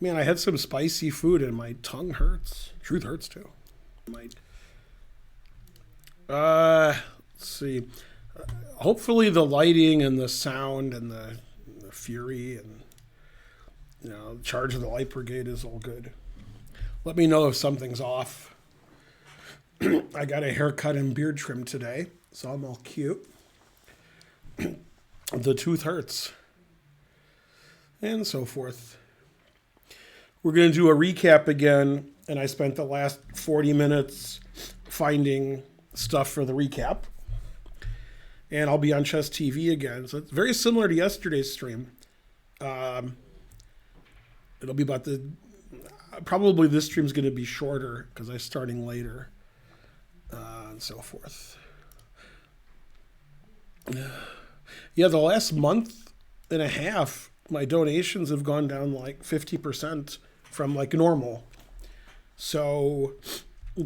Man, I had some spicy food and my tongue hurts. Truth hurts too. Let's see. Hopefully the lighting and the sound and the fury and charge of the light brigade is all good. Let me know if something's off. I got a haircut and beard trim today, so I'm all cute. The tooth hurts. And so forth. We're going to do a recap again, and I spent the last 40 minutes finding stuff for the recap. And I'll be on Chess TV again. So it's very similar to yesterday's stream. It'll be about probably this stream's going to be shorter because I'm starting later, and so forth. Yeah, the last month and a half, my donations have gone down like 50% from like normal. So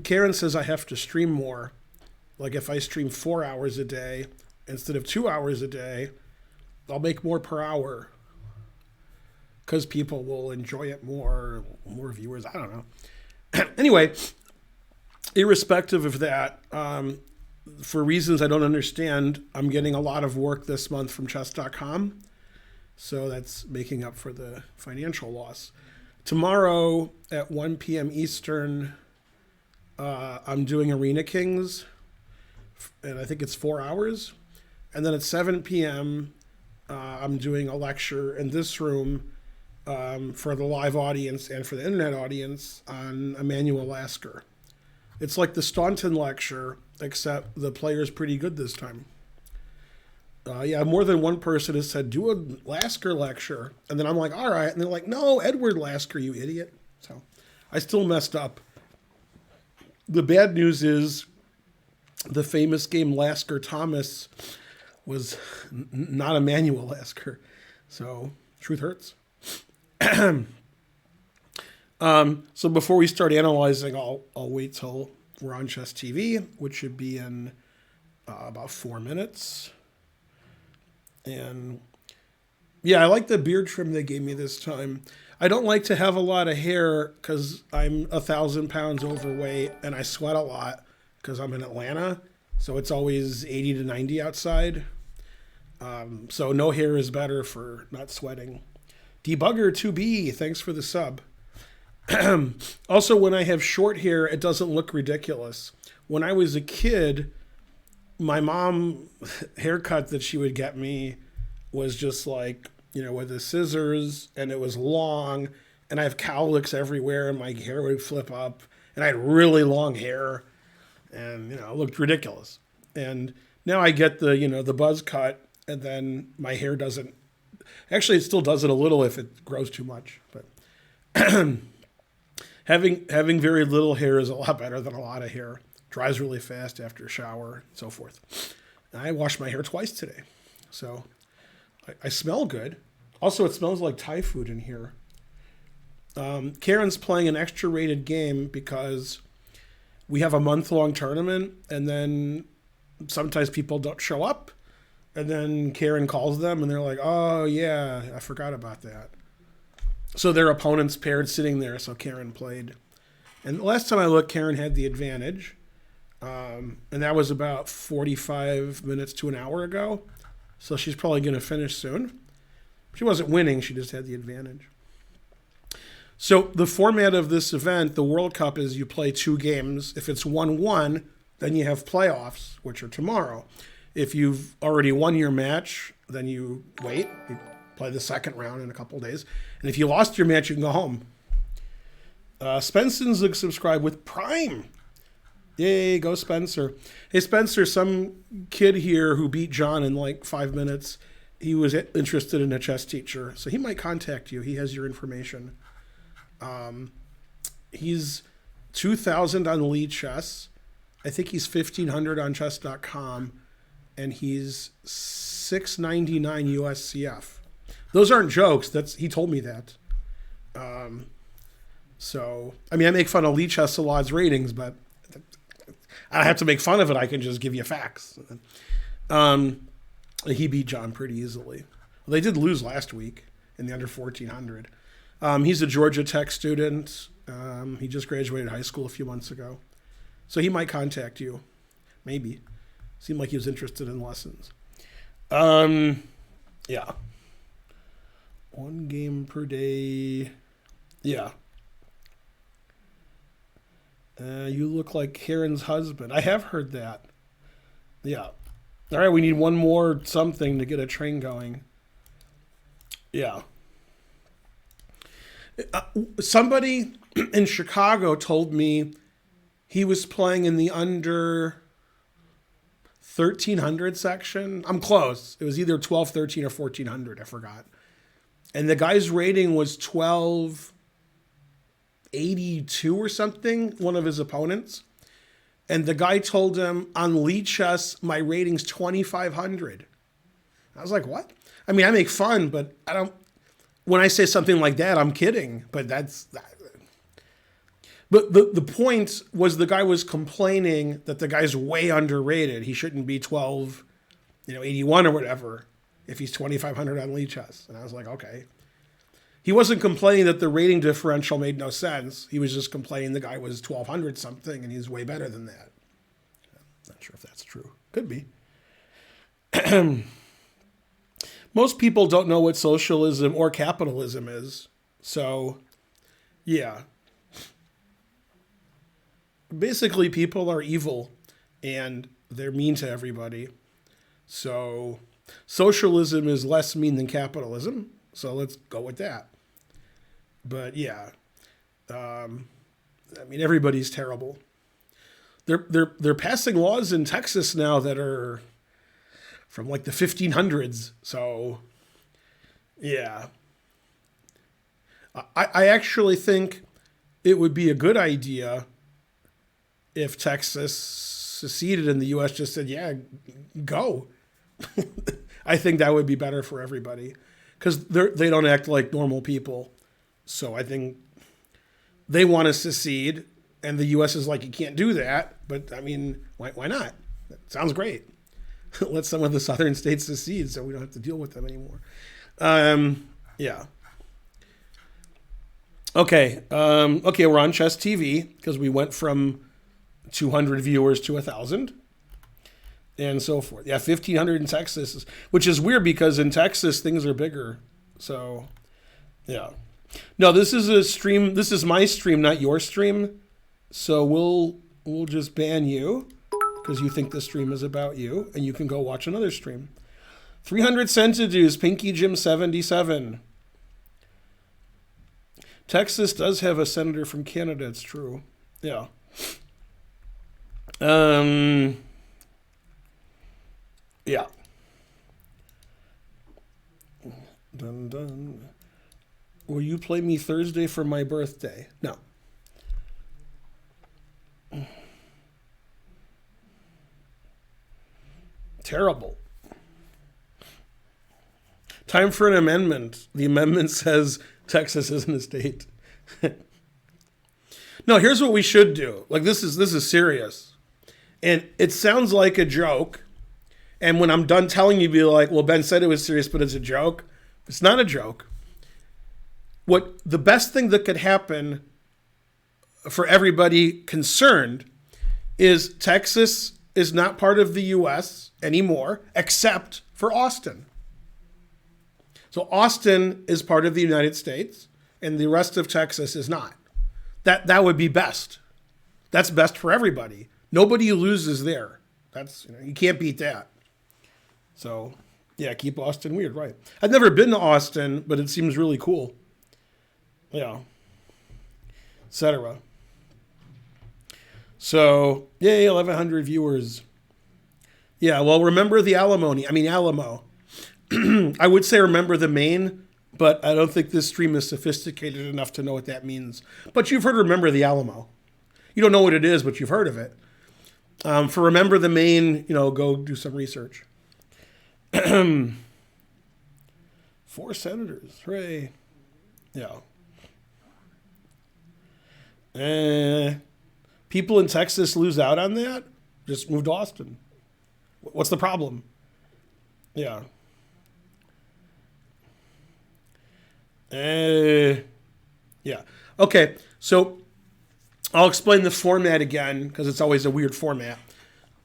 Karen says I have to stream more. Like if I stream 4 hours a day instead of 2 hours a day, I'll make more per hour because people will enjoy it more viewers. I don't know. Anyway, irrespective of that, for reasons I don't understand, I'm getting a lot of work this month from chess.com. So that's making up for the financial loss. Tomorrow at 1 p.m. Eastern, I'm doing Arena Kings, and I think it's 4 hours. And then at 7 p.m., I'm doing a lecture in this room for the live audience and for the internet audience on Emanuel Lasker. It's like the Staunton lecture, except the player's pretty good this time. Yeah, more than one person has said, do a Lasker lecture. And then I'm like, all right. And they're like, no, Edward Lasker, you idiot. So I still messed up. The bad news is the famous game Lasker Thomas was not Emanuel Lasker. So truth hurts. So before we start analyzing, I'll wait till we're on Chess TV, which should be in about 4 minutes. And yeah, I like the beard trim they gave me this time. I don't like to have a lot of hair because I'm 1,000 pounds overweight and I sweat a lot because I'm in Atlanta. So it's always 80 to 90 outside. So no hair is better for not sweating. Debugger 2B, thanks for the sub. Also, when I have short hair, it doesn't look ridiculous. When I was a kid, my mom haircut that she would get me was just like, with the scissors, and it was long, and I have cowlicks everywhere, and my hair would flip up, and I had really long hair, and, it looked ridiculous. And now I get the buzz cut, and then my hair doesn't, actually it still does it a little if it grows too much, but having very little hair is a lot better than a lot of hair. Dries really fast after a shower, and so forth. And I washed my hair twice today, so I smell good. Also, it smells like Thai food in here. Karen's playing an extra rated game because we have a month-long tournament, and then sometimes people don't show up, and then Karen calls them, and they're like, oh, yeah, I forgot about that. So their opponents paired sitting there, so Karen played. And last time I looked, Karen had the advantage. And that was about 45 minutes to an hour ago. So she's probably going to finish soon. She wasn't winning. She just had the advantage. So the format of this event, the World Cup, is you play 2 games. If it's 1-1, then you have playoffs, which are tomorrow. If you've already won your match, then you wait. You play the second round in a couple of days. And if you lost your match, you can go home. Spencer's subscribed with Prime. Yay, go Spencer. Hey, Spencer, some kid here who beat John in like 5 minutes, he was interested in a chess teacher, so he might contact you. He has your information. He's 2,000 on Lead Chess. I think he's 1,500 on chess.com, and he's 699 USCF. Those aren't jokes. He told me that. So, I mean, I make fun of Lead Chess a lot's ratings, but I don't have to make fun of it. I can just give you facts. He beat John pretty easily. Well, they did lose last week in the under 1,400. He's a Georgia Tech student. He just graduated high school a few months ago. So he might contact you. Maybe. Seemed like he was interested in lessons. Yeah. 1 game per day. Yeah. You look like Karen's husband. I have heard that. Yeah. All right, we need one more something to get a train going. Yeah. Somebody in Chicago told me he was playing in the under 1,300 section. I'm close. It was either 1,213 or 1,400. I forgot. And the guy's rating was 1,282 or something, one of his opponents. And the guy told him, on Lead Chess, my rating's 2,500. I was like, what? I mean, I make fun, but I don't... When I say something like that, I'm kidding. But that's... But the point was the guy was complaining that the guy's way underrated. He shouldn't be 81 or whatever if he's 2,500 on Lead Chess. And I was like, okay. He wasn't complaining that the rating differential made no sense. He was just complaining the guy was 1,200 something and he's way better than that. Not sure if that's true. Could be. Most people don't know what socialism or capitalism is. So, yeah. Basically, people are evil and they're mean to everybody. So, socialism is less mean than capitalism. So let's go with that. But yeah, I mean, everybody's terrible. They're passing laws in Texas now that are from like the 1500s. So yeah, I actually think it would be a good idea if Texas seceded and the U.S. just said, yeah, go. I think that would be better for everybody because they don't act like normal people. So I think they want to secede and the U.S. is like, you can't do that. But I mean, why not? That sounds great. Let some of the southern states secede so we don't have to deal with them anymore. Yeah. Okay. Okay, we're on Chess TV because we went from 200 viewers to 1,000 and so forth. Yeah, 1,500 in Texas, which is weird because in Texas things are bigger. So, yeah. No, this is a stream. This is my stream, not your stream. So we'll just ban you because you think the stream is about you, and you can go watch another stream. 300 centidues, Pinky Jim 77. Texas does have a senator from Canada. It's true. Yeah. Yeah. Dun dun. Will you play me Thursday for my birthday? No. Terrible. Time for an amendment. The amendment says Texas isn't a state. No, here's what we should do. Like this is serious. And it sounds like a joke. And when I'm done telling you, be like, well, Ben said it was serious, but it's a joke. It's not a joke. What the best thing that could happen for everybody concerned is Texas is not part of the U.S. anymore, except for Austin. So Austin is part of the United States, and the rest of Texas is not. That would be best. That's best for everybody. Nobody loses there. That's you can't beat that. So, yeah, keep Austin weird, right? I've never been to Austin, but it seems really cool. Yeah. Etc. So, yay, 1,100 viewers. Yeah, well, remember the alimony. I mean, Alamo. I would say remember the main, but I don't think this stream is sophisticated enough to know what that means. But you've heard Remember the Alamo. You don't know what it is, but you've heard of it. For Remember the Main, go do some research. 4 senators. Hooray. Yeah. People in Texas lose out on that? Just move to Austin. What's the problem? Yeah. Yeah. Okay. So I'll explain the format again because it's always a weird format.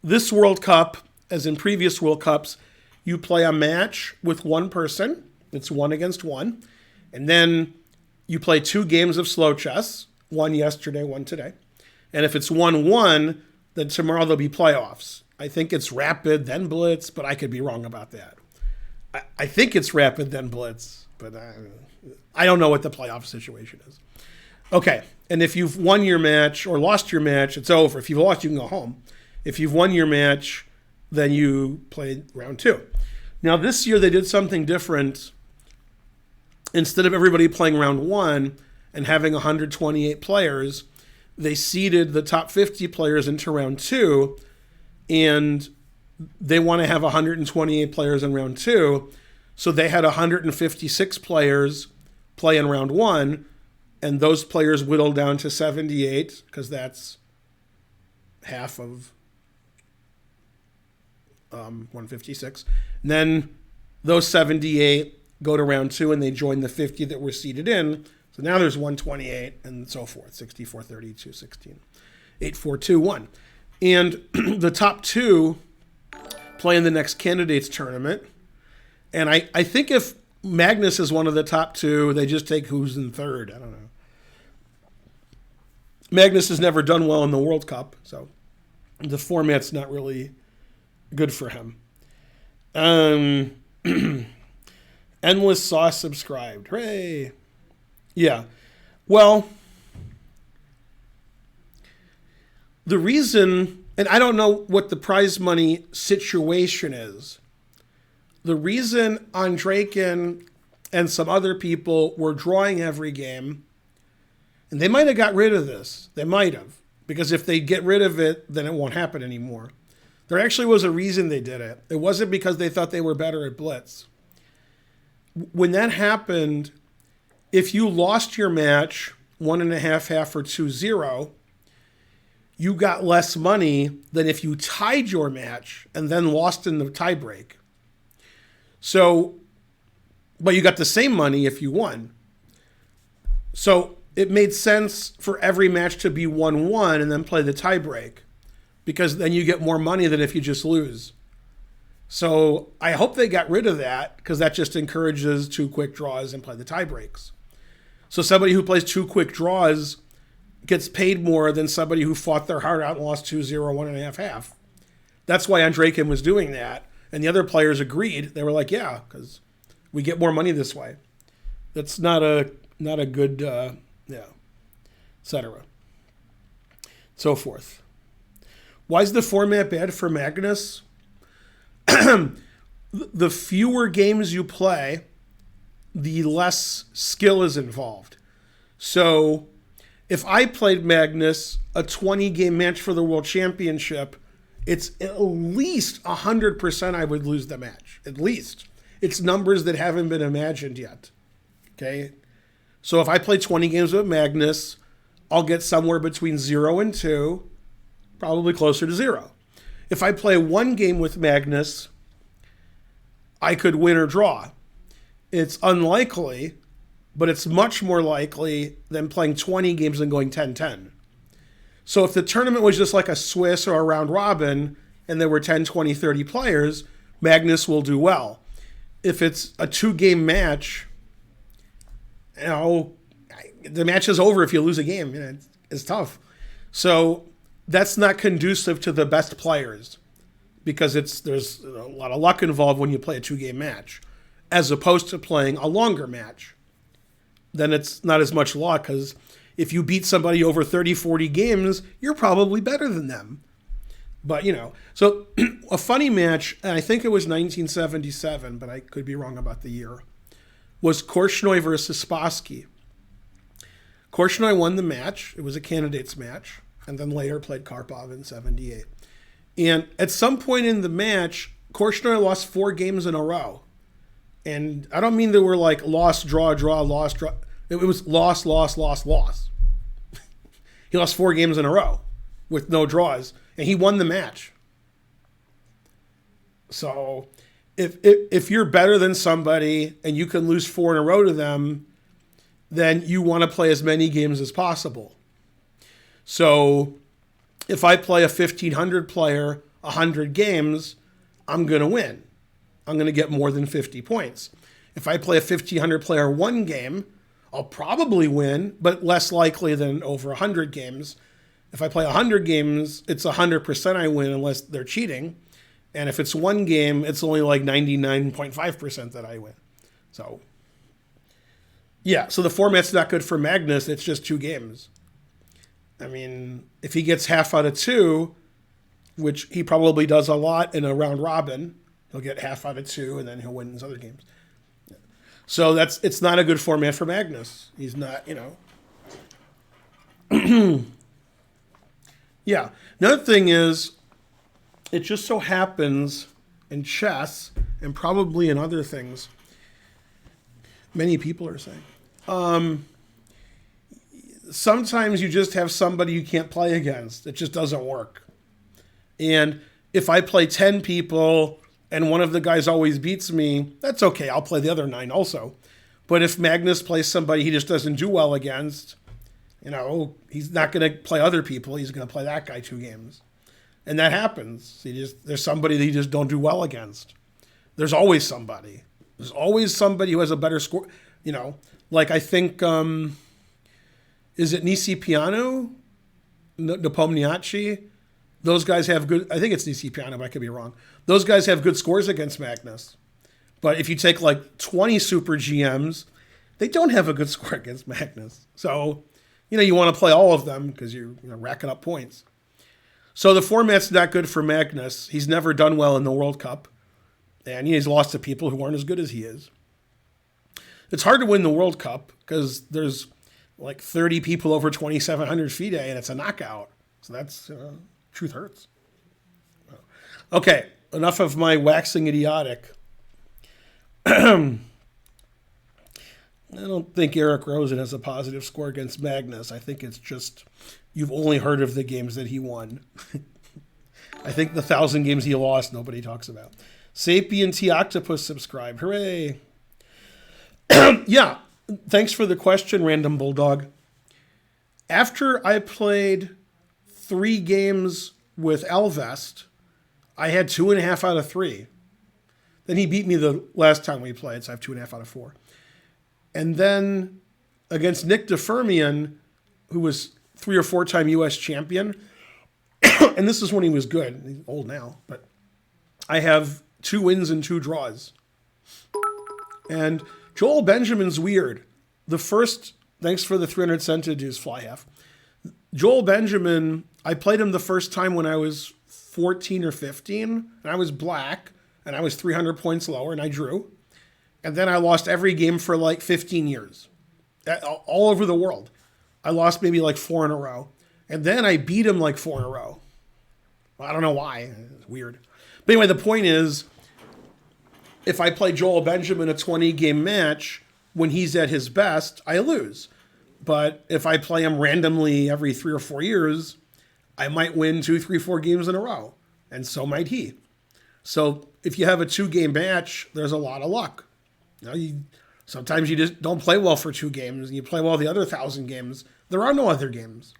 This World Cup, as in previous World Cups, you play a match with one person. It's 1 against 1. And then you play 2 games of slow chess, one yesterday, one today. And if it's 1-1, then tomorrow there'll be playoffs. I think it's rapid, then blitz, but I could be wrong about that. I think it's rapid, then blitz, but I don't know what the playoff situation is. Okay, and if you've won your match or lost your match, it's over. If you've lost, you can go home. If you've won your match, then you play round 2. Now, this year they did something different. Instead of everybody playing round 1 and having 128 players, they seeded the top 50 players into round 2, and they want to have 128 players in round 2. So they had 156 players play in round 1, and those players whittled down to 78 because that's half of 156. And then those 78 go to round 2 and they join the 50 that were seeded in. So now there's 128 and so forth. 64, 32, 16, 8, 4, 2, 1. And the top 2 play in the next candidates tournament. And I think if Magnus is one of the top 2, they just take who's in third. I don't know. Magnus has never done well in the World Cup, so the format's not really good for him. Endless Sauce subscribed. Hooray. Yeah. Well, the reason, and I don't know what the prize money situation is, the reason Andreykin and some other people were drawing every game, and they might have got rid of this. They might have. Because if they get rid of it, then it won't happen anymore. There actually was a reason they did it. It wasn't because they thought they were better at blitz. When that happened, if you lost your match 1.5-half or 2-0, you got less money than if you tied your match and then lost in the tiebreak. So, but you got the same money if you won. So it made sense for every match to be 1-1 and then play the tiebreak, because then you get more money than if you just lose. So I hope they got rid of that, because that just encourages 2 quick draws and play the tiebreaks. So somebody who plays 2 quick draws gets paid more than somebody who fought their heart out and lost 2-0, 1.5-half. That's why Andreykin was doing that. And the other players agreed. They were like, yeah, because we get more money this way. That's not a good, etc. So forth. Why is the format bad for Magnus? The fewer games you play, the less skill is involved. So if I played Magnus a 20-game match for the World Championship, it's at least 100% I would lose the match. At least. It's numbers that haven't been imagined yet. Okay? So if I play 20 games with Magnus, I'll get somewhere between 0 and 2, probably closer to 0. If I play 1 game with Magnus, I could win or draw. It's unlikely, but it's much more likely than playing 20 games and going 10-10. So if the tournament was just like a Swiss or a round robin and there were 10, 20, 30 players, Magnus will do well. If it's a 2-game match, the match is over if you lose a game. It's tough. So that's not conducive to the best players, because there's a lot of luck involved when you play a 2-game match, as opposed to playing a longer match. Then it's not as much luck, because if you beat somebody over 30, 40 games, you're probably better than them. But, so a funny match, and I think it was 1977, but I could be wrong about the year, was Korchnoi versus Spassky. Korchnoi won the match. It was a candidates match, and then later played Karpov in 78. And at some point in the match, Korchnoi lost 4 games in a row. And I don't mean they were like loss, draw, draw, loss, draw. It was loss, loss, loss, loss. He lost 4 games in a row with no draws, and he won the match. So if you're better than somebody and you can lose 4 in a row to them, then you want to play as many games as possible. So if I play a 1,500 player 100 games, I'm going to win. I'm going to get more than 50 points. If I play a 1,500 player one game, I'll probably win, but less likely than over 100 games. If I play 100 games, it's 100% I win unless they're cheating. And if it's one game, it's only like 99.5% that I win. So, yeah, so the format's not good for Magnus. It's just 2 games. I mean, if he gets half out of 2, which he probably does a lot in a round robin, he'll get half out of 2, and then he'll win his other games. So it's not a good format for Magnus. He's not, Yeah. Another thing is, it just so happens in chess, and probably in other things, many people are saying, sometimes you just have somebody you can't play against. It just doesn't work. And if I play 10 people and one of the guys always beats me, that's okay. I'll play the other 9 also. But if Magnus plays somebody he just doesn't do well against, he's not going to play other people. He's going to play that guy 2 games. And that happens. There's somebody that you just don't do well against. There's always somebody. There's always somebody who has a better score. Like I think, is it Nisipiano? Nepomniachtchi? Those guys have good, I think it's Nisipiano, but I could be wrong. Those guys have good scores against Magnus. But if you take like 20 super GMs, they don't have a good score against Magnus. So, you want to play all of them because you're racking up points. So the format's not good for Magnus. He's never done well in the World Cup. And he's lost to people who aren't as good as he is. It's hard to win the World Cup because there's like 30 people over 2,700 FIDE and it's a knockout. So that's, truth hurts. Okay, enough of my waxing idiotic. I don't think Eric Rosen has a positive score against Magnus. I think it's just you've only heard of the games that he won. I think the 1,000 games he lost, nobody talks about. Sapien T Octopus subscribed. Hooray. Yeah, thanks for the question, Random Bulldog. After I played 3 games with Elvest, I had 2.5 out of 3. Then he beat me the last time we played, so I have 2.5 out of 4. And then against Nick DeFermian, who was 3 or 4 time U.S. champion, and this is when he was good. He's old now, but I have 2 wins and 2 draws. And Joel Benjamin's weird. The first, thanks for the 300 centidues, fly half. Joel Benjamin, I played him the first time when I was 14 or 15, and I was black, and I was 300 points lower, and I drew. And then I lost every game for like 15 years, all over the world. I lost maybe like 4 in a row. And then I beat him like 4 in a row. Well, I don't know why. It's weird. But anyway, the point is, if I play Joel Benjamin a 20-game match, when he's at his best, I lose. But if I play him randomly every 3 or 4 years, I might win 2, 3, 4 games in a row. And so might he. So if you have a 2-game match, there's a lot of luck. Sometimes you just don't play well for 2 games. You play well the other 1,000 games. There are no other games.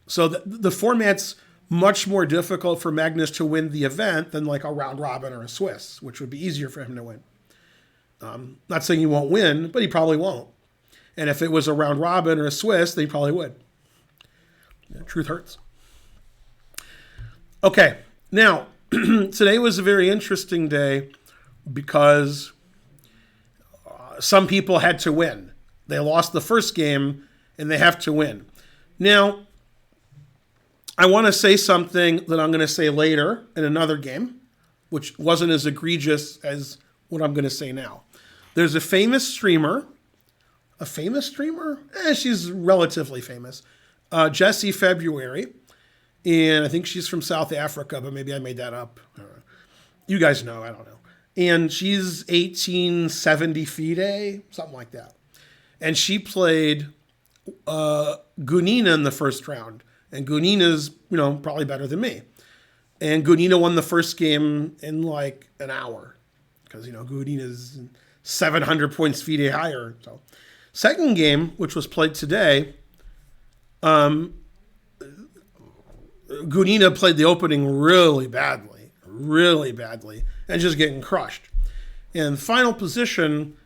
So the format's much more difficult for Magnus to win the event than like a round robin or a Swiss, which would be easier for him to win. Not saying he won't win, but he probably won't. And if it was a round robin or a Swiss, they probably would. Yeah, truth hurts. Okay, now, today was a very interesting day because some people had to win. They lost the first game, and they have to win. Now, I want to say something that I'm going to say later in another game, which wasn't as egregious as what I'm going to say now. There's a famous streamer. A famous streamer? She's relatively famous. Jessie February. And I think she's from South Africa, but maybe I made that up. You guys know, I don't know. And she's 1870 FIDE, something like that. And she played Gunina in the first round. And Gunina's, probably better than me. And Gunina won the first game in like an hour. Because, Gunina's 700 points FIDE higher. Second game, which was played today, Gunina played the opening really badly, and just getting crushed. In final position,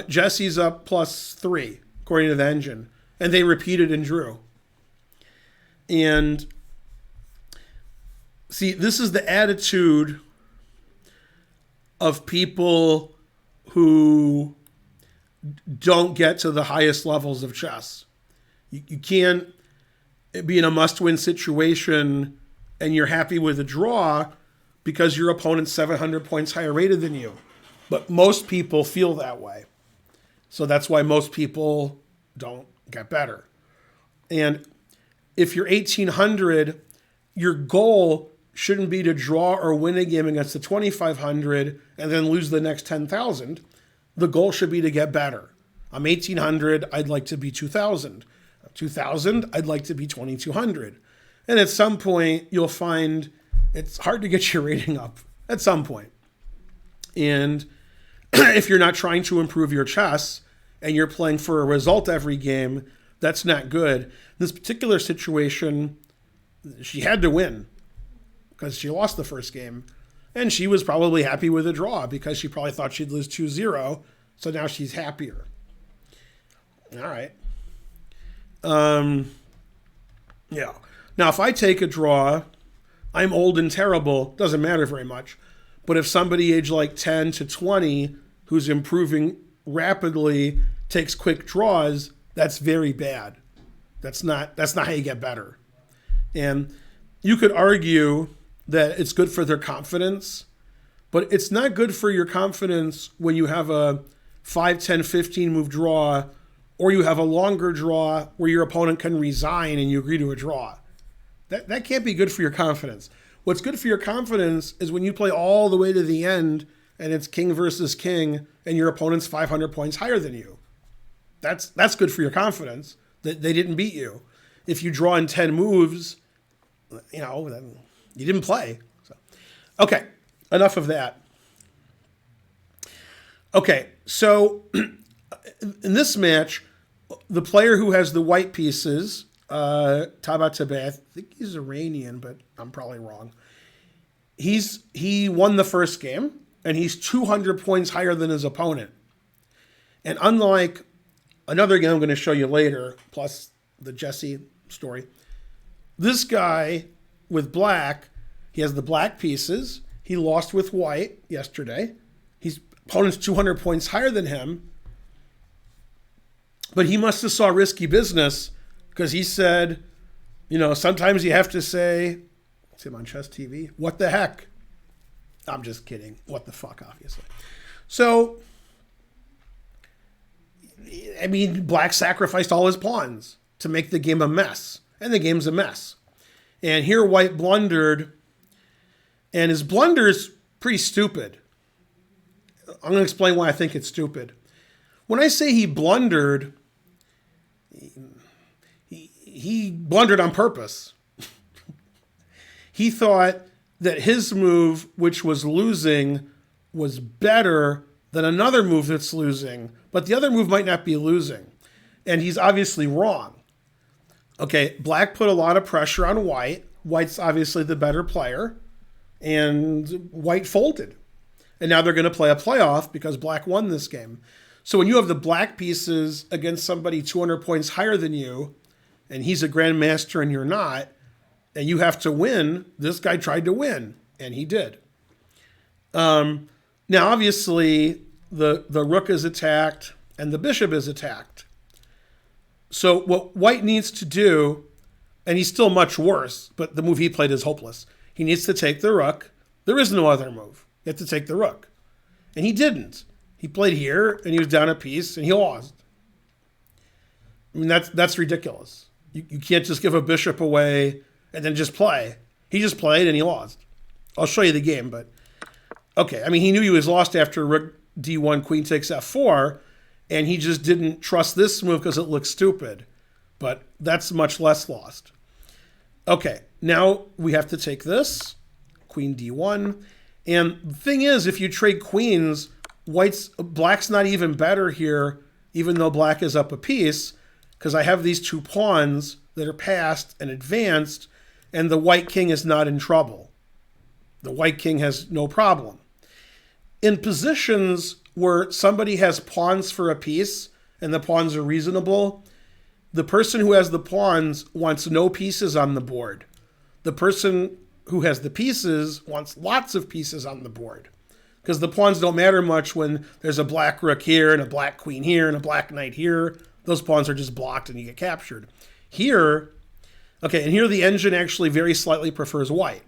Jesse's up +3, according to the engine, and they repeated and drew. And see, this is the attitude of people who don't get to the highest levels of chess. You can't be in a must-win situation and you're happy with a draw because your opponent's 700 points higher rated than you. But most people feel that way. So that's why most people don't get better. And if you're 1800, your goal shouldn't be to draw or win a game against the 2500 and then lose the next 10,000. The goal should be to get better. I'm 1800, I'd like to be 2000. 2000, I'd like to be 2200. And at some point, you'll find it's hard to get your rating up at some point. And if you're not trying to improve your chess and you're playing for a result every game, that's not good. In this particular situation, she had to win because she lost the first game. And she was probably happy with a draw because she probably thought she'd lose 2-0. So now she's happier. All right. Yeah. Now, if I take a draw, I'm old and terrible. Doesn't matter very much. But if somebody aged like 10 to 20 who's improving rapidly takes quick draws, that's very bad. That's not how you get better. And you could argue that it's good for their confidence, but it's not good for your confidence when you have a 5, 10, 15 move draw, or you have a longer draw where your opponent can resign and you agree to a draw. That can't be good for your confidence. What's good for your confidence is when you play all the way to the end and it's king versus king and your opponent's 500 points higher than you. That's good for your confidence that they didn't beat you. If you draw in 10 moves, then you didn't play. So, okay, enough of that. Okay, so in this match, the player who has the white pieces, Tabatabaei, I think he's Iranian, but I'm probably wrong. He won the first game, and he's 200 points higher than his opponent. And unlike another game I'm going to show you later, plus the Jesse story, this guy with black, he has the black pieces. He lost with white yesterday. His opponent's 200 points higher than him. But he must have saw risky business because he said, sometimes you have to say, it's him on Chess TV, what the heck? I'm just kidding. What the fuck, obviously. So, black sacrificed all his pawns to make the game a mess. And the game's a mess. And here white blundered. And his blunder's pretty stupid. I'm going to explain why I think it's stupid. When I say he blundered, he blundered on purpose. He thought that his move, which was losing, was better than another move that's losing, but the other move might not be losing. And he's obviously wrong. Okay, black put a lot of pressure on white. White's obviously the better player, and white folded. And now they're going to play a playoff because black won this game. So when you have the black pieces against somebody 200 points higher than you, and he's a grandmaster and you're not, and you have to win, this guy tried to win, and he did. Now, obviously, the rook is attacked and the bishop is attacked. So what white needs to do, and he's still much worse, but the move he played is hopeless. He needs to take the rook. There is no other move. You have to take the rook. And he didn't. He played here, and he was down a piece, and he lost. That's ridiculous. You can't just give a bishop away and then just play. He just played, and he lost. I'll show you the game, but... Okay, he knew he was lost after rook d1, queen takes f4, and he just didn't trust this move because it looks stupid. But that's much less lost. Okay, now we have to take this, queen d1. And the thing is, if you trade queens, black's not even better here, even though black is up a piece, because I have these two pawns that are passed and advanced, and the white king is not in trouble. The white king has no problem. In positions where somebody has pawns for a piece and the pawns are reasonable, the person who has the pawns wants no pieces on the board. The person who has the pieces wants lots of pieces on the board, because the pawns don't matter much when there's a black rook here and a black queen here and a black knight here. Those pawns are just blocked and you get captured. Here, okay, and here the engine actually very slightly prefers white.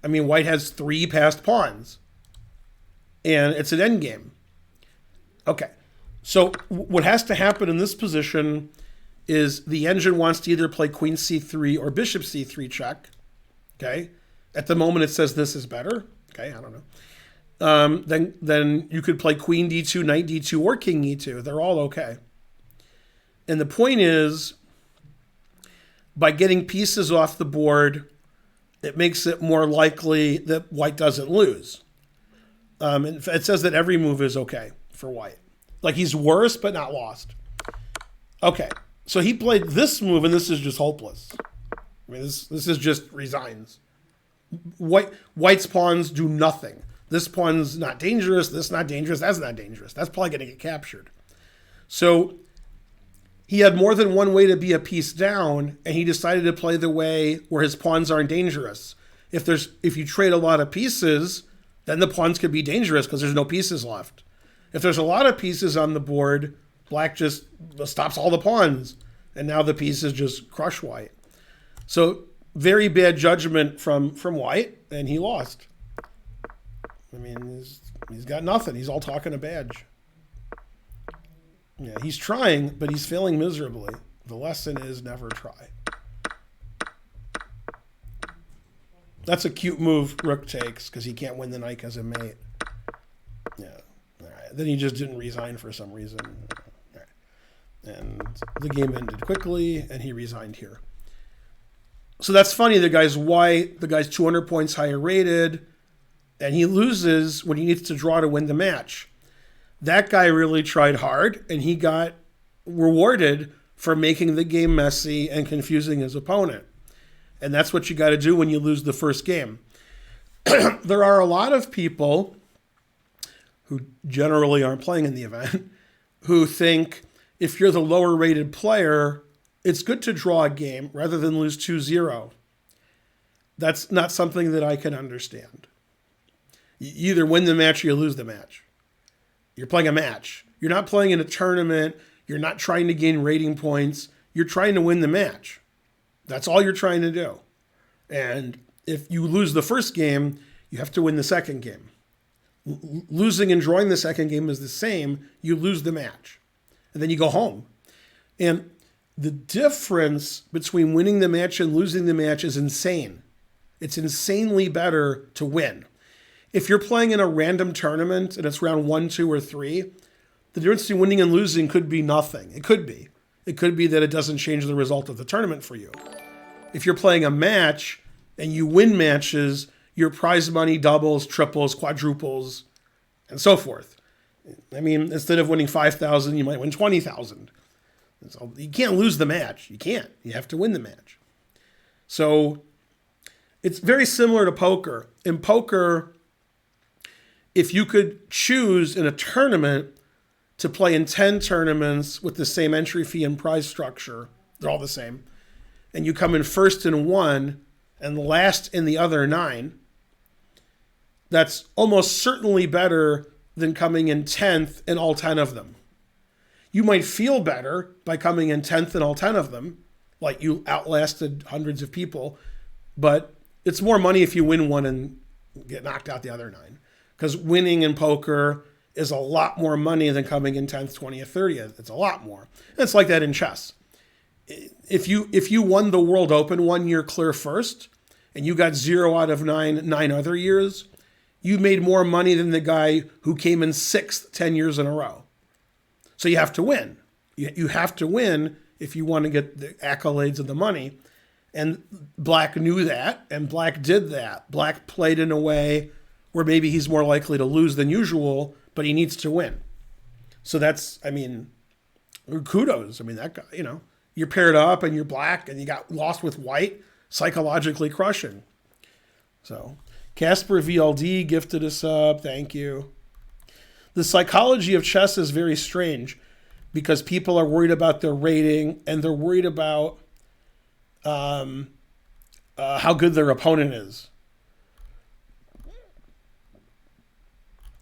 I mean, white has 3 passed pawns, and it's an endgame. Okay, so what has to happen in this position is the engine wants to either play queen c3 or bishop c3 check. Okay, at the moment it says this is better. Okay, I don't know. Then you could play queen d2, knight d2, or king e2. They're all okay. And the point is, by getting pieces off the board, it makes it more likely that white doesn't lose. And it says that every move is okay for white. Like, he's worse, but not lost. Okay, so he played this move, and this is just hopeless. I mean, this is just resigns. White's pawns do nothing. This pawn's not dangerous, this not dangerous, that's not dangerous. That's probably going to get captured. So he had more than one way to be a piece down, and he decided to play the way where his pawns aren't dangerous. If you trade a lot of pieces, then the pawns could be dangerous because there's no pieces left. If there's a lot of pieces on the board, black just stops all the pawns, and now the pieces just crush white. So very bad judgment from white, and he lost. I mean, he's got nothing. He's all talking a badge. Yeah, he's trying, but he's failing miserably. The lesson is never try. That's a cute move Rook takes, because he can't win the knight as a mate. Yeah. All right. Then he just didn't resign for some reason. All right. And the game ended quickly, and he resigned here. So that's funny. The guy's white. The guy's 200 points higher rated, and he loses when he needs to draw to win the match. That guy really tried hard, and he got rewarded for making the game messy and confusing his opponent. And that's what you got to do when you lose the first game. There are a lot of people who generally aren't playing in the event who think if you're the lower rated player, it's good to draw a game rather than lose 2-0. That's not something that I can understand. You either win the match or you lose the match. You're playing a match. You're not playing in a tournament. You're not trying to gain rating points. You're trying to win the match. That's all you're trying to do. And if you lose the first game, you have to win the second game. Losing and drawing the second game is the same. You lose the match. And then you go home. And the difference between winning the match and losing the match is insane. It's insanely better to win. If you're playing in a random tournament and it's round 1, 2, or 3, the difference between winning and losing could be nothing. It could be. It could be that it doesn't change the result of the tournament for you. If you're playing a match and you win matches, your prize money doubles, triples, quadruples, and so forth. I mean, instead of winning 5,000, you might win 20,000. So you can't lose the match. You can't. You have to win the match. So it's very similar to poker. In poker, if you could choose in a tournament to play in 10 tournaments with the same entry fee and prize structure, they're all the same, and you come in first in one and last in the other 9, that's almost certainly better than coming in 10th in all 10 of them. You might feel better by coming in 10th in all 10 of them, like you outlasted hundreds of people, but it's more money if you win one and get knocked out the other 9. Because winning in poker is a lot more money than coming in 10th, 20th, 30th. It's a lot more. And it's like that in chess. If you won the World Open 1 year clear first, and you got 0 out of 9 other years, you made more money than the guy who came in 6th 10 years in a row. So you have to win. You have to win if you want to get the accolades and the money. And Black knew that, and Black did that. Black played in a way where maybe he's more likely to lose than usual, but he needs to win. So that's, I mean, kudos. I mean, that guy, you're paired up and you're black and you got lost with white, psychologically crushing. So Casper VLD gifted us up. Thank you. The psychology of chess is very strange because people are worried about their rating and they're worried about how good their opponent is.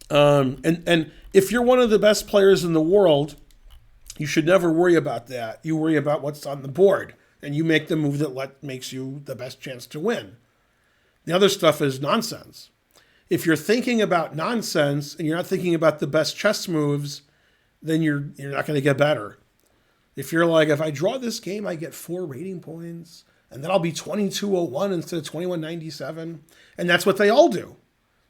And if you're one of the best players in the world, you should never worry about that. You worry about what's on the board, and you make the move that makes you the best chance to win. The other stuff is nonsense. If you're thinking about nonsense and you're not thinking about the best chess moves, then you're not going to get better. If you're like, if I draw this game, I get 4 rating points, and then I'll be 2201 instead of 2197, and that's what they all do.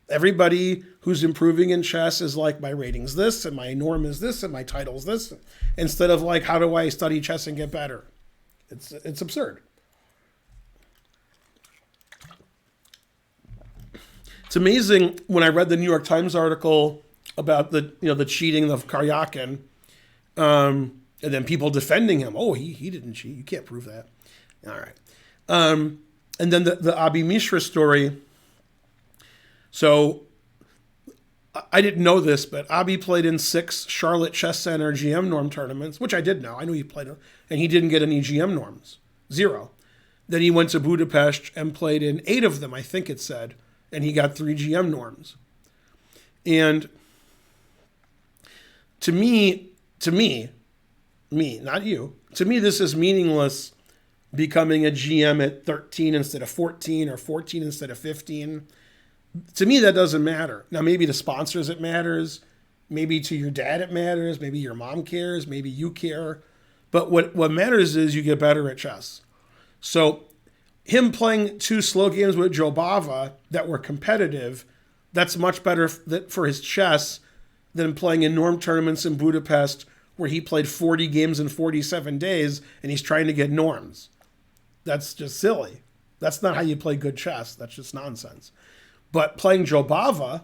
Everybody who's improving in chess is like, my rating's this, and my norm is this, and my title's this, instead of like, how do I study chess and get better? It's absurd. It's amazing when I read the New York Times article about the cheating of Karyakin, and then people defending him. Oh, he didn't cheat. You can't prove that. All right. And then the Abi Mishra story. So I didn't know this, but Abi played in 6 Charlotte Chess Center GM norm tournaments, which I did know. I knew he played, and he didn't get any GM norms, 0. Then he went to Budapest and played in 8 of them, I think it said, and he got 3 GM norms. And to me, not you, to me, this is meaningless becoming a GM at 13 instead of 14 or 14 instead of 15. To me, that doesn't matter. Now, maybe to sponsors it matters. Maybe to your dad it matters. Maybe your mom cares. Maybe you care. But what matters is you get better at chess. So him playing 2 slow games with Joe Bava that were competitive, that's much better for his chess than playing in norm tournaments in Budapest where he played 40 games in 47 days and he's trying to get norms. That's just silly. That's not how you play good chess. That's just nonsense. But playing Joe Bava,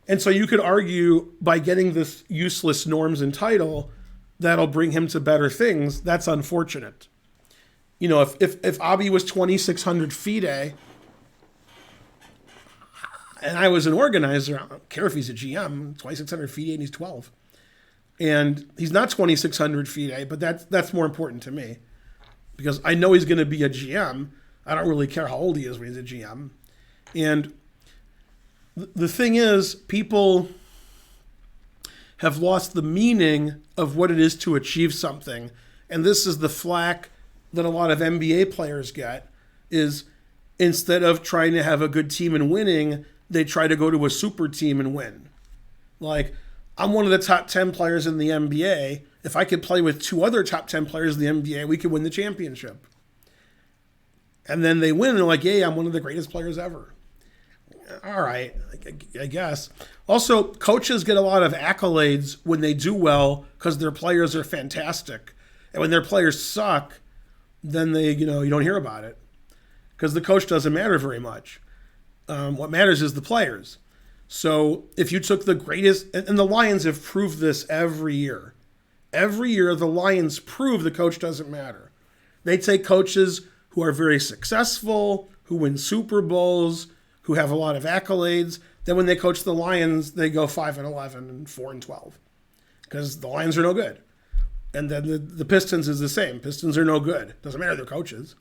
and so you could argue by getting this useless norms and title, that'll bring him to better things. That's unfortunate. If Abi was 2,600 FIDE and I was an organizer, I don't care if he's a GM, 2,600 FIDE and he's 12. And he's not 2,600 FIDE, but that's more important to me because I know he's going to be a GM. I don't really care how old he is when he's a GM. And the thing is, people have lost the meaning of what it is to achieve something. And this is the flack that a lot of NBA players get, is instead of trying to have a good team and winning, they try to go to a super team and win. Like, I'm one of the top 10 players in the NBA. If I could play with 2 other top 10 players in the NBA, we could win the championship. And then they win, and they're like, yeah, I'm one of the greatest players ever. All right, I guess. Also, coaches get a lot of accolades when they do well because their players are fantastic. And when their players suck, then you don't hear about it because the coach doesn't matter very much. What matters is the players. So if you took the greatest, and the Lions have proved this every year. Every year, the Lions prove the coach doesn't matter. They take coaches who are very successful, who win Super Bowls, who have a lot of accolades. Then when they coach the Lions, they go 5-11 and 4-12 because the Lions are no good. And then the Pistons is the same. Pistons are no good. Doesn't matter, they're coaches.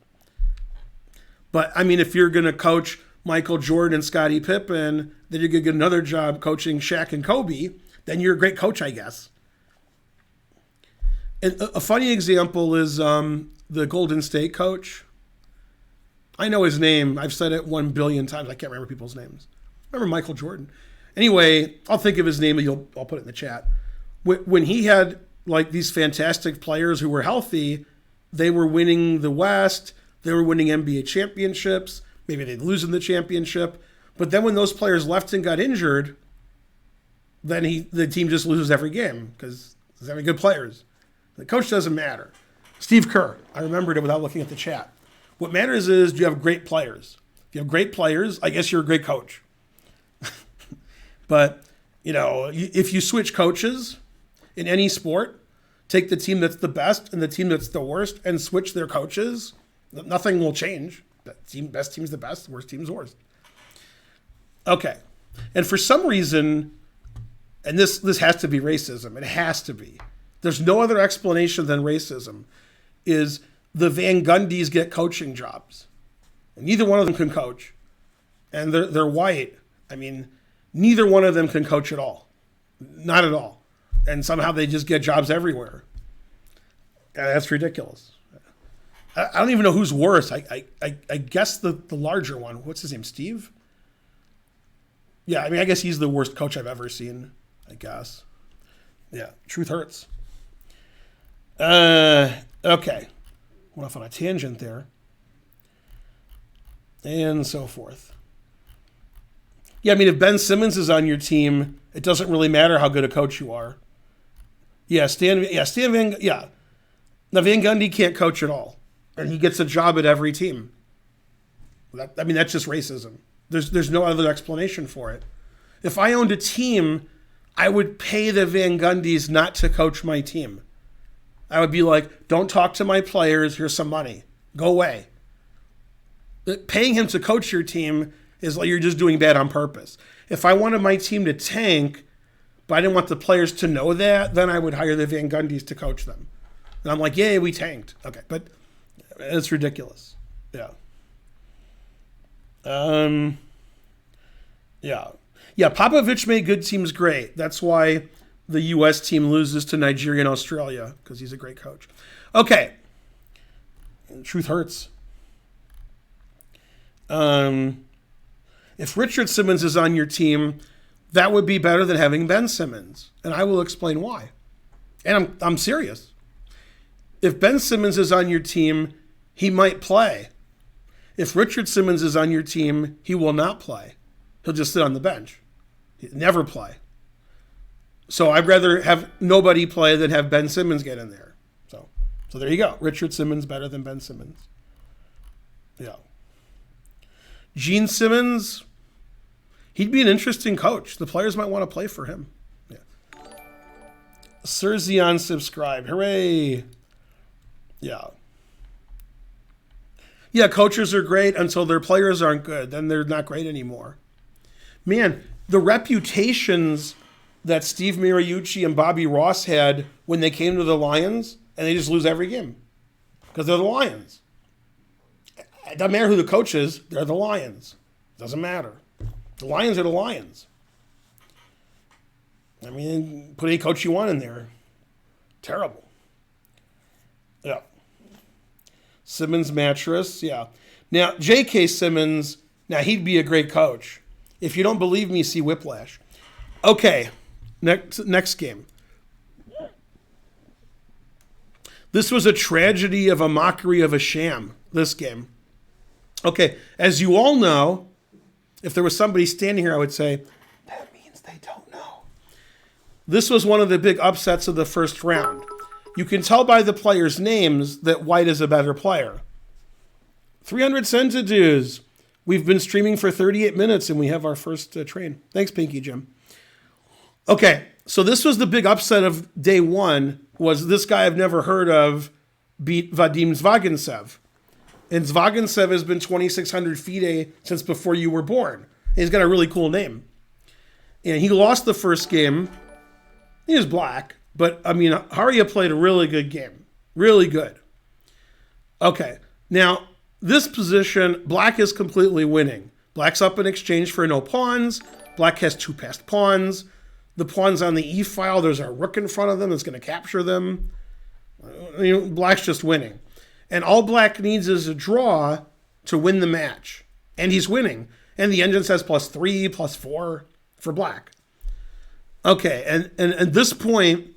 But I mean, if you're going to coach Michael Jordan and Scottie Pippen, then you're going to get another job coaching Shaq and Kobe, then you're a great coach, I guess. And a funny example is the Golden State coach. I know his name. I've said it 1 billion times. I can't remember people's names. I remember Michael Jordan. Anyway, I'll think of his name and I'll put it in the chat. When he had like these fantastic players who were healthy, they were winning the West. They were winning NBA championships. Maybe they'd lose in the championship. But then when those players left and got injured, then the team just loses every game because there's having good players. The coach doesn't matter. Steve Kerr. I remembered it without looking at the chat. What matters is, do you have great players? If you have great players, I guess you're a great coach. But If you switch coaches in any sport, take the team that's the best and the team that's the worst and switch their coaches, nothing will change. Best team's the best, worst team's worst. Okay. And for some reason, and this has to be racism. It has to be. There's no other explanation than racism, is the Van Gundys get coaching jobs. And neither one of them can coach. And they're white. I mean, neither one of them can coach at all. Not at all. And somehow they just get jobs everywhere. And that's ridiculous. I don't even know who's worse. I guess the larger one. What's his name? Steve? Yeah, I mean, I guess he's the worst coach I've ever seen, I guess. Yeah, truth hurts. Okay. Went off on a tangent there. And so forth. Yeah, I mean, if Ben Simmons is on your team, it doesn't really matter how good a coach you are. Yeah, Now, Van Gundy can't coach at all. And he gets a job at every team. That's just racism. There's no other explanation for it. If I owned a team, I would pay the Van Gundys not to coach my team. I would be like, don't talk to my players, here's some money. Go away. Paying him to coach your team is like you're just doing bad on purpose. If I wanted my team to tank, but I didn't want the players to know that, then I would hire the Van Gundys to coach them. And I'm like, yay, we tanked. Okay, but it's ridiculous. Yeah. Yeah, Popovich made good teams great. That's why the U.S. team loses to Nigeria and Australia, because he's a great coach. Okay. Truth hurts. If Richard Simmons is on your team, that would be better than having Ben Simmons. And I will explain why. And I'm serious. If Ben Simmons is on your team, he might play. If Richard Simmons is on your team, he will not play. He'll just sit on the bench. He'll never play. So I'd rather have nobody play than have Ben Simmons get in there. So there you go. Richard Simmons better than Ben Simmons. Yeah. Gene Simmons, he'd be an interesting coach. The players might want to play for him. Yeah. Sergiao subscribed. Hooray. Yeah. Yeah, coaches are great until their players aren't good. Then they're not great anymore. Man, the reputations that Steve Mariucci and Bobby Ross had when they came to the Lions, and they just lose every game because they're the Lions. It doesn't matter who the coach is. They're the Lions. It doesn't matter. The Lions are the Lions. I mean, put any coach you want in there. Terrible. Yeah. Simmons mattress. Yeah. Now, J.K. Simmons, now he'd be a great coach. If you don't believe me, see Whiplash. Okay. Next game. This was a tragedy of a mockery of a sham, this game. Okay, as you all know, if there was somebody standing here, I would say, that means they don't know. This was one of the big upsets of the first round. You can tell by the players' names that White is a better player. 300 centidues. We've been streaming for 38 minutes and we have our first train. Thanks, Pinky Jim. Okay, so this was the big upset of day one, was this guy I've never heard of beat Vadim Zvjaginsev. And Zvjaginsev has been 2,600 FIDE since before you were born. And he's got a really cool name. And he lost the first game. He was black. But, I mean, Aryan played a really good game. Really good. Okay. Now, this position, black is completely winning. Black's up in exchange for no pawns. Black has 2 passed pawns. The pawns on the e-file, there's a rook in front of them that's going to capture them. Black's just winning. And all black needs is a draw to win the match. And he's winning. And the engine says +3, +4 for black. Okay, and at this point,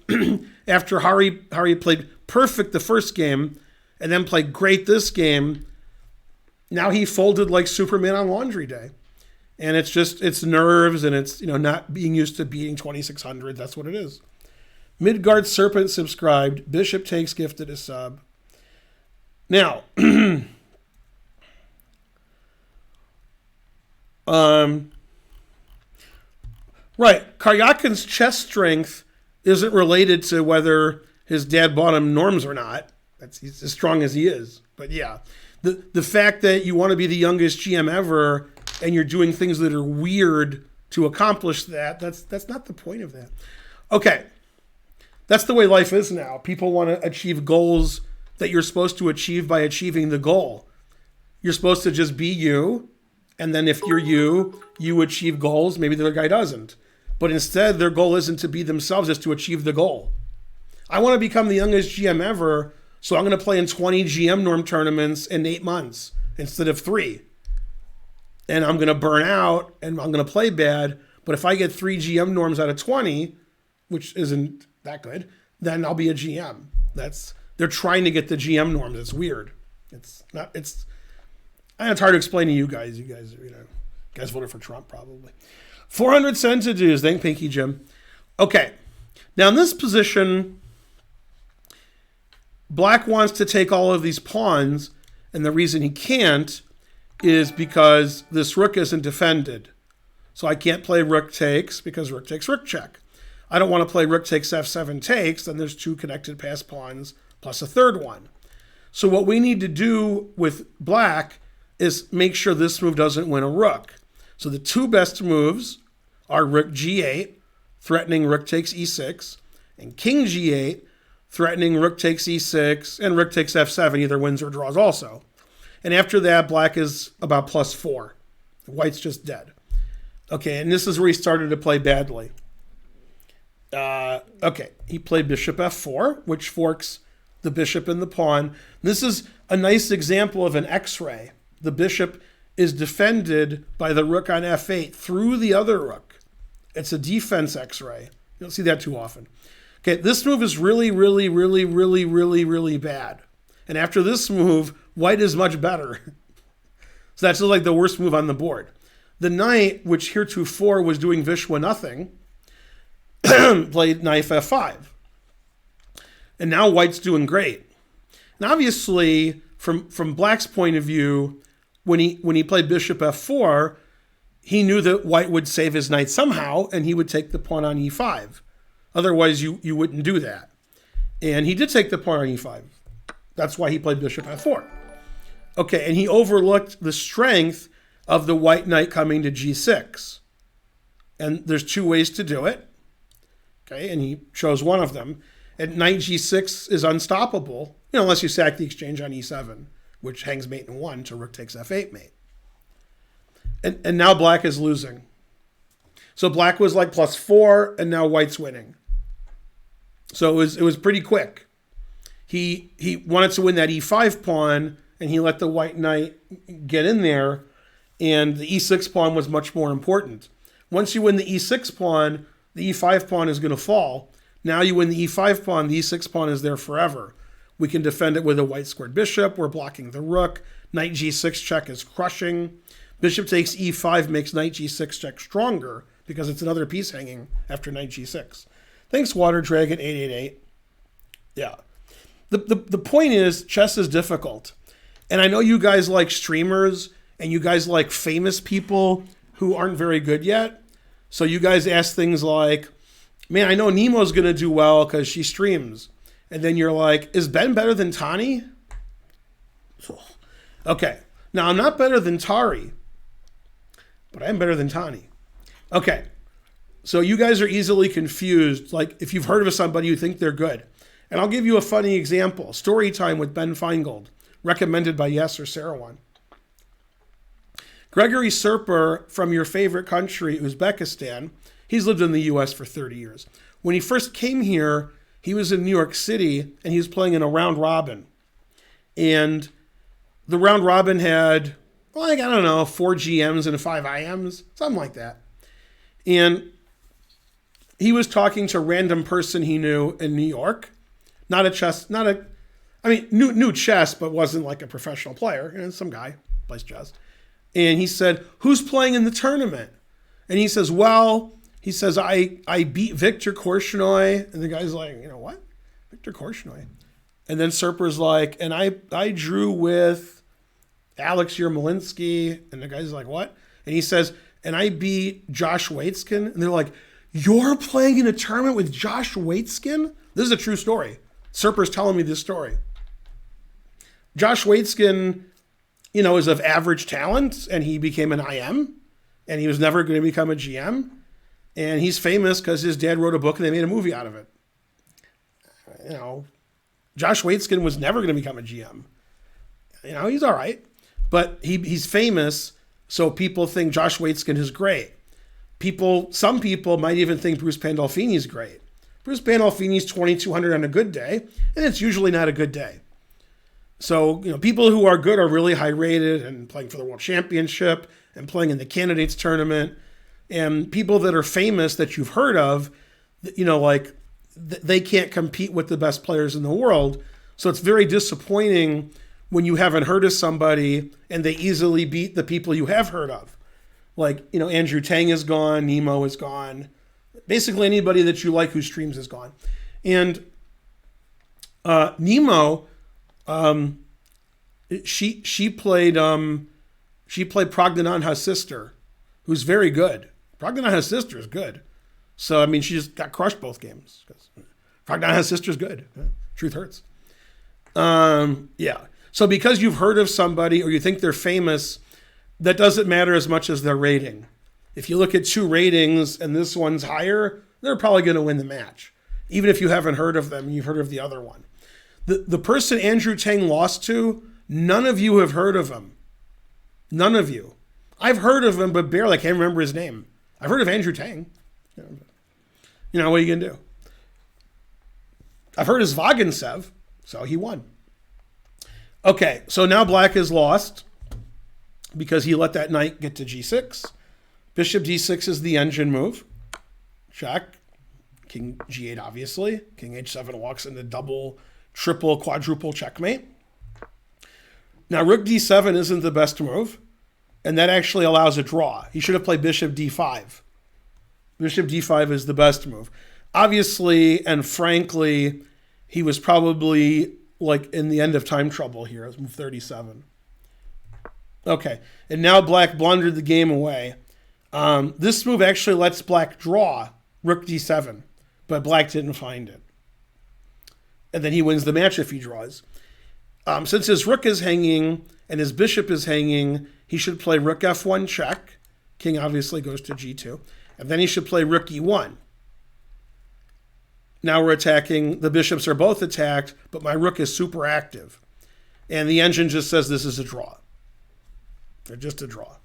after Hari played perfect the first game, and then played great this game, now he folded like Superman on laundry day. And it's nerves, and it's not being used to beating 2,600. That's what it is. Midgard Serpent subscribed. Bishop takes gifted a sub. Now, Right. Karyakin's chess strength isn't related to whether his dad bought him norms or not. He's as strong as he is. But yeah, the fact that you want to be the youngest GM ever and you're doing things that are weird to accomplish that, that's not the point of that. Okay. That's the way life is now. People want to achieve goals that you're supposed to achieve by achieving the goal. You're supposed to just be you. And then if you're you achieve goals. Maybe the other guy doesn't. But instead, their goal isn't to be themselves, it's to achieve the goal. I want to become the youngest GM ever, so I'm going to play in 20 GM norm tournaments in 8 months instead of 3. And I'm going to burn out and I'm going to play bad. But if I get 3 GM norms out of 20, which isn't that good, then I'll be a GM. They're trying to get the GM norms. It's weird. It's hard to explain to you guys. You guys voted for Trump probably. 400 centidues. Thank Pinky Jim. Okay. Now in this position, Black wants to take all of these pawns, and the reason he can't is because this rook isn't defended. So I can't play rook takes because rook takes rook check. I don't want to play rook takes f7 takes, then there's 2 connected pass pawns plus a third one. So what we need to do with Black is make sure this move doesn't win a rook. So the 2 best moves are rook g8, threatening rook takes e6, and king g8, threatening rook takes e6, and rook takes f7 either wins or draws also. And after that, Black is about +4. White's just dead. Okay, and this is where he started to play badly. Okay, he played bishop f4, which forks the bishop and the pawn. This is a nice example of an X-ray. The bishop is defended by the rook on f8 through the other rook. It's a defense X-ray. You don't see that too often. Okay, this move is really, really, really, really, really, really bad. And after this move, white is much better. So that's like the worst move on the board. The knight, which heretofore was doing Vishwa nothing, played knight f5. And now white's doing great. And obviously, from Black's point of view, when he played bishop f4, he knew that white would save his knight somehow, and he would take the pawn on e5. Otherwise, you wouldn't do that. And he did take the pawn on e5. That's why he played bishop f4. Okay, and he overlooked the strength of the white knight coming to g6. And there's 2 ways to do it. Okay, and he chose one of them. And knight g6 is unstoppable, unless you sack the exchange on e7, which hangs mate in 1 to rook takes f8 mate. And now Black is losing. So Black was like +4, and now white's winning. So it was pretty quick. He wanted to win that e5 pawn, and he let the white knight get in there, and the e6 pawn was much more important. Once you win the e6 pawn, the e5 pawn is going to fall. Now you win the e5 pawn, the e6 pawn is there forever. We can defend it with a white squared bishop. We're blocking the rook. Knight g6 check is crushing. Bishop takes e5 makes knight g6 check stronger because it's another piece hanging after knight g6. Thanks, Water Dragon 888. Yeah. The point is, chess is difficult. And I know you guys like streamers and you guys like famous people who aren't very good yet. So you guys ask things like, man, I know Nemo's going to do well because she streams. And then you're like, is Ben better than Tani? Okay. Now, I'm not better than Tari, but I am better than Tani. Okay. So you guys are easily confused. Like, if you've heard of somebody, you think they're good. And I'll give you a funny example. Story time with Ben Feingold, recommended by Yes or Sarawan. Gregory Serper from your favorite country, Uzbekistan, he's lived in the U.S. for 30 years. When he first came here, he was in New York City, and he was playing in a round robin. And the round robin had, like, I don't know, 4 GMs and 5 IMs, something like that. And he was talking to a random person he knew in New York. Knew chess, but wasn't like a professional player. Some guy plays chess. And he said, who's playing in the tournament? And he says, I beat Victor Korchnoi. And the guy's like, what? Victor Korchnoi. And then Serper's like, and I drew with Alex Yermolinsky. And the guy's like, what? And he says, and I beat Josh Waitzkin. And they're like, you're playing in a tournament with Josh Waitskin? This is a true story. Serper's telling me this story. Josh Waitskin, is of average talent, and he became an IM, and he was never going to become a GM. And he's famous because his dad wrote a book and they made a movie out of it. Josh Waitskin was never going to become a GM. He's all right. But he's famous, so people think Josh Waitskin is great. Some people might even think Bruce Pandolfini's great. Bruce Pandolfini's 2,200 on a good day, and it's usually not a good day. So, people who are good are really high rated and playing for the World Championship and playing in the candidates tournament. And people that are famous that you've heard of, they can't compete with the best players in the world. So it's very disappointing when you haven't heard of somebody and they easily beat the people you have heard of. Andrew Tang is gone, Nemo is gone. Basically anybody that you like who streams is gone. And Nemo, she played Pragdananha's sister, who's very good. Pragdananha's sister is good. So, she just got crushed both games. Pragdananha's sister is good. Yeah. Truth hurts. Yeah. So because you've heard of somebody or you think they're famous, that doesn't matter as much as their rating. If you look at 2 ratings and this one's higher, they're probably going to win the match. Even if you haven't heard of them and you've heard of the other one. The person Andrew Tang lost to, none of you have heard of him. None of you. I've heard of him, but barely. I can't remember his name. I've heard of Andrew Tang. What are you going to do? I've heard of Zvjaginsev, so he won. Okay, so now black is lost because he let that knight get to g6. Bishop d6 is the engine move. Check. King g8, obviously. King h7 walks into double, triple, quadruple checkmate. Now, rook d7 isn't the best move. And that actually allows a draw. He should have played bishop d5. Bishop d5 is the best move. Obviously, and frankly, he was probably in the end of time trouble here. It was move 37. Okay, and now black blundered the game away. This move actually lets black draw rook d7, but black didn't find it. And then he wins the match if he draws. Since his rook is hanging and his bishop is hanging, he should play rook f1 check. King obviously goes to g2. And then he should play rook e1. Now we're attacking. The bishops are both attacked, but my rook is super active. And the engine just says this is a draw. They're just a draw.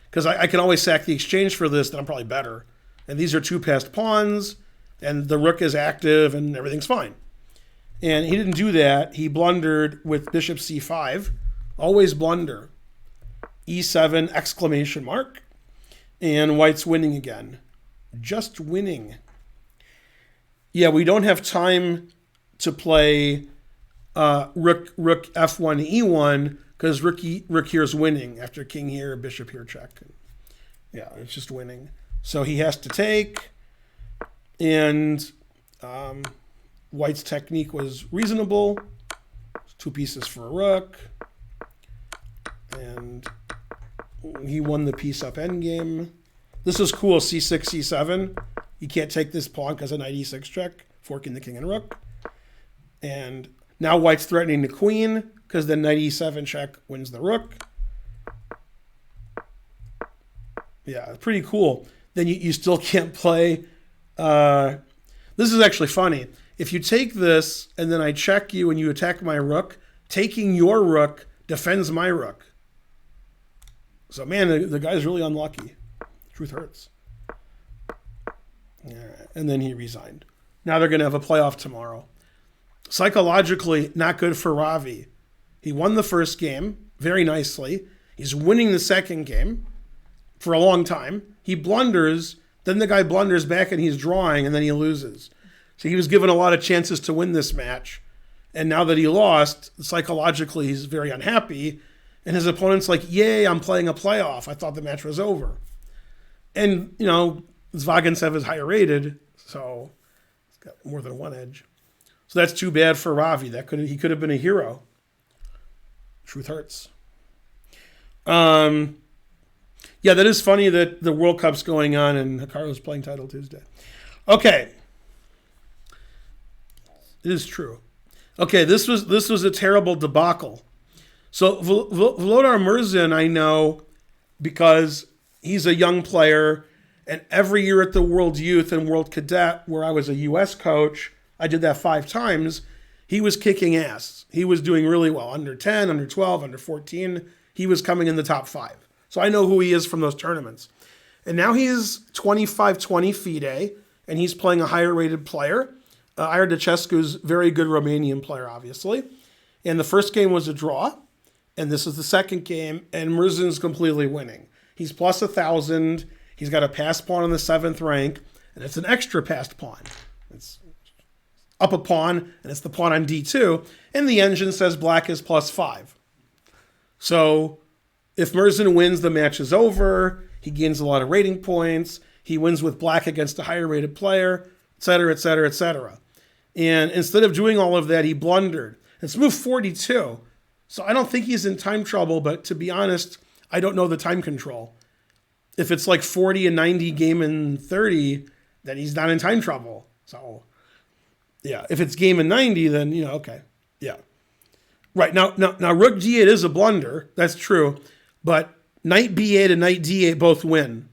Because I can always sack the exchange for this, then I'm probably better. And these are 2 passed pawns, and the rook is active, and everything's fine. And he didn't do that. He blundered with bishop c5. Always blunder. e7 exclamation mark. And white's winning again. Just winning. Yeah, we don't have time to play rook f1 e1 because rook here is winning after king here, bishop here check. Yeah, it's just winning. So he has to take. And white's technique was reasonable. 2 pieces for a rook. And he won the piece up endgame. This is cool, c6, c7. You can't take this pawn because of knight e6 check, forking the king and rook. And now white's threatening the queen because then knight e7 check wins the rook. Yeah, pretty cool. Then you still can't play. This is actually funny. If you take this and then I check you and you attack my rook, taking your rook defends my rook. So, man, the guy's really unlucky. Truth hurts. Yeah, and then he resigned. Now they're going to have a playoff tomorrow. Psychologically, not good for Ravi. He won the first game very nicely. He's winning the second game for a long time. He blunders. Then the guy blunders back and he's drawing, and then he loses. So he was given a lot of chances to win this match. And now that he lost, psychologically, he's very unhappy. And his opponent's like, yay, I'm playing a playoff. I thought the match was over. And, Zvjaginsev is higher rated, so he's got more than one edge. So that's too bad for Ravi. He could have been a hero. Truth hurts. Yeah, that is funny that the World Cup's going on and Akar was playing Title Tuesday. Okay. It is true. Okay, this was a terrible debacle. So Volodar Murzin, I know because he's a young player, and every year at the World Youth and World Cadet, where I was a U.S. coach, I did that 5 times. He was kicking ass. He was doing really well. Under 10, under 12, under 14. He was coming in the top 5. So I know who he is from those tournaments. And now he's 25-20 FIDE, and he's playing a higher rated player. Iar Decescu's very good Romanian player, obviously. And the first game was a draw, and this is the second game, and Murzin's completely winning. He's plus 1,000. He's got a passed pawn on the 7th rank, and it's an extra passed pawn. It's up a pawn, and it's the pawn on d2, and the engine says black is plus 5. So if Murzin wins, the match is over. He gains a lot of rating points. He wins with black against a higher rated player, etc., etc., etc. And instead of doing all of that, he blundered. It's move 42. So I don't think he's in time trouble, but to be honest, I don't know the time control. If it's like 40 and 90 game in 30, then he's not in time trouble. So, yeah, if it's game in 90, then, okay. Yeah. Right, now rook d8 is a blunder. That's true. But knight b8 and knight d8 both win.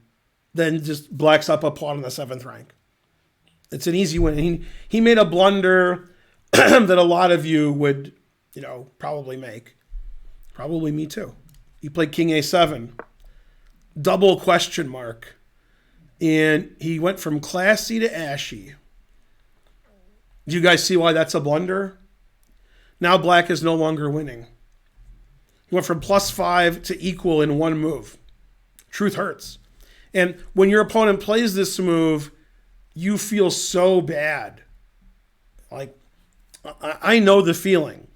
Then just black's up a pawn on the 7th rank. It's an easy win. He made a blunder that a lot of you would, probably make. Probably me too. He played king a7. Double question mark. And he went from classy to ashy. Do you guys see why that's a blunder? Now black is no longer winning. He went from plus 5 to equal in one move. Truth hurts. And when your opponent plays this move, you feel so bad. Like, I know the feeling.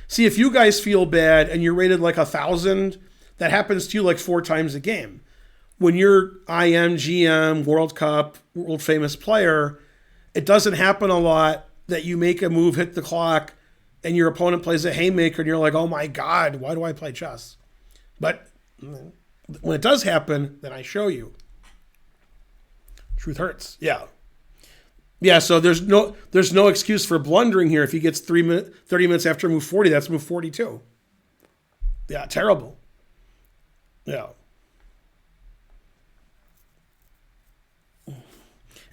See, if you guys feel bad and you're rated like 1,000, that happens to you like 4 times a game. When you're IM, GM, World Cup, world famous player, it doesn't happen a lot that you make a move, hit the clock, and your opponent plays a haymaker and you're like, oh my God, why do I play chess? But when it does happen, then I show you. Truth hurts. Yeah. Yeah, so there's no excuse for blundering here. If he gets 30 minutes after move 40, that's move 42. Yeah, terrible. Yeah.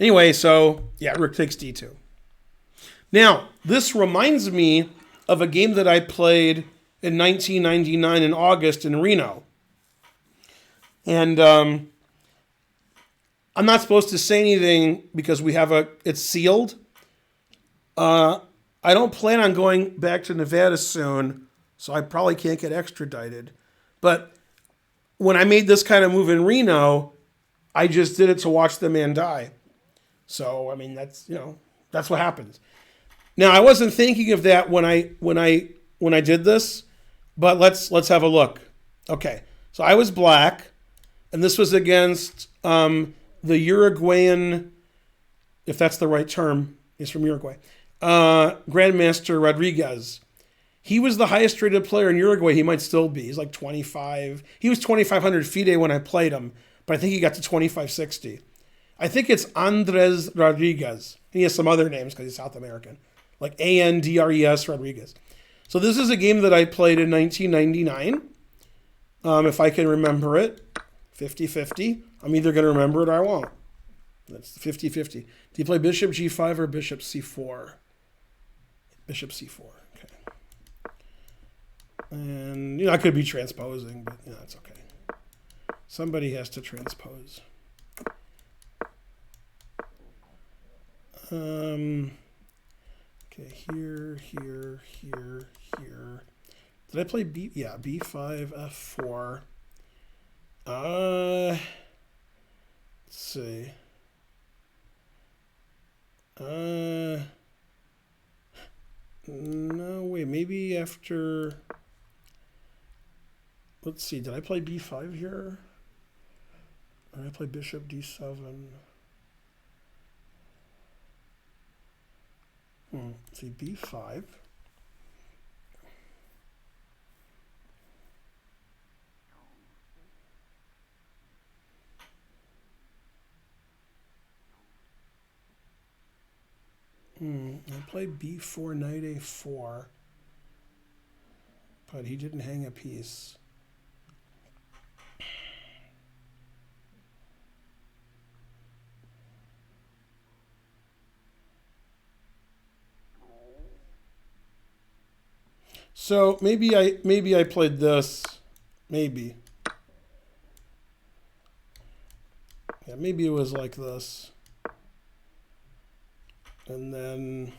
Anyway, so, yeah, rook takes d2. Now, this reminds me of a game that I played in 1999 in August in Reno. And I'm not supposed to say anything because it's sealed. I don't plan on going back to Nevada soon, so I probably can't get extradited. But when I made this kind of move in Reno, I just did it to watch the man die. So, I mean, that's what happens. Now, I wasn't thinking of that when I did this, but let's have a look. Okay, so I was black, and this was against the Uruguayan, if that's the right term, he's from Uruguay, Grandmaster Rodriguez. He was the highest rated player in Uruguay. He might still be. He's like 25. He was 2,500 FIDE when I played him, but I think he got to 2,560. I think it's Andres Rodriguez. He has some other names because he's South American, like Andres Rodriguez. So this is a game that I played in 1999. If I can remember it, 50-50. I'm either going to remember it or I won't. That's 50-50. Do you play bishop g5 or bishop c4? Bishop c4. Okay. And, I could be transposing, but, it's okay. Somebody has to transpose. Okay, here. Did I play B? Yeah, b5, f4. Let's see. No, wait, maybe after. Let's see, did I play b5 here? Or did I play bishop d7? Let's see, b5. played b4, knight a4, but he didn't hang a piece. So maybe I played this. Maybe. Yeah, maybe it was like this. And then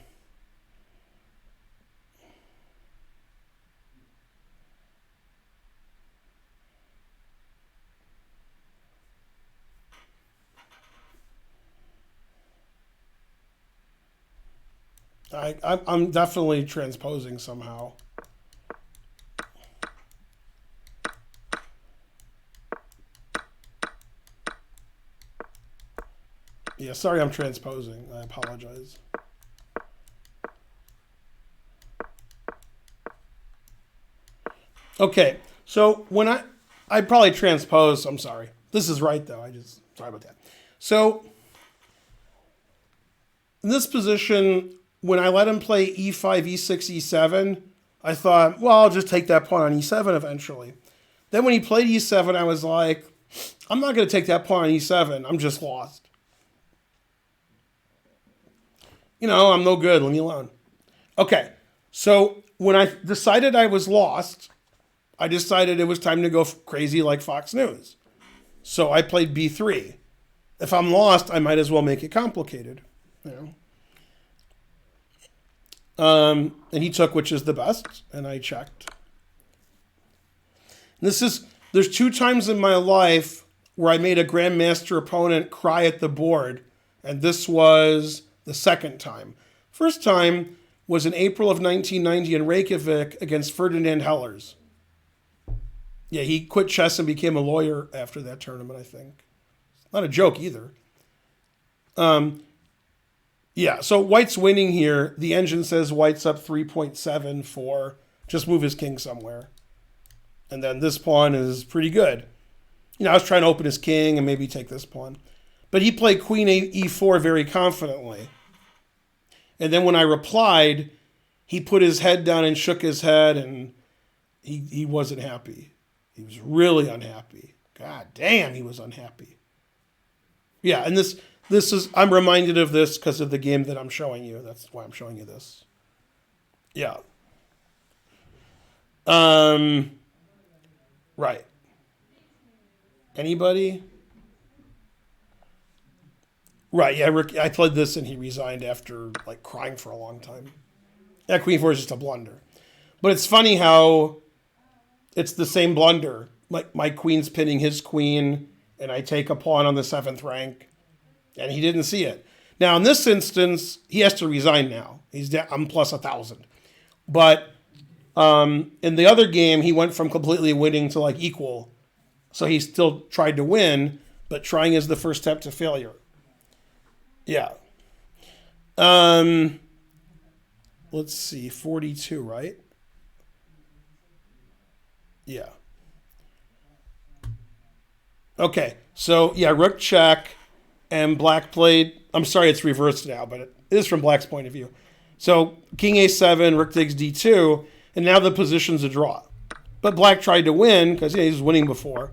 I'm definitely transposing somehow. Yeah, sorry I'm transposing. I apologize. Okay, so when I probably transposed, I'm sorry. This is right though, sorry about that. So in this position, when I let him play e5, e6, e7, I thought, well, I'll just take that pawn on e7 eventually. Then when he played e7, I was like, I'm not going to take that pawn on e7. I'm just lost. You know, I'm no good. Leave me alone. Okay, so when I decided I was lost, I decided it was time to go crazy like Fox News. So I played b3. If I'm lost, I might as well make it complicated. You know. And he took which is the best, and I checked. There's 2 times in my life where I made a grandmaster opponent cry at the board, and this was the second time. First time was in April of 1990 in Reykjavik against Ferdinand Hellers. Yeah, he quit chess and became a lawyer after that tournament, I think. Not a joke either. Yeah, so White's winning here. The engine says White's up 3.74. Just move his king somewhere. And then this pawn is pretty good. You know, I was trying to open his king and maybe take this pawn. But he played queen e4 very confidently. And then when I replied, he put his head down and shook his head, and he wasn't happy. He was really unhappy. God damn, he was unhappy. Yeah, and this is, I'm reminded of this because of the game that I'm showing you. That's why I'm showing you this. Yeah. Right. Anybody? Right, yeah, I played this and he resigned after like crying for a long time. That queen 4 is just a blunder. But it's funny how it's the same blunder. My queen's pinning his queen, and I take a pawn on the 7th rank, and he didn't see it. Now, in this instance, he has to resign now. I'm plus 1,000. But in the other game, he went from completely winning to like equal. So he still tried to win, but trying is the first step to failure. Yeah. Let's see, 42, right? Yeah. Okay, so yeah, rook check, and black played. I'm sorry, it's reversed now, but it is from black's point of view. So king a7, rook takes d2, and now the position's a draw. But black tried to win because he was winning before,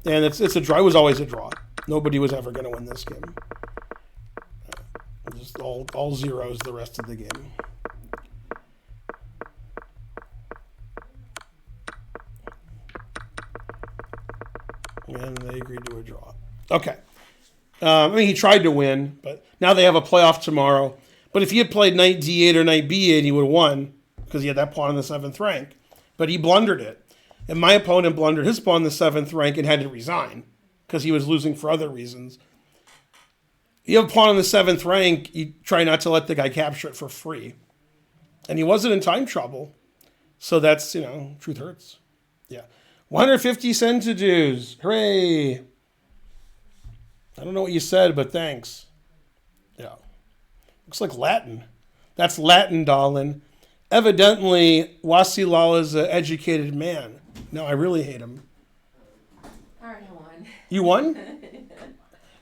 and it's a draw. It was always a draw. Nobody was ever going to win this game. Just all zeros the rest of the game. And they agreed to a draw. Okay. I mean, he tried to win, but now they have a playoff tomorrow. But if he had played knight d8 or knight b8, he would have won because he had that pawn in the 7th rank. But he blundered it. And my opponent blundered his pawn in the 7th rank and had to resign because he was losing for other reasons. You have a pawn in the 7th rank, you try not to let the guy capture it for free. And he wasn't in time trouble. So that's, truth hurts. Yeah. 150 centidues. Hooray. I don't know what you said, but thanks. Yeah. Looks like Latin. That's Latin, darling. Evidently, Wasilal is an educated man. No, I really hate him. All right, I won. You won?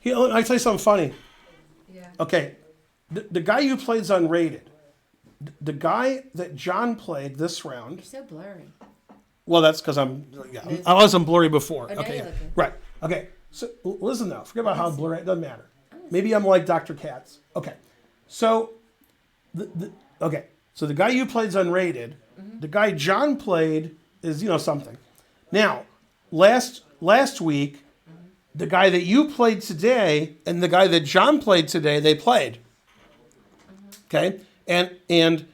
I tell you something funny. Yeah. Okay. The guy you played's unrated. the guy that John played this round. You're so blurry. Well, that's because I wasn't blurry before. Oh, now Okay, you're looking. right. Okay, so listen now. Forget about how blurry. It doesn't matter. Maybe I'm like Dr. Katz. Okay, so so the guy you played is unrated. Mm-hmm. The guy John played is something. Now, last week, the guy that you played today and the guy that John played today, they played. Okay, and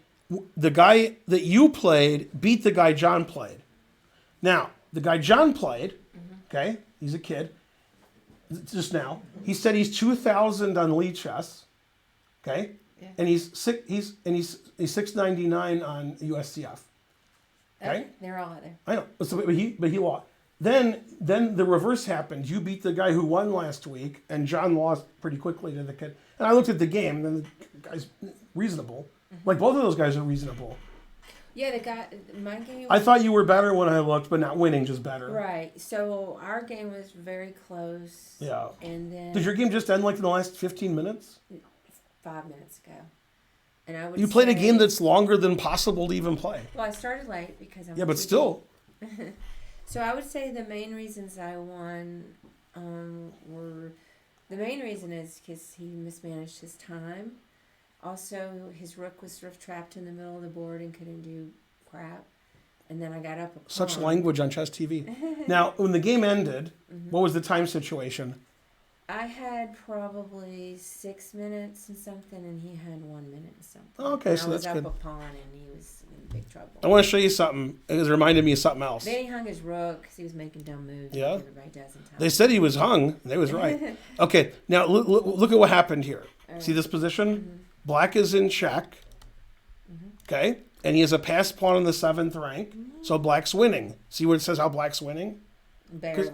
the guy that you played beat the guy John played. Now, the guy John played, okay, he's a kid. Just now, he said he's 2,000 on Lee chess, okay, yeah. And he's 699 on USCF. Okay, they're all there. I know, but he lost. Then the reverse happened. You beat the guy who won last week, and John lost pretty quickly to the kid. And I looked at the game, and the guy's reasonable. Mm-hmm. Like both of those guys are reasonable. Yeah, my game. I thought you were better when I looked, but not winning, just better. Right. So our game was very close. Yeah. And then. Did your game just end like in the last 15 minutes? 5 minutes ago. And I would. You played a game that's longer than possible to even play. Well, I started late because I'm. Yeah, but still. So I would say the main reasons I won were. The main reason is because he mismanaged his time. Also, his rook was sort of trapped in the middle of the board and couldn't do crap. And then I got up a pawn. Such language on Chess TV. Now, when the game ended, what was the time situation? I had probably 6 minutes and something, and he had 1 minute and something. Okay, and so that's good. I was up a pawn, and he was in big trouble. I want to show you something. It reminded me of something else. Then he hung his rook because he was making dumb moves. Yeah. Everybody does in time. They said he was hung. They was right. Okay, now look at what happened here. Right. See this position? Black is in check. Okay, and he has a passed pawn in the 7th rank. So black's winning. See what it says? How black's winning? Barely.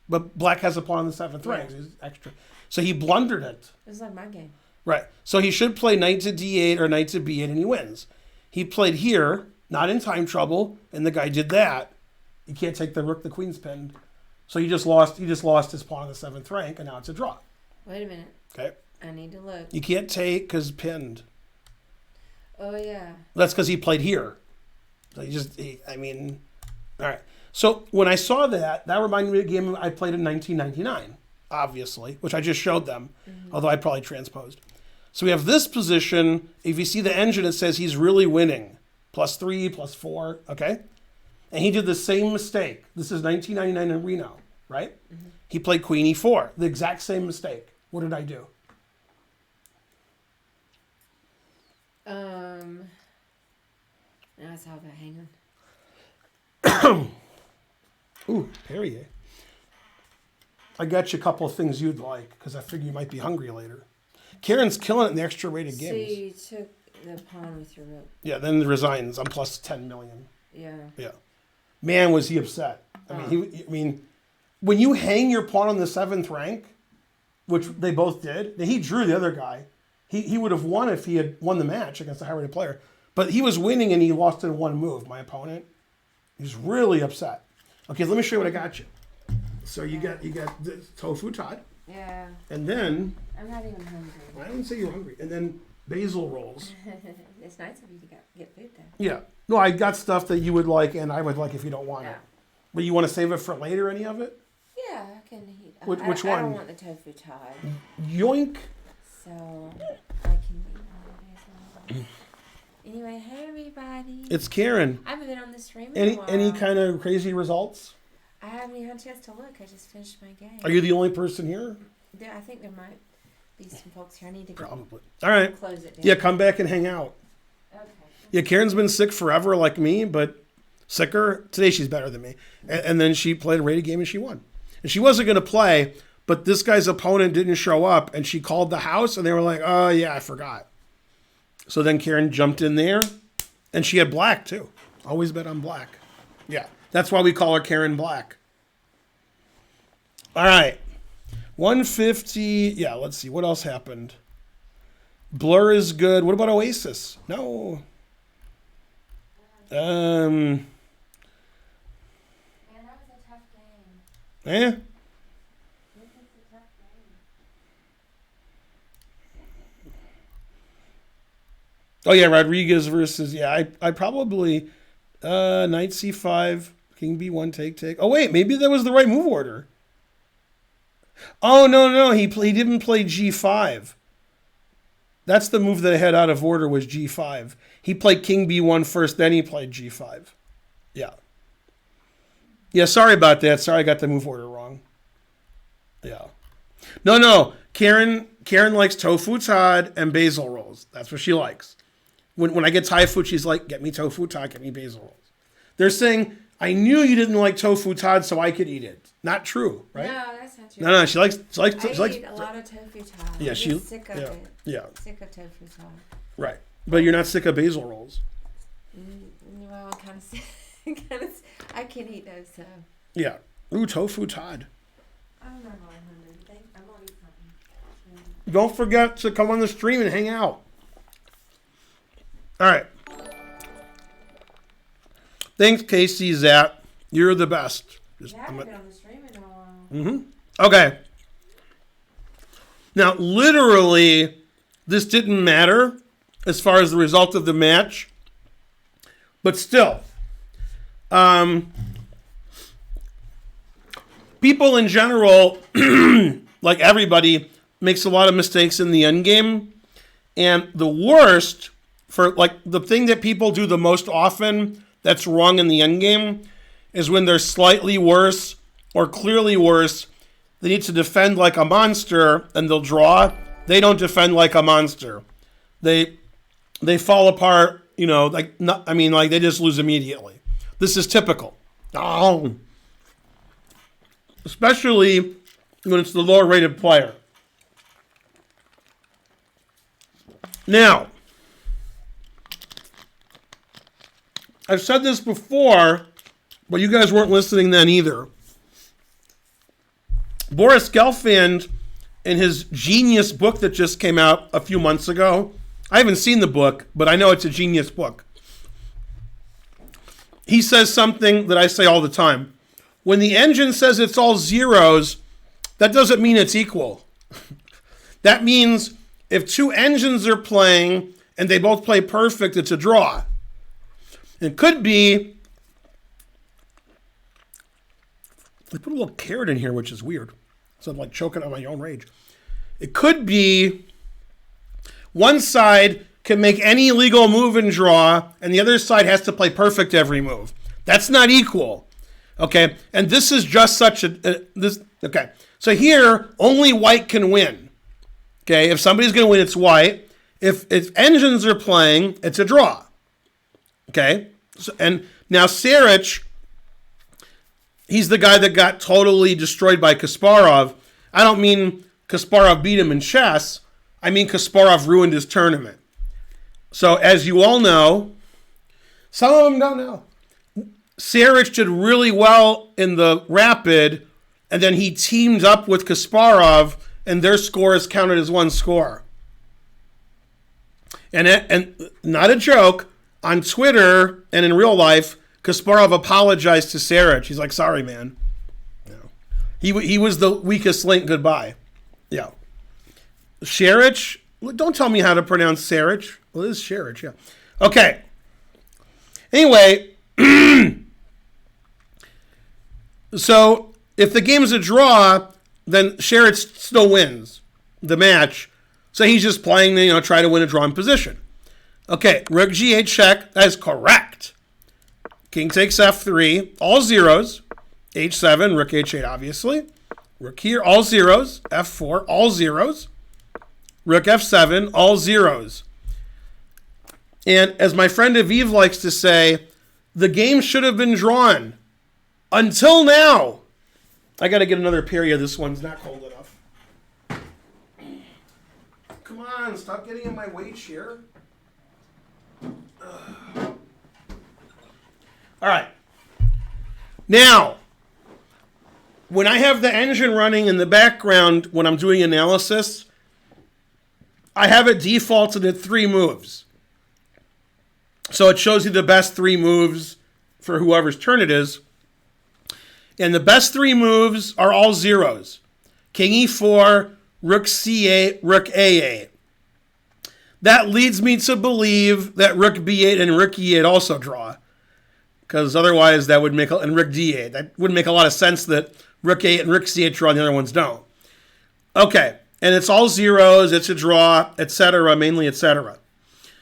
But black has a pawn in the 7th rank. So he's extra. So he blundered it. It was like my game. Right. So he should play knight to d8 or knight to b8, and he wins. He played here, not in time trouble, and the guy did that. You can't take the rook, the queen's pinned. So he just lost his pawn in the 7th rank, and now it's a draw. Wait a minute. Okay. I need to look. You can't take because pinned. Oh, yeah. That's because he played here. So all right. So when I saw that reminded me of a game I played in 1999, obviously, which I just showed them, although I probably transposed. So we have this position. If you see the engine, it says he's really winning. +3, +4, okay? And he did the same mistake. This is 1999 in Reno, right? He played queen e4, the exact same mistake. What did I do? Now I saw that. Hang on. Ooh, Perrier. I got you a couple of things you'd like because I figure you might be hungry later. Karen's killing it in the extra rated games. So you took the pawn with your rook. Yeah, then it resigns. I'm plus 10 million. Yeah. Yeah. Man, was he upset. I mean, when you hang your pawn on the 7th rank, which they both did, then he drew the other guy. He would have won if he had won the match against a high-rated player. But he was winning and he lost in one move, my opponent. He's really upset. Okay, let me show you what I got you. So you got the tofu tot. Yeah. And then I'm not even hungry. I didn't say you're hungry. And then basil rolls. It's nice of you to get food then. Yeah. No, I got stuff that you would like and I would like if you don't want it. But you want to save it for later, any of it? Yeah, I can eat. Which one? I don't want the tofu tot. Yoink. So I can eat. Anyway, hey everybody. It's Karen. I haven't been on the stream in a while. Any kind of crazy results? I haven't even had a chance to look. I just finished my game. Are you the only person here? I think there might be some folks here. I need to go. Probably. All right. Close it down. Yeah, come back and hang out. Okay. Yeah, Karen's been sick forever like me, but sicker. Today she's better than me. And then she played a rated game and she won. And she wasn't going to play, but this guy's opponent didn't show up and she called the house and they were like, oh, yeah, I forgot. So then Karen jumped in there and she had black too. Always bet on black. Yeah, that's why we call her Karen Black. All right. 150. Yeah, let's see. What else happened? Blur is good. What about Oasis? No. Man, that was a tough game. Eh? This is a tough game. Oh yeah, Rodriguez versus I probably knight c5, king b1, take. Oh wait, maybe that was the right move order. Oh no, he didn't play g5. That's the move that I had out of order was g5. He played king b1 first, then he played g5. Yeah. Yeah, sorry about that. Sorry I got the move order wrong. Yeah. No. Karen likes tofu tod and basil rolls. That's what she likes. When I get Thai food, she's like, get me tofu tod, get me basil rolls. They're saying, I knew you didn't like tofu tod, so I could eat it. Not true, right? No, that's not true. No, she likes I eat a lot of tofu tod. Yeah, I'm just sick of it. Yeah. Sick of tofu tod. Right. But you're not sick of basil rolls. Well, I'm kind of sick. I can eat those, so. Yeah. Ooh, tofu tod. I'm not really hungry. I'm going to eat something. Don't forget to come on the stream and hang out. All right. Thanks, Casey, Zap. You're the best. I haven't been on the stream in a while. Mm-hmm. Okay. Now, literally, this didn't matter as far as the result of the match. But still, people in general, like everybody, makes a lot of mistakes in the end game. And the worst, for like the thing that people do the most often that's wrong in the end game, is when they're slightly worse or clearly worse, they need to defend like a monster and they'll draw. They don't defend like a monster. They fall apart, they just lose immediately. This is typical. Oh. Especially when it's the lower rated player. Now, I've said this before, but you guys weren't listening then either. Boris Gelfand, in his genius book that just came out a few months ago, I haven't seen the book, but I know it's a genius book. He says something that I say all the time. When the engine says it's all zeros, that doesn't mean it's equal. That means if two engines are playing and they both play perfect, it's a draw. It could be, they put a little carrot in here, which is weird. So I'm like choking on my own rage. It could be one side can make any legal move and draw, and the other side has to play perfect every move. That's not equal. Okay, and this is just such okay. So here, only white can win. Okay, if somebody's going to win, it's white. If engines are playing, it's a draw. Okay, and now Saric, he's the guy that got totally destroyed by Kasparov. I don't mean Kasparov beat him in chess. I mean Kasparov ruined his tournament. So as you all know, some of them don't know, Saric did really well in the Rapid, and then he teamed up with Kasparov, and their score is counted as one score. And not a joke, on Twitter and in real life, Kasparov apologized to Saric. He's like, sorry, man. He was the weakest link. Goodbye. Yeah. Saric, don't tell me how to pronounce Saric. Well, it is Saric, yeah. Okay. Anyway, so if the game's a draw, then Saric still wins the match. So he's just playing, try to win a drawn position. Okay, rook g8 check. That is correct. King takes f3, all zeros. h7, rook h8, obviously. Rook here, all zeros. f4, all zeros. Rook f7, all zeros. And as my friend Aviv likes to say, the game should have been drawn. Until now. I got to get another period. This one's not cold enough. Come on, stop getting in my way, chair. All right. Now, when I have the engine running in the background when I'm doing analysis, I have it defaulted at 3 moves. So it shows you the best 3 moves for whoever's turn it is. And the best 3 moves are all zeros. King e4, rook c8, rook a8. that leads me to believe that rook b8 and rook e8 also draw. Because otherwise that would make, and rook d8, that wouldn't make a lot of sense that rook 8 and rook c8 draw and the other ones don't. Okay, and it's all zeros, it's a draw, etc., mainly etc.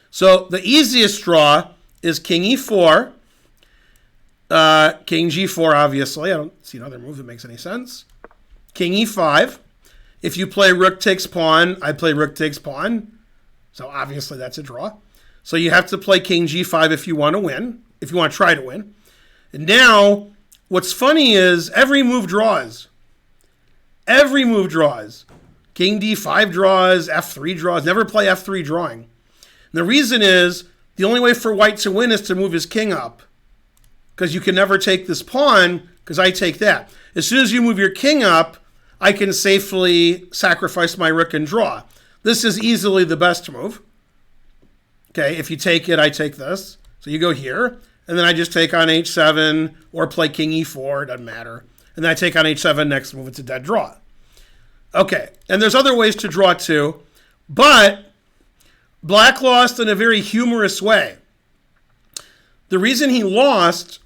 So the easiest draw is king e4, king g4, obviously. I don't see another move that makes any sense. King e5. If you play rook takes pawn, I play rook takes pawn. So obviously that's a draw. So you have to play king g5 if you want to win, if you want to try to win. And now, what's funny is every move draws. Every move draws. King d5 draws, f3 draws. Never play f3 drawing. And the reason is, the only way for white to win is to move his king up. Because you can never take this pawn, because I take that. As soon as you move your king up, I can safely sacrifice my rook and draw. This is easily the best move. Okay, if you take it, I take this. So you go here, and then I just take on h7, or play king e4, doesn't matter. And then I take on h7, next move, it's a dead draw. Okay, and there's other ways to draw too, but black lost in a very humorous way. The reason he lost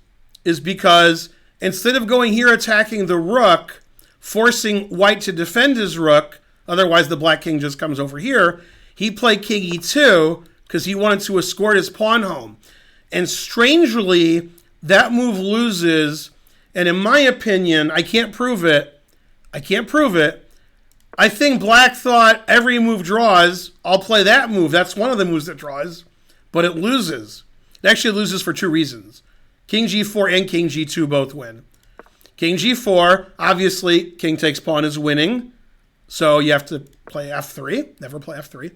is because instead of going here attacking the rook, forcing white to defend his rook, otherwise the black king just comes over here, he played king e2 because he wanted to escort his pawn home. And strangely, that move loses, and in my opinion, I can't prove it, I think black thought every move draws, I'll play that move. That's one of the moves that draws, but it loses. It actually loses for two reasons. King g4 and king g2 both win. King g4, obviously, king takes pawn is winning, so you have to play f3. Never play f3.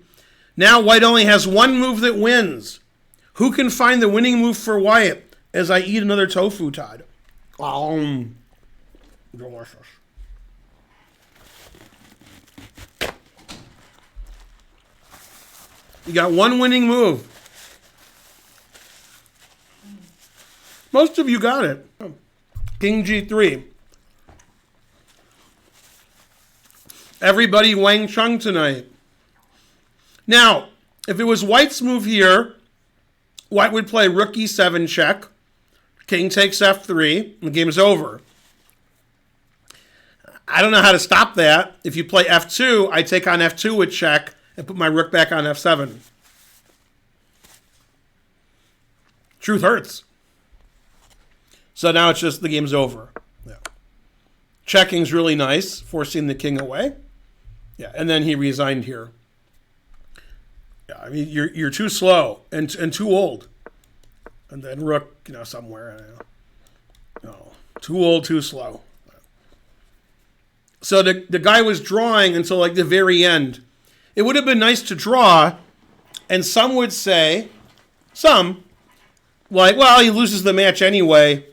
Now white only has one move that wins. Who can find the winning move for white as I eat another tofu, Todd? Delicious. You got one winning move. Most of you got it. King g3. Everybody Wang Chung tonight. Now, if it was white's move here, white would play rook e7 check. King takes f3. And the game is over. I don't know how to stop that. If you play f2, I take on f2 with check and put my rook back on f7. Truth hurts. So now it's just the game's over. Yeah. Checking's really nice, forcing the king away. Yeah, and then he resigned here. Yeah, I mean you're too slow and too old. And then rook, somewhere. I don't know. No, too old, too slow. So the guy was drawing until like the very end. It would have been nice to draw, and some would say, well, he loses the match anyway.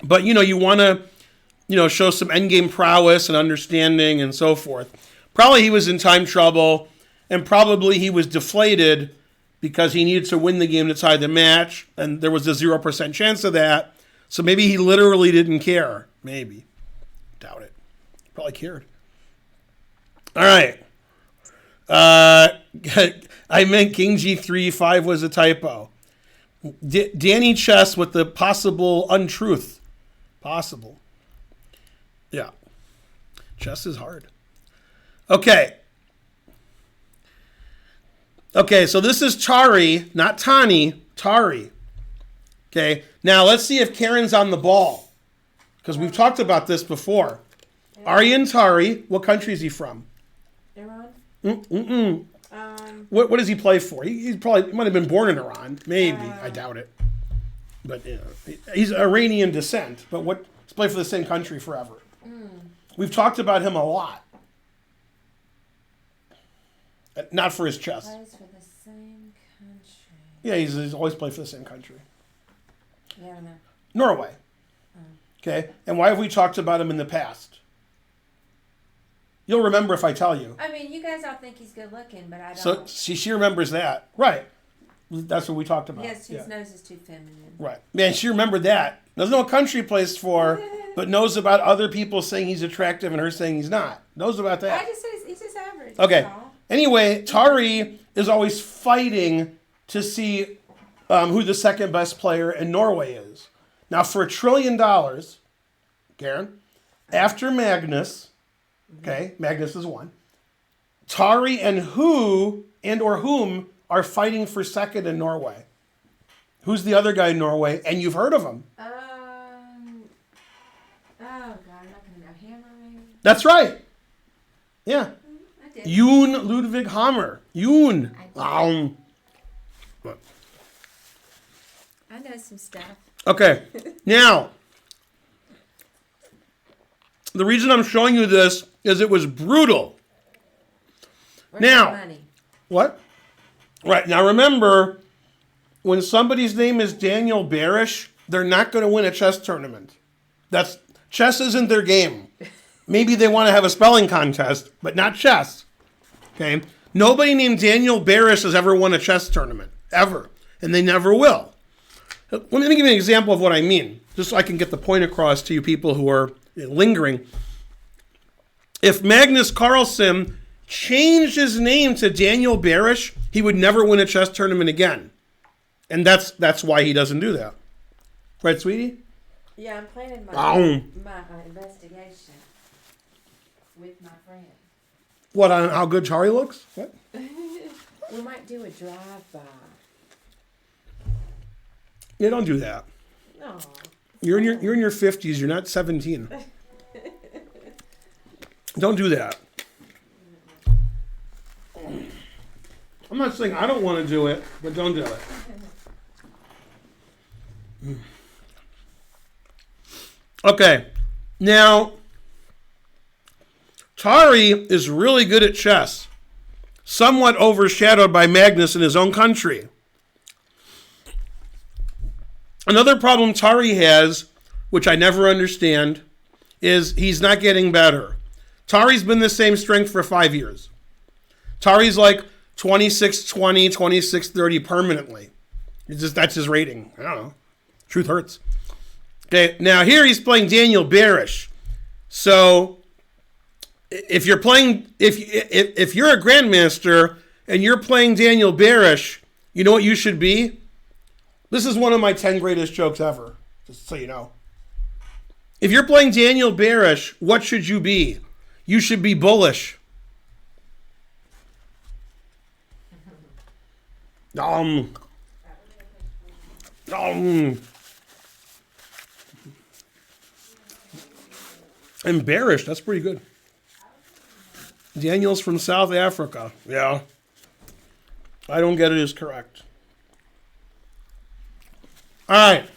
But, you want to, show some endgame prowess and understanding and so forth. Probably he was in time trouble, and probably he was deflated because he needed to win the game to tie the match, and there was a 0% chance of that. So maybe he literally didn't care. Maybe. Doubt it. Probably cared. All right. I meant king g3, 5 was a typo. Danny Chess with the possible untruth. Possible. Yeah. Chess is hard. Okay. Okay, so this is Tari, not Tani, Tari. Okay, now let's see if Karen's on the ball. Because we've talked about this before. Aryan Tari, what country is he from? Iran? What does he play for? He might have been born in Iran. Maybe. I doubt it. But he's Iranian descent. But he's played for the same country forever. We've talked about him a lot. Not for his chess. Plays for the same country. Yeah, he's always played for the same country. Yeah, I don't know. Norway. Okay, and why have we talked about him in the past? You'll remember if I tell you. I mean, you guys all think he's good looking, but I don't. So she remembers that. Right. That's what we talked about. Yes, his nose is too feminine. Right. Man, she remembered that. Doesn't know what country he plays for, but knows about other people saying he's attractive and her saying he's not. Knows about that. I just said he's just average. Okay. Anyway, Tari is always fighting to see who the second best player in Norway is. Now, for $1 trillion, Karen, after Magnus, okay, Magnus is one, Tari and whom are fighting for second in Norway? Who's the other guy in Norway? And you've heard of him. Oh, God, I'm not going to know. Hammer, maybe? That's right. Yeah. I did. Jon Ludvig Hammer. Jon. I know some stuff. Okay. Now, the reason I'm showing you this is it was brutal. Where's Now, the money? what? Right. Now, remember, when somebody's name is Daniel Barrish, they're not going to win a chess tournament. Chess isn't their game. Maybe they want to have a spelling contest, but not chess. Okay? Nobody named Daniel Barrish has ever won a chess tournament, ever. And they never will. Let me give you an example of what I mean, just so I can get the point across to you people who are lingering. If Magnus Carlsen changed his name to Daniel Barrish, he would never win a chess tournament again. And that's why he doesn't do that. Right, sweetie? Yeah, I'm planning my investigation with my friend. What, on how good Tari looks? What? We might do a drive-by. Yeah, don't do that. No. You're in your 50s. You're not 17. Don't do that. I'm not saying I don't want to do it, but don't do it. Okay. Now, Tari is really good at chess, somewhat overshadowed by Magnus in his own country. Another problem Tari has, which I never understand, is he's not getting better. Tari's been the same strength for 5 years. Tari's like 26-20, 26-30 permanently. That's his rating. I don't know. Truth hurts. Okay, now here he's playing Daniel Barrish. So if you're a grandmaster and you're playing Daniel Barrish, you know what you should be? This is one of my 10 greatest jokes ever, just so you know. If you're playing Daniel Barrish, what should you be? You should be bullish. And Barrish, that's pretty good. Daniel's from South Africa. Yeah. I don't get it as correct. All right.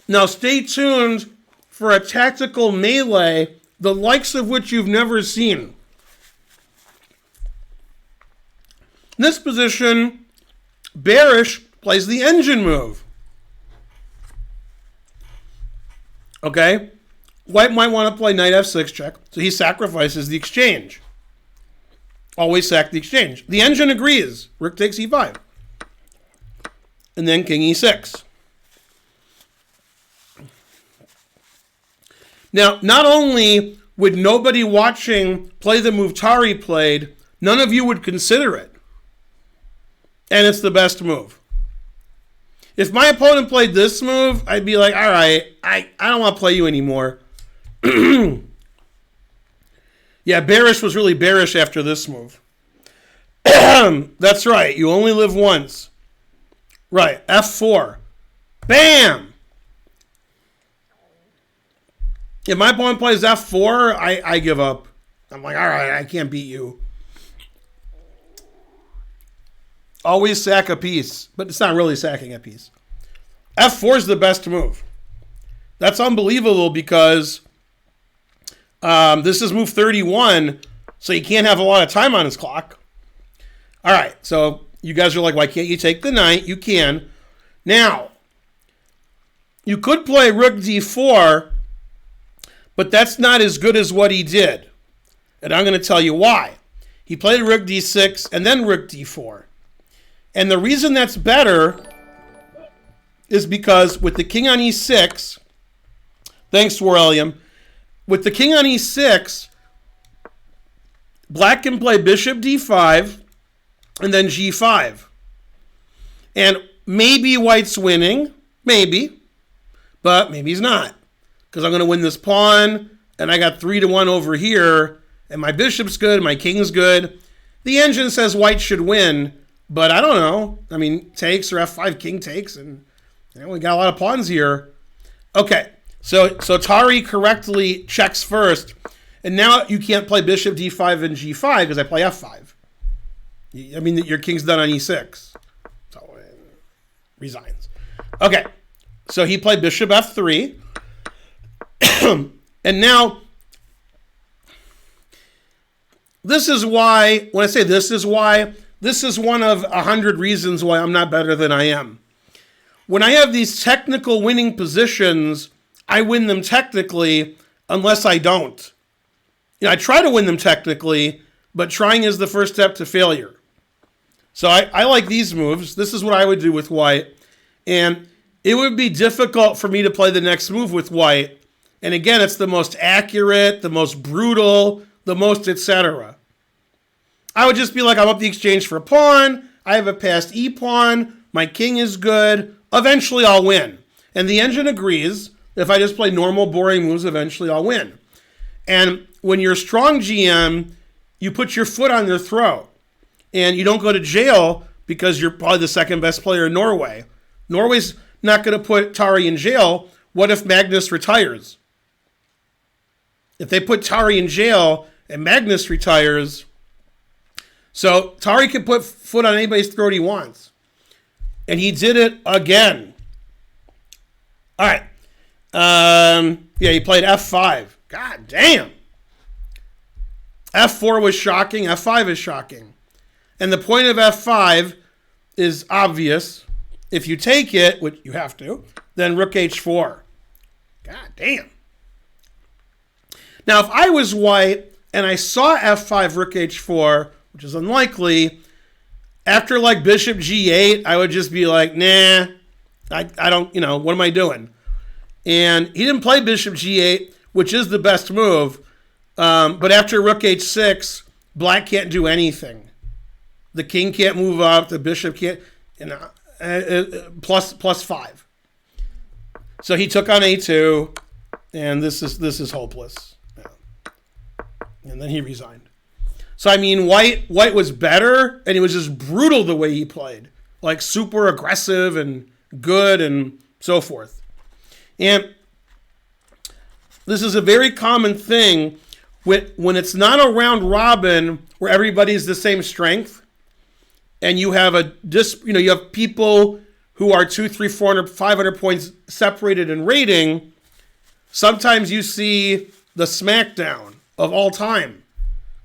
Now stay tuned for a tactical melee, the likes of which you've never seen. In this position, Barrish plays the engine move. Okay? White might want to play knight f6 check, so he sacrifices the exchange. Always sack the exchange. The engine agrees. Rook takes e5. And then king e6. Now, not only would nobody watching play the move Tari played, none of you would consider it. And it's the best move. If my opponent played this move, I'd be like, all right, I don't want to play you anymore. Yeah, Barrish was really bearish after this move. That's right, you only live once. Right, f4. Bam! If my opponent plays f4, I give up. I'm like, all right, I can't beat you. Always sack a piece, but it's not really sacking a piece. f4 is the best move. That's unbelievable because this is move 31, so you can't have a lot of time on his clock. All right, so you guys are like, why can't you take the knight? You can. Now, you could play rook d4, but that's not as good as what he did. And I'm going to tell you why. He played rook d6 and then rook d4. And the reason that's better is because with the king on e6, thanks, Warelium, with the king on e6, black can play bishop d5, and then g5. And maybe white's winning, maybe, but maybe he's not. Because I'm going to win this pawn, and I got 3-1 over here, and my bishop's good, my king's good. The engine says white should win, but I don't know. I mean, takes or f5, king takes, and we got a lot of pawns here. Okay, so Tari correctly checks first, and now you can't play bishop d5 and g5 because I play f5. I mean, your king's done on e6. So resigns. Okay, so he played bishop f3. And now, this is why, when I say this is why, this is one of 100 reasons why I'm not better than I am. When I have these technical winning positions, I win them technically unless I don't. I try to win them technically, but trying is the first step to failure. So I like these moves. This is what I would do with white. And it would be difficult for me to play the next move with white. And again, it's the most accurate, the most brutal, the most etc. I would just be like, I'm up the exchange for a pawn. I have a passed e-pawn. My king is good. Eventually, I'll win. And the engine agrees. If I just play normal, boring moves, eventually I'll win. And when you're a strong GM, you put your foot on their throat. And you don't go to jail because you're probably the second best player in Norway. Norway's not going to put Tari in jail. What if Magnus retires? If they put Tari in jail and Magnus retires, so Tari can put foot on anybody's throat he wants. And he did it again. All right. He played f5. God damn. f4 was shocking. f5 is shocking. And the point of f5 is obvious. If you take it, which you have to, then rook h4. God damn. Now, if I was white and I saw f5, rook h4, which is unlikely, after like bishop g8, I would just be like, nah, I don't, what am I doing? And he didn't play bishop g8, which is the best move. But after rook h6, black can't do anything. The king can't move up. The bishop can't, plus 5. So he took on a2, and this is hopeless. Yeah. And then he resigned. So I mean, white was better, and it was just brutal the way he played, like super aggressive and good and so forth. And this is a very common thing when it's not a round robin where everybody's the same strength. And you have you have people who are 200, 300, 400, 500 points separated in rating. Sometimes you see the smackdown of all time.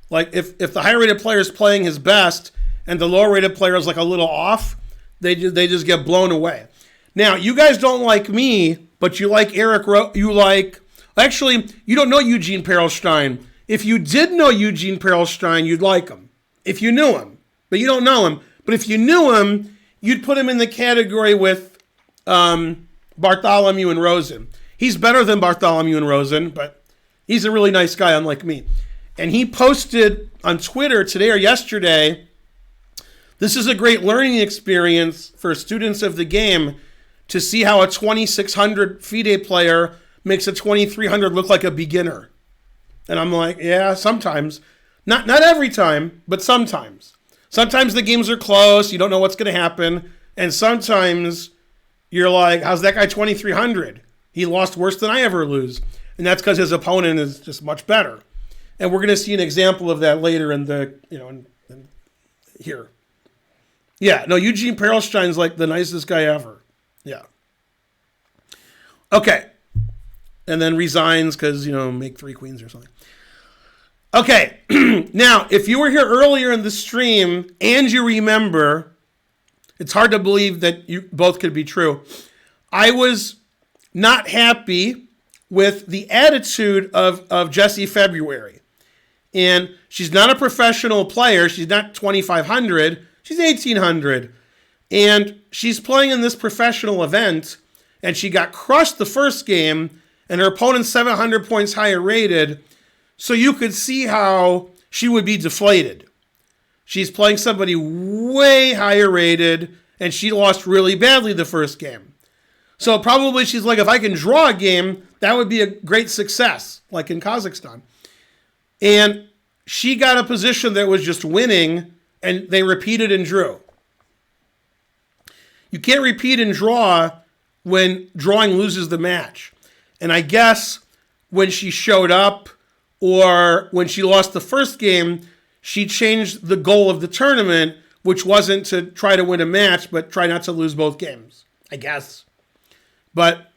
Like if the higher rated player is playing his best and the lower rated player is like a little off, they just get blown away. Now, you guys don't like me, but you like actually, you don't know Eugene Perelstein. If you did know Eugene Perelstein, you'd like him. If you knew him. But you don't know him. But if you knew him, you'd put him in the category with Bartholomew and Rosen. He's better than Bartholomew and Rosen, but he's a really nice guy, unlike me. And he posted on Twitter today or yesterday, this is a great learning experience for students of the game to see how a 2600 FIDE player makes a 2300 look like a beginner. And I'm like, yeah, sometimes. Not every time, but sometimes. Sometimes the games are close, you don't know what's going to happen, and sometimes you're like, how's that guy 2300? He lost worse than I ever lose. And that's because his opponent is just much better. And we're going to see an example of that later in the, here. Yeah, no, Eugene Perelstein's like the nicest guy ever. Yeah. Okay. And then resigns because, make 3 queens or something. Okay, now, if you were here earlier in the stream and you remember, it's hard to believe that you both could be true. I was not happy with the attitude of Jessie February. And she's not a professional player. She's not 2,500. She's 1,800. And she's playing in this professional event, and she got crushed the first game, and her opponent's 700 points higher rated. So you could see how she would be deflated. She's playing somebody way higher rated, and she lost really badly the first game. So probably she's like, if I can draw a game, that would be a great success, like in Kazakhstan. And she got a position that was just winning, and they repeated and drew. You can't repeat and draw when drawing loses the match. And I guess when she showed up or when she lost the first game, she changed the goal of the tournament, which wasn't to try to win a match, but try not to lose both games, I guess. But,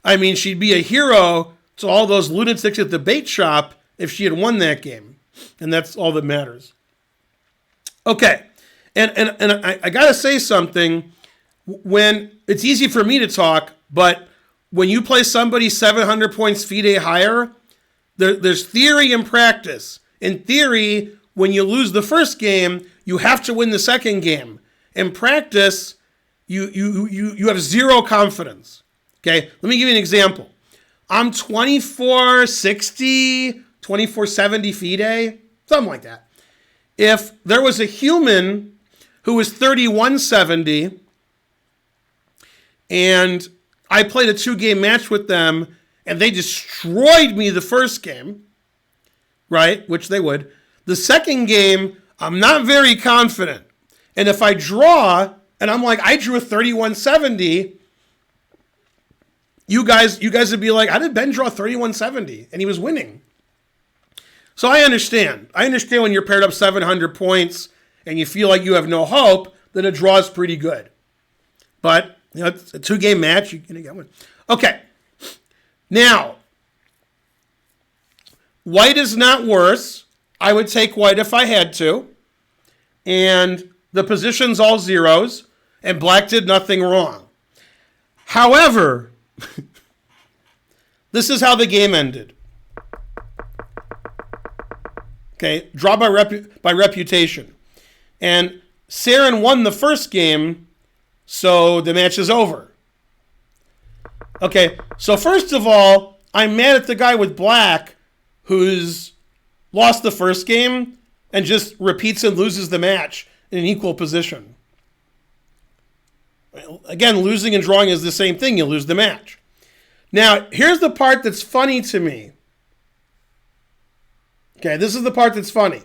I mean, she'd be a hero to all those lunatics at the bait shop if she had won that game. And that's all that matters. Okay. And I got to say something. When it's easy for me to talk, but when you play somebody 700 points FIDE higher, there's theory and practice. In theory, when you lose the first game, you have to win the second game. In practice, you have zero confidence. Okay, let me give you an example. I'm 2460, 2470 FIDE, something like that. If there was a human who was 3170 and I played a 2-game match with them and they destroyed me the first game, right, which they would, the second game, I'm not very confident. And if I draw, and I'm like, I drew a 3170, you guys would be like, how did Ben draw 3170? And he was winning. So I understand. I understand when you're paired up 700 points and you feel like you have no hope, then a draw is pretty good. But, you know, it's a 2-game match. You're going to get one. Okay. Now, white is not worse. I would take white if I had to. And the position's all zeros. And black did nothing wrong. However, this is how the game ended. Okay, draw by reputation. And Sarin won the first game, so the match is over. Okay, so first of all, I'm mad at the guy with black who's lost the first game and just repeats and loses the match in an equal position. Again, losing and drawing is the same thing. You lose the match. Now, here's the part that's funny to me. Okay, this is the part that's funny.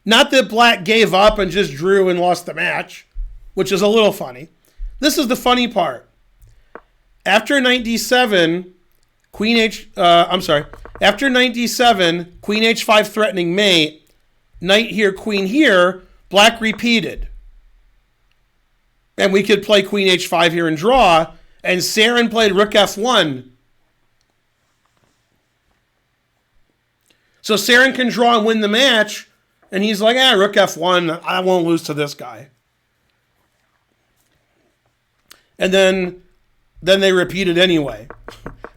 Not that black gave up and just drew and lost the match, which is a little funny. This is the funny part. After 97, after 97, Queen H5 threatening mate, knight here, queen here, black repeated. And we could play Queen H5 here and draw, and Sarin played Rook F1. So Sarin can draw and win the match, and he's like, Rook F1, I won't lose to this guy. And then they repeated anyway.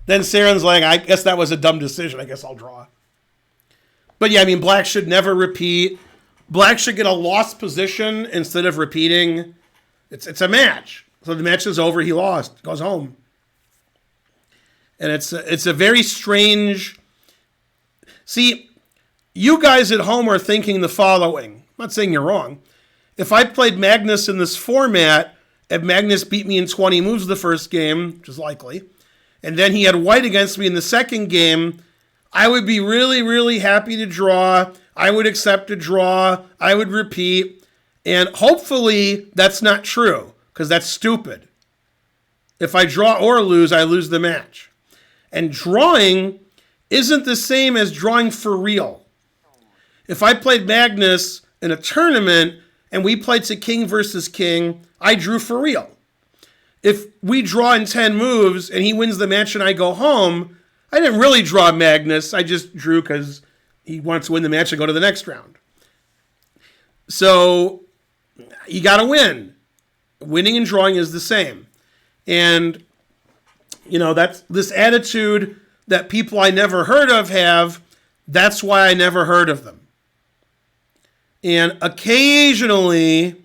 Then Sarin's like, I guess that was a dumb decision. I guess I'll draw. But yeah, I mean, black should never repeat. Black should get a lost position instead of repeating. It's a match. So the match is over. He lost. Goes home. And it's a very strange. See, you guys at home are thinking the following. I'm not saying you're wrong. If I played Magnus in this format, and Magnus beat me in 20 moves the first game, which is likely, and then he had white against me in the second game, I would be really, really happy to draw. I would accept a draw. I would repeat. And hopefully that's not true, because that's stupid. If I draw or lose, I lose the match. And drawing isn't the same as drawing for real. If I played Magnus in a tournament and we played to king versus king, I drew for real. If we draw in 10 moves and he wins the match and I go home, I didn't really draw Magnus. I just drew because he wants to win the match and go to the next round. So you got to win. Winning and drawing is the same. And, you know, that's this attitude that people I never heard of have. That's why I never heard of them. And occasionally,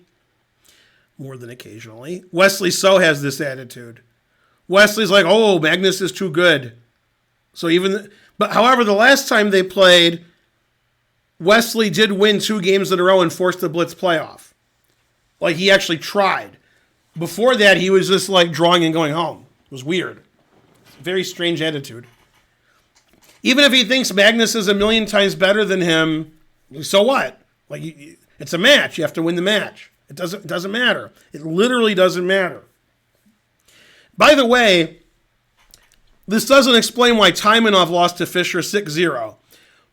more than occasionally, Wesley So has this attitude. Wesley's like, oh, Magnus is too good. So but however, the last time they played, Wesley did win 2 games in a row and forced the Blitz playoff. Like, he actually tried. Before that, he was just like drawing and going home. It was weird. Very strange attitude. Even if he thinks Magnus is a million times better than him, so what? Like, it's a match. You have to win the match. It doesn't matter. It literally doesn't matter. By the way, this doesn't explain why Taimanov lost to Fischer 6-0.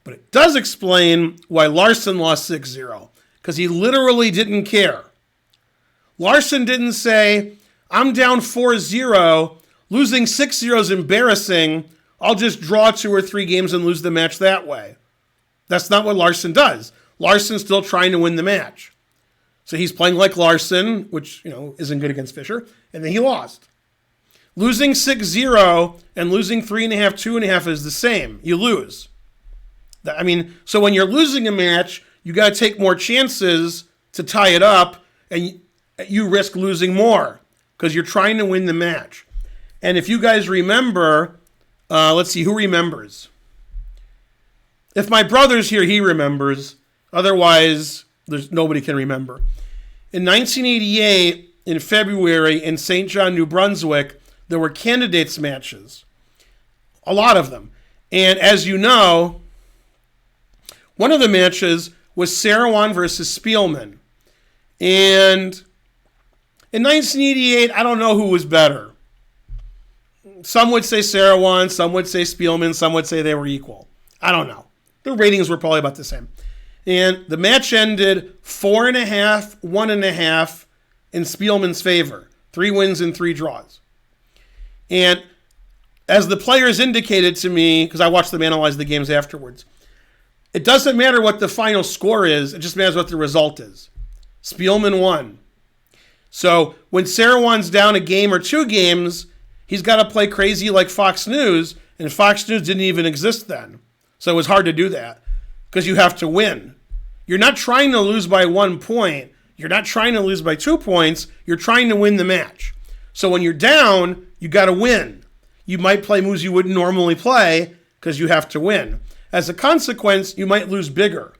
But it does explain why Larson lost 6-0. Because he literally didn't care. Larson didn't say, I'm down 4-0. Losing 6-0 is embarrassing. I'll just draw 2 or 3 games and lose the match that way. That's not what Larson does. Larson's still trying to win the match. So he's playing like Larson, which, isn't good against Fischer. And then he lost. Losing 6-0 and losing 3.5, 2.5 is the same. You lose. So when you're losing a match, you got to take more chances to tie it up, and you risk losing more because you're trying to win the match. And if you guys remember, let's see, who remembers? If my brother's here, he remembers. Otherwise, nobody can remember. In 1988, in February, in St. John, New Brunswick, there were candidates matches. A lot of them. And as you know, one of the matches was Saric versus Spielman. And in 1988, I don't know who was better. Some would say Saric, some would say Spielman, some would say they were equal. I don't know. The ratings were probably about the same. And the match ended 4.5, 1.5 in Spielman's favor. 3 wins and 3 draws. And as the players indicated to me, because I watched them analyze the games afterwards, it doesn't matter what the final score is, it just matters what the result is. Spielman won. So when Saric's down a game or 2 games, he's got to play crazy like Fox News, and Fox News didn't even exist then. So it was hard to do that because you have to win. You're not trying to lose by 1 point. You're not trying to lose by 2 points. You're trying to win the match. So when you're down, you got to win. You might play moves you wouldn't normally play because you have to win. As a consequence, you might lose bigger.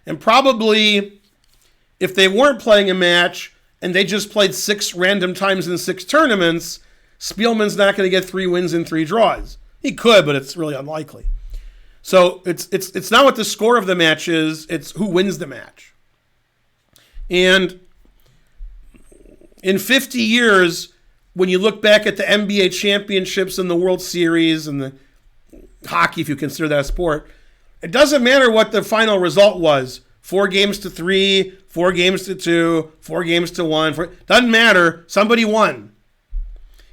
And probably if they weren't playing a match and they just played 6 random times in 6 tournaments, Spielman's not going to get 3 wins and 3 draws. He could, but it's really unlikely. So it's not what the score of the match is, it's who wins the match. And in 50 years, when you look back at the NBA championships and the World Series and the hockey, if you consider that a sport, it doesn't matter what the final result was. 4 games to 3, 4 games to 2, 4 games to 1. Doesn't matter. Somebody won.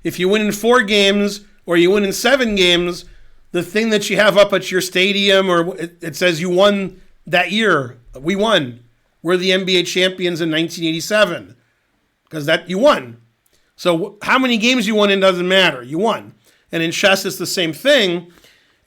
If you win in 4 games or you win in 7 games, the thing that you have up at your stadium or it says you won that year. We won. We're the NBA champions in 1987 because that you won. So how many games you won in doesn't matter. You won. And in chess, it's the same thing.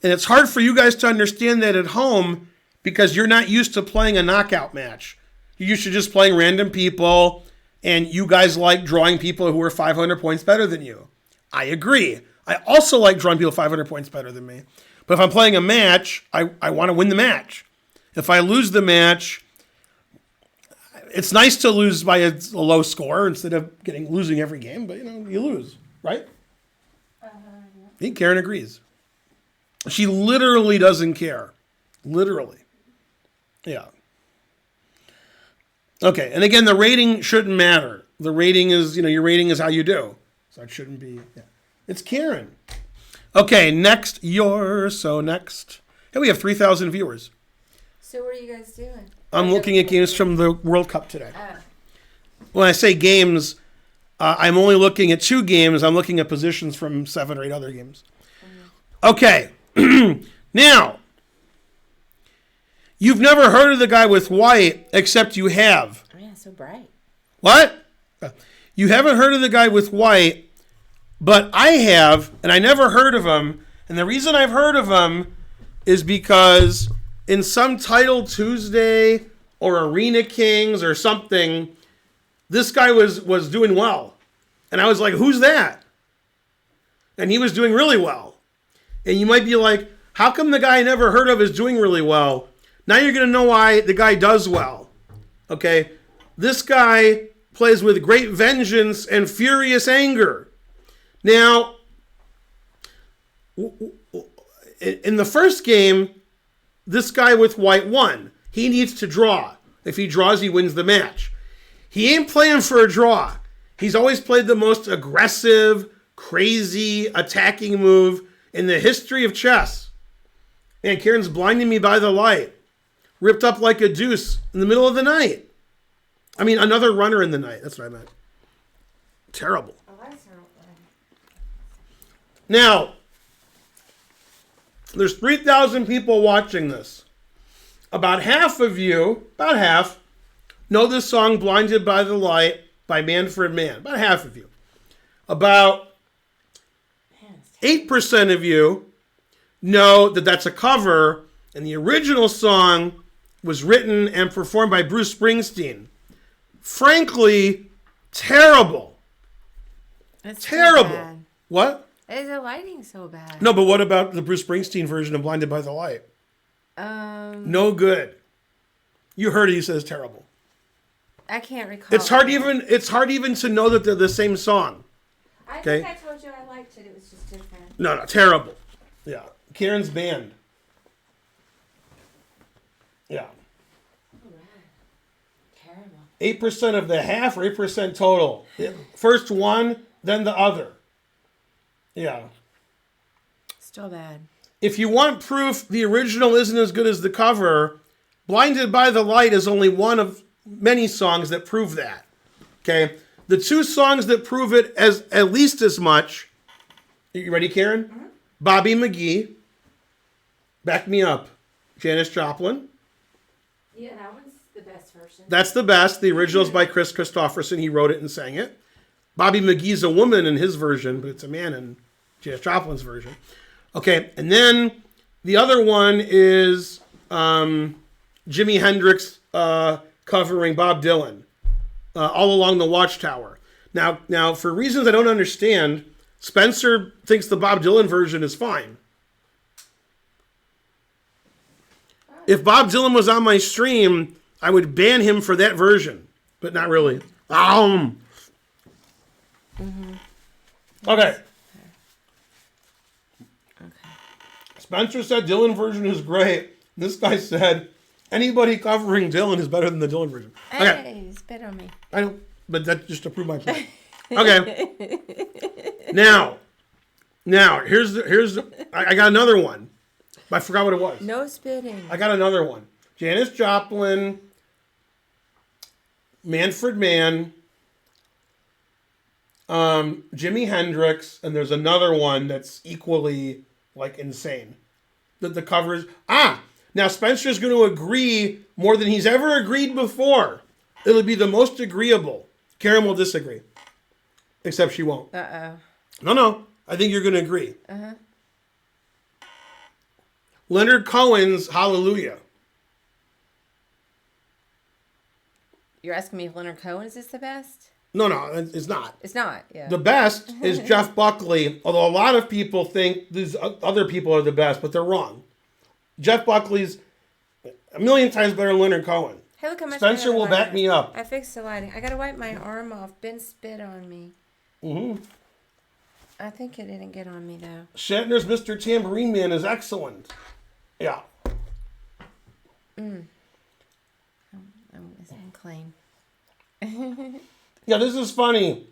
And it's hard for you guys to understand that at home because you're not used to playing a knockout match. You're used to just playing random people, and you guys like drawing people who are 500 points better than you. I agree. I also like drawing people 500 points better than me. But if I'm playing a match, I want to win the match. If I lose the match, it's nice to lose by a low score instead of losing every game, but you lose, right? I think Karen agrees. She literally doesn't care. Literally. Yeah. Okay, and again, the rating shouldn't matter. The rating is, your rating is how you do. So it shouldn't be, yeah. It's Karen. Okay, next. Hey, we have 3,000 viewers. So what are you guys doing? I'm looking at games from the World Cup today. When I say games, I'm only looking at 2 games. I'm looking at positions from 7 or 8 other games. Okay. Now, you've never heard of the guy with white, except you have. Oh, yeah, so bright. What? You haven't heard of the guy with white, but I have, and I never heard of him. And the reason I've heard of him is because in some Title Tuesday or Arena Kings or something, this guy was doing well. And I was like, who's that? And he was doing really well. And you might be like, how come the guy I never heard of is doing really well? Now you're going to know why the guy does well. Okay? This guy plays with great vengeance and furious anger. Now, in the first game, this guy with white won. He needs to draw. If he draws, he wins the match. He ain't playing for a draw. He's always played the most aggressive, crazy, attacking move in the history of chess. Man, Kieran's blinding me by the light. Ripped up like a deuce in the middle of the night. I mean, another runner in the night. That's what I meant. Terrible. Now, there's 3,000 people watching this. About half of you, about half, know this song Blinded by the Light by Manfred Mann. About half of you. About 8% of you know that that's a cover, and the original song was written and performed by Bruce Springsteen. Frankly, terrible. It's terrible. So bad. What? Is the lighting so bad? No, but what about the Bruce Springsteen version of Blinded by the Light? No good. You heard it. You said it's terrible. I can't recall. It's hard even to know that they're the same song. I think I told you I liked it. It was just different. No, terrible. Yeah, Karen's band. Yeah. Oh, wow. Terrible. 8% of the half or 8% total. First one, then the other. Yeah. Still bad. If you want proof the original isn't as good as the cover, Blinded by the Light is only one of many songs that prove that. Okay? The two songs that prove it as at least as much. You ready, Karen? Mm-hmm. Bobby McGee. Back me up. Janis Joplin. Yeah, that one's the best version. That's the best. The original is by Chris Christopherson. He wrote it and sang it. Bobby McGee's a woman in his version, but it's a man in Janis Joplin's version. Okay, and then the other one is Jimi Hendrix covering Bob Dylan, All Along the Watchtower. Now, for reasons I don't understand, Spencer thinks the Bob Dylan version is fine. If Bob Dylan was on my stream, I would ban him for that version, but not really. Mm-hmm. Okay. Spencer said Dylan version is great. This guy said anybody covering Dylan is better than the Dylan version. Okay. Hey, spit on me. I don't, but that's just to prove my point. Okay. Now, I got another one. I forgot what it was. No spitting. I got another one. Janis Joplin, Manfred Mann, Jimi Hendrix, and there's another one that's equally insane. The covers. Now Spencer's going to agree more than he's ever agreed before. It'll be the most agreeable. Karen will disagree. Except she won't. No. I think you're going to agree. Leonard Cohen's Hallelujah. You're asking me if Leonard Cohen is the best? No, it's not. It's not, yeah. The best is Jeff Buckley, although a lot of people think these other people are the best, but they're wrong. Jeff Buckley's a million times better than Leonard Cohen. Hey, look how much Spencer will back me up. I fixed the lighting. I got to wipe my arm off. Ben spit on me. Mm-hmm. I think it didn't get on me, though. Shatner's Mr. Tambourine Man is excellent. Yeah. I'm clean. Yeah, this is funny.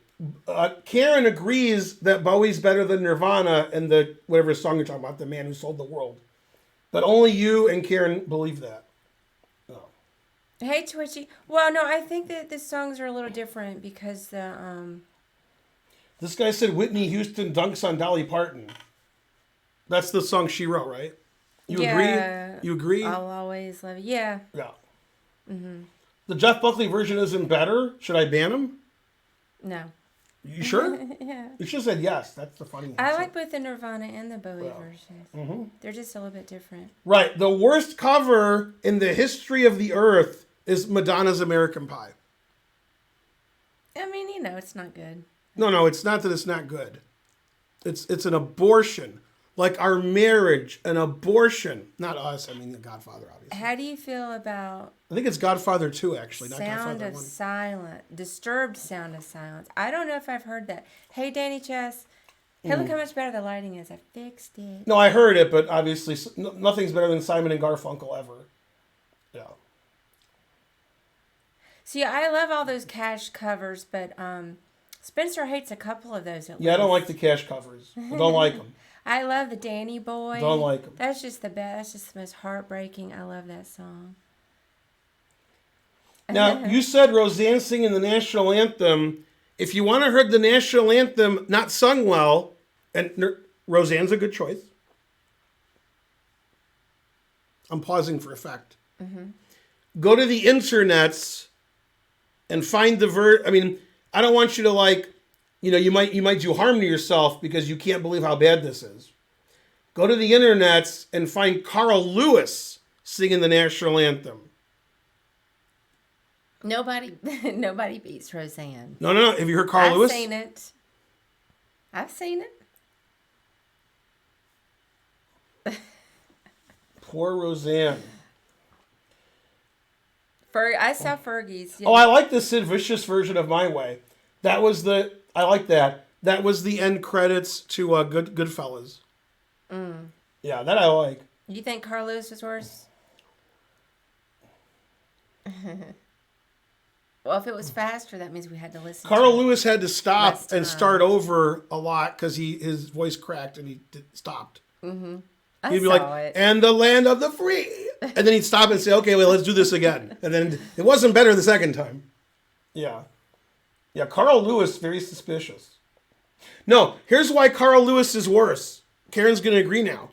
Karen agrees that Bowie's better than Nirvana in the whatever song you're talking about, The Man Who Sold the World. But only you and Karen believe that. Oh. Hey, Twitchy. Well, no, I think that the songs are a little different because the This guy said Whitney Houston dunks on Dolly Parton. That's the song she wrote, right? You agree? You agree? I'll always love you. Yeah. Yeah. Mm-hmm. The Jeff Buckley version isn't better. Should I ban him? No. You sure? Yeah. You should have said yes. That's the funny answer. I like both the Nirvana and the Bowie versions. Mm-hmm. They're just a little bit different. Right. The worst cover in the history of the earth is Madonna's American Pie. I mean, it's not good. No, it's not that it's not good. It's an abortion. like our marriage, an abortion. Not us, I mean the Godfather, obviously. How do you feel about I think it's Godfather 2, actually, not Sound Godfather of 1. Silence? Disturbed Sound of Silence. I don't know if I've heard that. Hey, Danny Chess. Hey, look how much better the lighting is. I fixed it. No, I heard it, but obviously nothing's better than Simon and Garfunkel ever. Yeah. See, I love all those Cash covers, but Spencer hates a couple of those at Yeah, I don't least. like the Cash covers. I don't like them. I love the Danny Boy. Don't like them. That's just the best. That's just the most heartbreaking. I love that song. Now, you said Roseanne singing the national anthem. If you want to hear the national anthem not sung well, and Roseanne's a good choice. I'm pausing for effect. Go to the internets and find the I mean, I don't want you to you might do harm to yourself because you can't believe how bad this is. Go to the internets and find Carl Lewis singing the national anthem. Nobody beats Roseanne. No. Have you heard Carl Lewis? I've seen it. I've seen it. Poor Roseanne. I saw Fergie's. Oh, I like the Sid Vicious version of My Way. I like that. That was the end credits to Goodfellas. Yeah, that I like. You think Carl Lewis was worse? Well, if it was faster, that means we had to listen. Carl Lewis had to stop less and time. start over a lot because his voice cracked and he stopped. I He'd be saw like, it. "And the land of the free," and then he'd stop and say, "Okay, well, let's do this again." And then it wasn't better the second time. Yeah. Carl Lewis, very suspicious. No, here's why Carl Lewis is worse. Karen's going to agree now.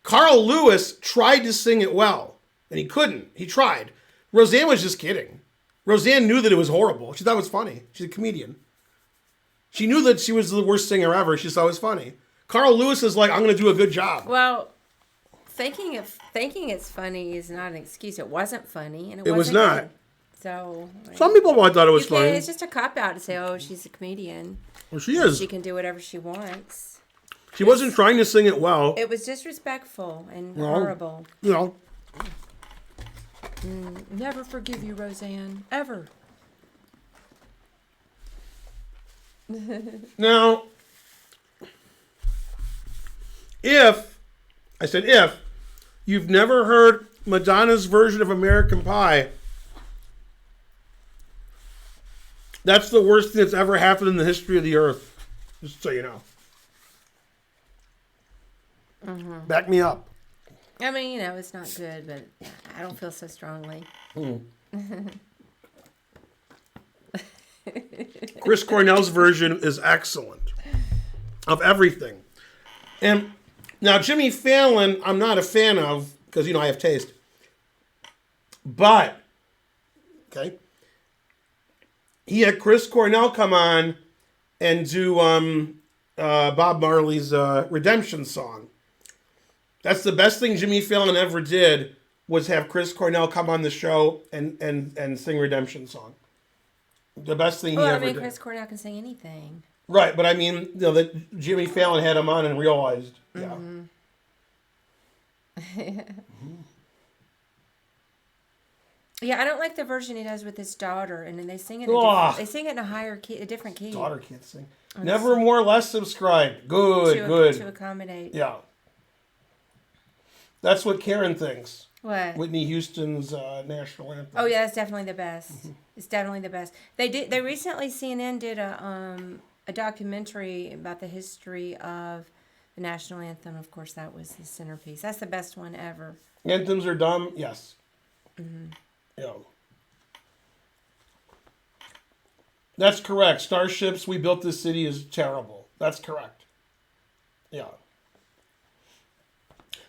Carl Lewis tried to sing it well, and he couldn't. He tried. Roseanne was just kidding. Roseanne knew that it was horrible. She thought it was funny. She's a comedian. She knew that she was the worst singer ever. She thought it was funny. Carl Lewis is like, I'm going to do a good job. Well, thinking it's funny is not an excuse. It wasn't funny, and It was wasn't not. good. So Some people might thought it was you can't- funny. It's just a cop out to say, "Oh, she's a comedian. Well, she is. She can do whatever she wants." She wasn't trying to sing it well. It was disrespectful and Well, horrible. You know. Never forgive you, Roseanne. Ever. Now, if you've never heard Madonna's version of American Pie, that's the worst thing that's ever happened in the history of the earth. Just so you know. Back me up. I mean, it's not good, but I don't feel so strongly. Chris Cornell's version is excellent of everything. And now Jimmy Fallon, I'm not a fan of because, I have taste. But, okay, he had Chris Cornell come on and do Bob Marley's Redemption song. That's the best thing Jimmy Fallon ever did was have Chris Cornell come on the show and sing Redemption song. The best thing he ever did. Chris Cornell can sing anything. Right, but I mean, that Jimmy Fallon had him on and realized, yeah. Yeah, I don't like the version he does with his daughter, and then they sing it. They sing it in a higher key, a different key. Daughter can't sing. Never more, less subscribed. Good. To accommodate. Yeah. That's what Karen thinks. What? Whitney Houston's national anthem. Oh yeah, it's definitely the best. It's definitely the best. They recently CNN did a documentary about the history of the national anthem. Of course, that was the centerpiece. That's the best one ever. Anthems are dumb. Yes. Yeah. That's correct. Starships, We Built This City is terrible. That's correct. Yeah.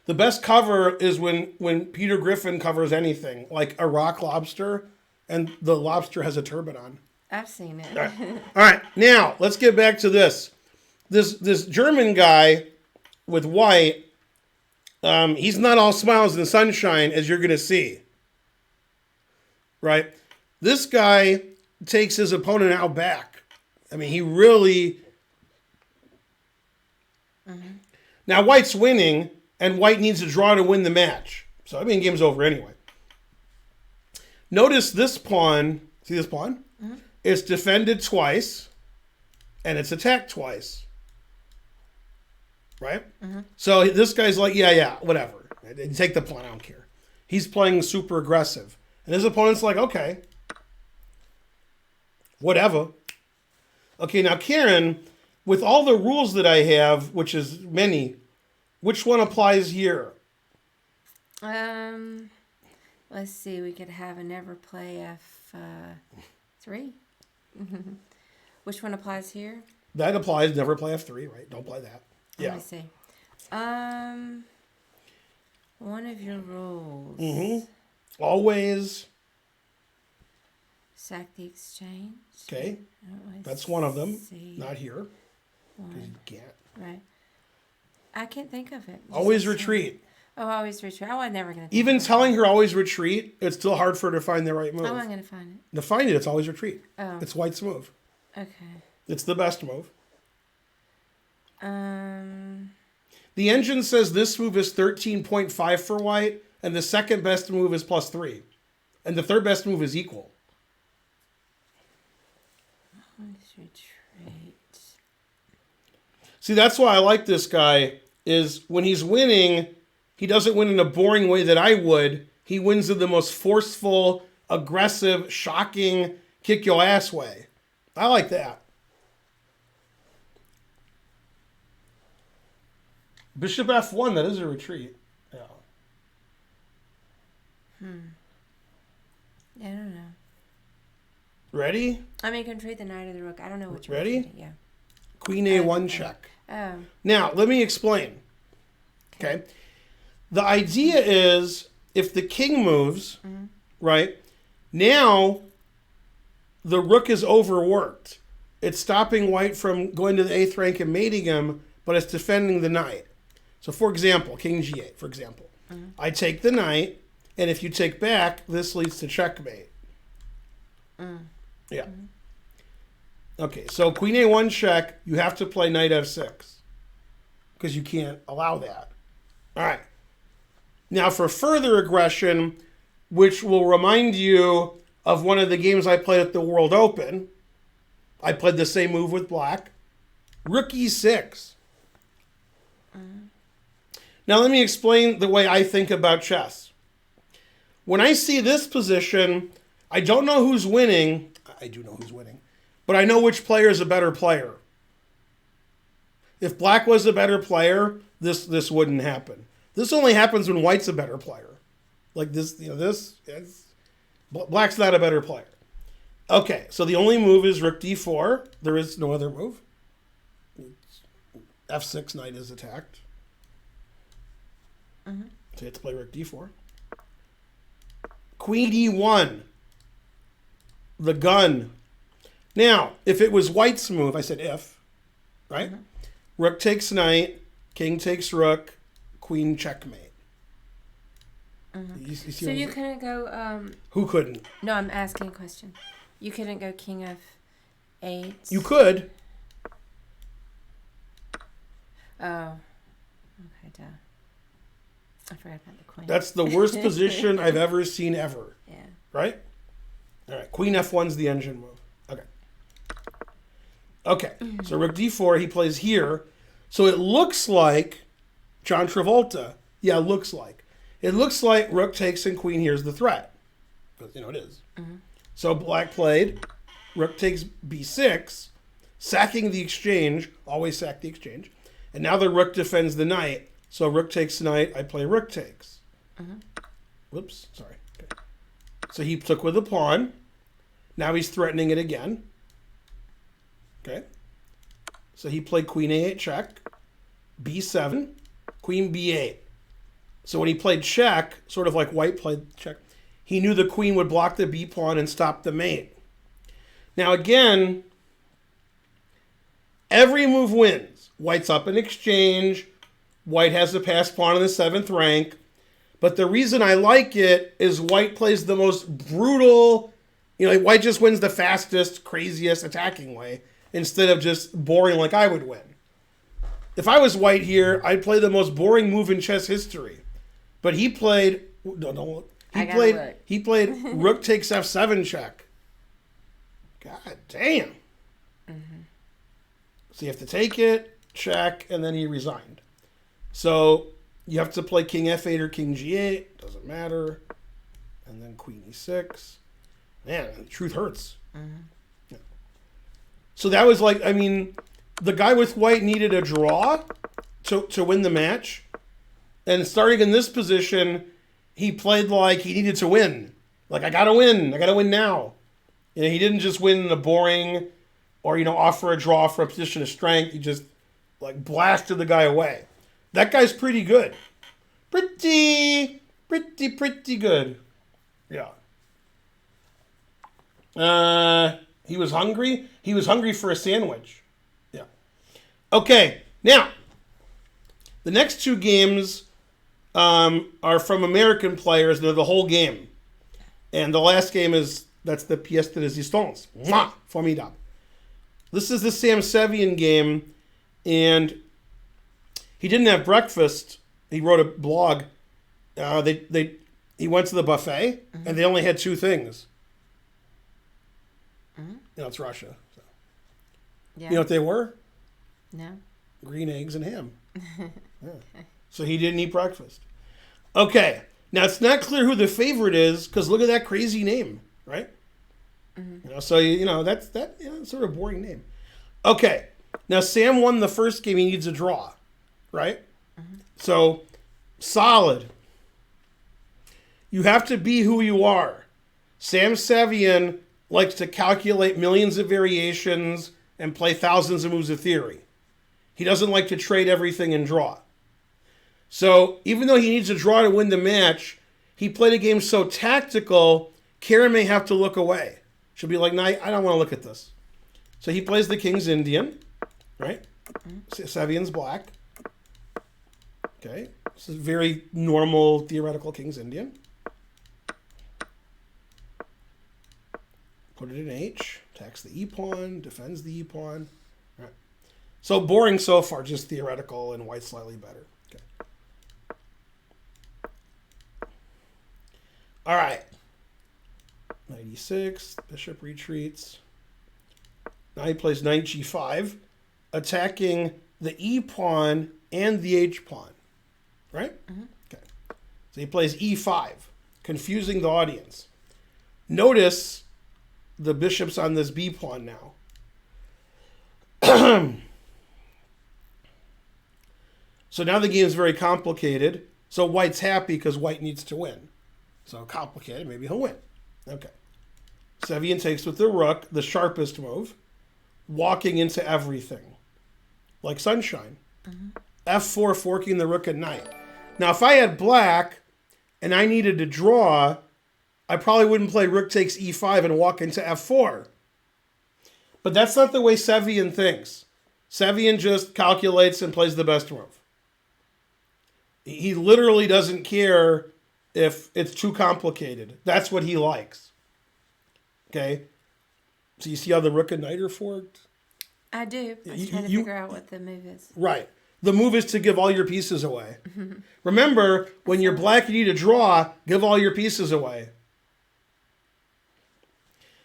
The best cover is when Peter Griffin covers anything, like a rock lobster, and the lobster has a turban on. I've seen it. All right. Now, let's get back to this. This German guy with white, he's not all smiles and sunshine, as you're going to see. Right? This guy takes his opponent out back. I mean, he really... Now white's winning, and white needs to draw to win the match. So, I mean, game's over anyway. Notice this pawn, see this pawn? Mm-hmm. It's defended twice, and it's attacked twice. Right? Mm-hmm. So this guy's like, yeah, whatever. Take the pawn, I don't care. He's playing super aggressive. And his opponent's like, okay, whatever. Okay, now Karen, with all the rules that I have, which is many, which one applies here? Let's see. We could have a never play F3. Which one applies here? That applies. Never play F3, right? Don't play that. Yeah. Let me see. One of your rules. Mm-hmm. Always. Sack the exchange. Okay. That's one of them. Not here. Because you can't. Right. I can't think of it. Always retreat. Oh, always retreat. Oh, I'm never going to. Even telling her always retreat, it's still hard for her to find the right move. Oh, I'm going to find it. To find it, it's always retreat. Oh. It's white's move. Okay. It's the best move. The engine says this move is 13.5 for white, and the second best move is +3. And the third best move is equal. Always retreat. See, that's why I like this guy, is when he's winning, he doesn't win in a boring way that I would. He wins in the most forceful, aggressive, shocking, kick your ass way. I like that. Bishop F1, that is a retreat. Yeah. Yeah, I don't know. Ready? I mean, you can trade the knight or the rook. I don't know which one. Ready? Yeah. Queen A1 check. Oh. Now, let me explain. Okay. The idea is if the king moves, right, now the rook is overworked. It's stopping white from going to the 8th rank and mating him, but it's defending the knight. So, for example, king G8, for example. I take the knight, and if you take back, this leads to checkmate. Yeah. Okay, so queen A1 check, you have to play knight F6 because you can't allow that. All right. Now, for further aggression, which will remind you of one of the games I played at the World Open, I played the same move with black. Rook E6. Now, let me explain the way I think about chess. When I see this position, I don't know who's winning. I do know who's winning. But I know which player is a better player. If black was a better player, this wouldn't happen. This only happens when white's a better player. Like this, black's not a better player. Okay, so the only move is rook d4. There is no other move. F6, knight is attacked. So you have to play rook d4. Queen e1. The gun. Now, if it was white's move, I said if, right? Rook takes knight, king takes rook, queen checkmate. You see So you couldn't go... Who couldn't? No, I'm asking a question. You couldn't go king F8? You could. Oh. Okay, duh. I forgot about the queen. That's the worst position I've ever seen ever. Yeah. Right? All right, queen F1's the engine move. Okay. Okay, so rook d4, he plays here. So it looks like John Travolta. Yeah, it looks like. It looks like rook takes and queen here's the threat. Because, it is. So black played rook takes b6, sacking the exchange. Always sack the exchange. And now the rook defends the knight. So rook takes knight, I play rook takes. Whoops, sorry. Okay. So he took with a pawn. Now he's threatening it again. Okay. So he played queen a8 check, b7, queen b8. So when he played check, sort of like white played check, he knew the queen would block the b pawn and stop the mate. Now again, every move wins. White's up in exchange. White has the pass pawn in the 7th rank. But the reason I like it is white plays the most brutal, white just wins the fastest, craziest attacking way instead of just boring like I would win. if I was white here, I'd play the most boring move in chess history. But he played he played rook takes f7 check. God damn. So you have to take it, check, and then he resigned. So you have to play king f8 or king g8. Doesn't matter. And then queen e6. Man, the truth hurts. Yeah. So that was like, I mean, the guy with white needed a draw to win the match. And starting in this position, he played like he needed to win. Like, I gotta win now. You know, he didn't just win in a boring or, offer a draw for a position of strength. He just, like, blasted the guy away. That guy's pretty good. Pretty good. Yeah. He was hungry. He was hungry for a sandwich. Yeah. Okay, now, the next two games are from American players. They're the whole game. And the last game that's the pièce de résistance. Mwah! Formidable. This is the Sam Sevian game, and he didn't have breakfast. He wrote a blog. He went to the buffet, and they only had two things. It's Russia. So. Yeah. You know what they were? No. Green eggs and ham. Yeah. So he didn't eat breakfast. Okay. Now, it's not clear who the favorite is, because look at that crazy name, right? So, that's sort of boring name. Okay. Now, Sam won the first game. He needs a draw, right? So, solid. You have to be who you are. Sam Sevian likes to calculate millions of variations and play thousands of moves of theory. He doesn't like to trade everything and draw. So even though he needs a draw to win the match, he played a game so tactical, Karen may have to look away. She'll be like, no, I don't want to look at this. So he plays the King's Indian, right? Sevian's black. Okay. This is very normal theoretical King's Indian. Put it in H, attacks the E-pawn, defends the E-pawn. All right. So boring so far, just theoretical, and white slightly better. Okay. All right. 96, bishop retreats. Now he plays knight g5, attacking the E-pawn and the H-pawn. Right? Okay. So he plays E5, confusing the audience. Notice the bishop's on this B pawn now. So now the game is very complicated. So white's happy because white needs to win. So complicated, maybe he'll win. Okay. Sevian takes with the rook, the sharpest move, walking into everything. Like sunshine. F4, forking the rook at knight. Now if I had black and I needed to draw, I probably wouldn't play rook takes e5 and walk into f4. But that's not the way Sevian thinks. Sevian just calculates and plays the best move. He literally doesn't care if it's too complicated. That's what he likes. Okay? So you see how the rook and knight are forked? I do. I was trying to figure out what the move is. Right. The move is to give all your pieces away. Remember, when you're black, you need to draw, give all your pieces away.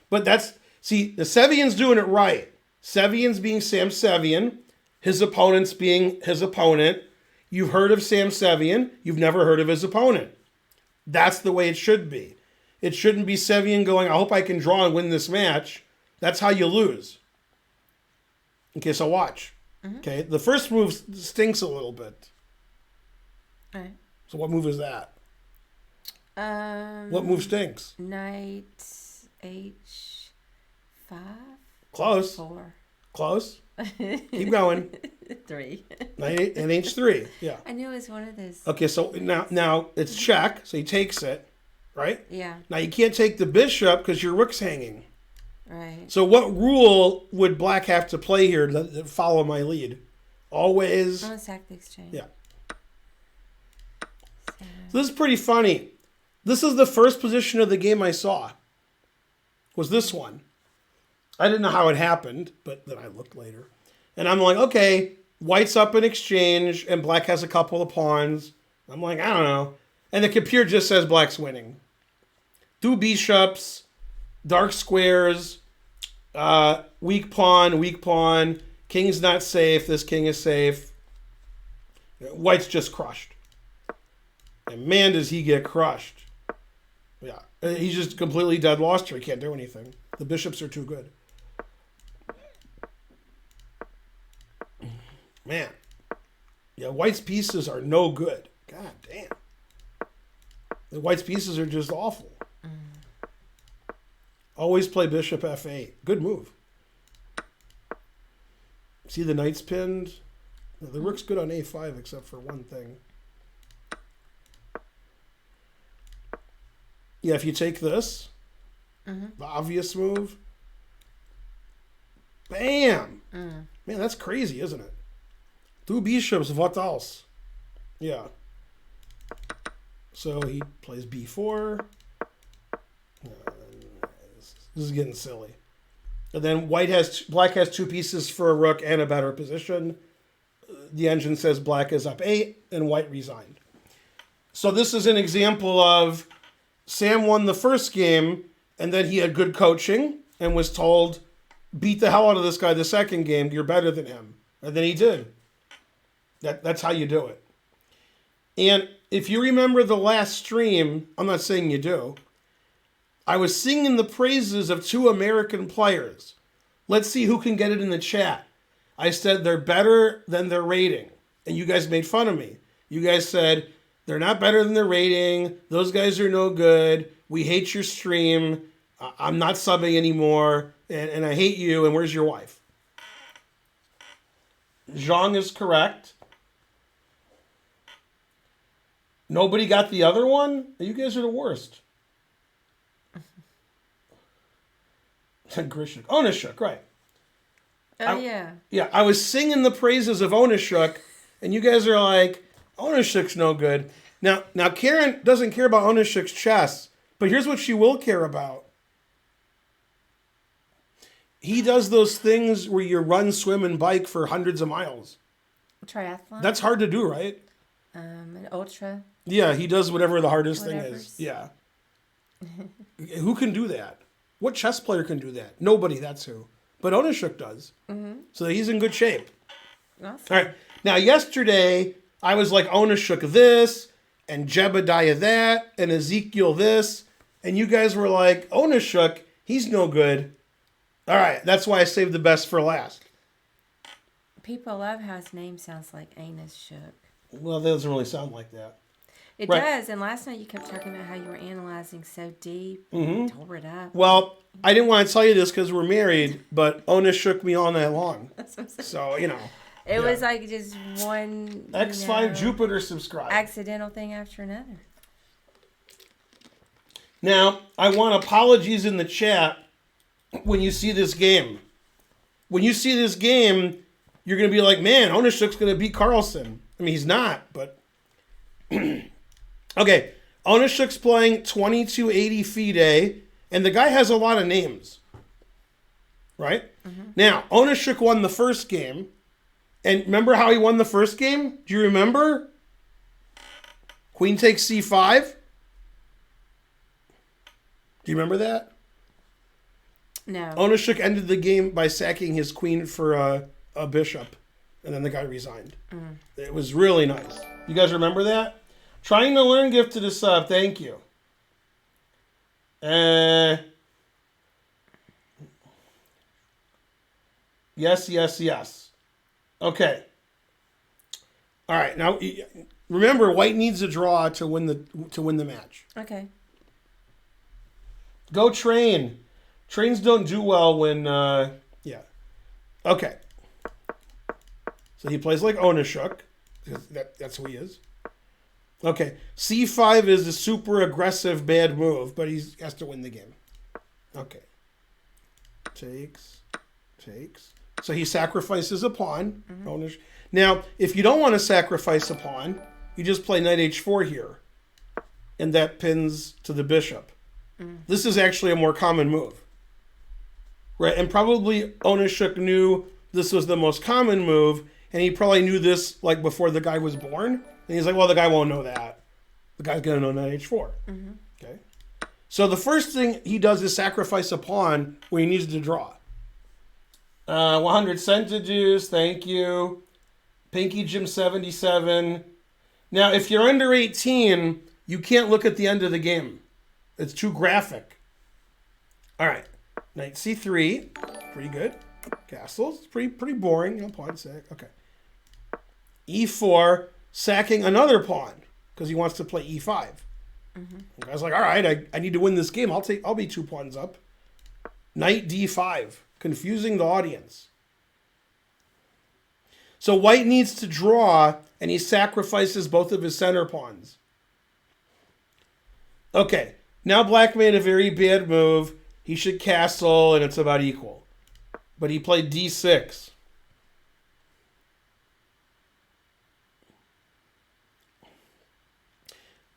But the Sevian's doing it right. Sevian's being Sam Sevian. His opponent's being his opponent. You've heard of Sam Sevian. You've never heard of his opponent. That's the way it should be. It shouldn't be Sevian going, I hope I can draw and win this match. That's how you lose. Okay, so watch. Okay, the first move stinks a little bit. All right. So what move is that? What move stinks? Knight H5. Close. 4. Close. Keep going. 3. Knight and H3. Yeah. I knew it was one of those. Okay, so now it's check. So he takes it, right? Yeah. Now you can't take the bishop because your rook's hanging. Right. So what rule would black have to play here to follow my lead? Always. I'm gonna sack the exchange. Yeah. So this is pretty funny. This is the first position of the game I saw. Was this one. I didn't know how it happened, but then I looked later. And I'm like, okay, White's up in exchange, and black has a couple of pawns. I'm like, I don't know. And the computer just says black's winning. Two bishops, dark squares, weak pawn. King's not safe. This king is safe. White's just crushed. And man, does he get crushed. Yeah. He's just completely dead lost here. He can't do anything. The bishops are too good. Man. Yeah, White's pieces are no good. God damn. The White's pieces are just awful. Always play bishop f8. Good move. See the knight's pinned? The rook's good on a5 except for one thing. Yeah, if you take this, the obvious move, bam! Man, that's crazy, isn't it? Two bishops, what else? Yeah. So he plays b4. This is getting silly. And then black has two pieces for a rook and a better position. The engine says black is up 8 and white resigned. So this is an example of Sam won the first game and then he had good coaching and was told, beat the hell out of this guy the second game. You're better than him. And then he did. That's how you do it. And if you remember the last stream, I'm not saying you do, I was singing the praises of two American players. Let's see who can get it in the chat. I said they're better than their rating. And you guys made fun of me. You guys said, they're not better than their rating. Those guys are no good. We hate your stream. I'm not subbing anymore. And I hate you. And where's your wife? Zhang is correct. Nobody got the other one? You guys are the worst. Grishuk. Onishuk, right. Yeah. Yeah, I was singing the praises of Onishuk, and you guys are like, Onishuk's no good. Now Karen doesn't care about Onishuk's chess, but here's what she will care about. He does those things where you run, swim, and bike for hundreds of miles. Triathlon? That's hard to do, right? An ultra. Yeah, he does whatever the hardest thing is. Yeah. Who can do that? What chess player can do that? Nobody, that's who. But Onishuk does. So he's in good shape. Awesome. All right. Now, yesterday, I was like Onishuk this, and Jebediah that, and Ezekiel this, and you guys were like, Onishuk, he's no good. All right, that's why I saved the best for last. People love how his name sounds like Anus Shook. Well, that doesn't really sound like that. It Right. does, and last night you kept talking about how you were analyzing so deep. Tore it up. Well, I didn't want to tell you this because we're married, but Ona shook me all night long. That's what I'm saying. So, you know. It was like just one X5 Jupiter subscribe. accidental thing after another. Now, I want apologies in the chat when you see this game. When you see this game, you're going to be like, man, Onishuk's going to beat Carlson. I mean, he's not, but... Okay, Onishuk's playing 2280 FIDE, and the guy has a lot of names. Right? Now, Onishuk won the first game. And remember how he won the first game? Do you remember? Queen takes c5. Do you remember that? No. Onishuk ended the game by sacking his queen for a bishop. And then the guy resigned. It was really nice. You guys remember that? Trying to learn gifted a sub. Thank you. Yes. Okay. All right. Now, remember, white needs a draw to win the match. Okay. Go train. Trains don't do well when. Yeah. Okay. So he plays like Onishuk. That's who he is. Okay. C5 is a super aggressive bad move, but he has to win the game. Okay. Takes. So he sacrifices a pawn. Now, if you don't want to sacrifice a pawn, you just play knight h4 here. And that pins to the bishop. This is actually a more common move. Right? And probably Onishuk knew this was the most common move. And he probably knew this like before the guy was born. And he's like, well, the guy won't know that. The guy's going to know knight h4. Okay. So the first thing he does is sacrifice a pawn when he needs to draw. 100 centijuice, thank you. Pinky Jim 77. Now, if you're under 18, you can't look at the end of the game. It's too graphic. All right. Knight c3. Pretty good. Castles. Pretty boring. Pawn 6. Okay. e4. Sacking another pawn because he wants to play e5. The guy's like, all right, I need to win this game. I'll be 2 pawns up. Knight d5. Confusing the audience. So white needs to draw, and he sacrifices both of his center pawns. Okay, now black made a very bad move. He should castle, and it's about equal. But he played d6.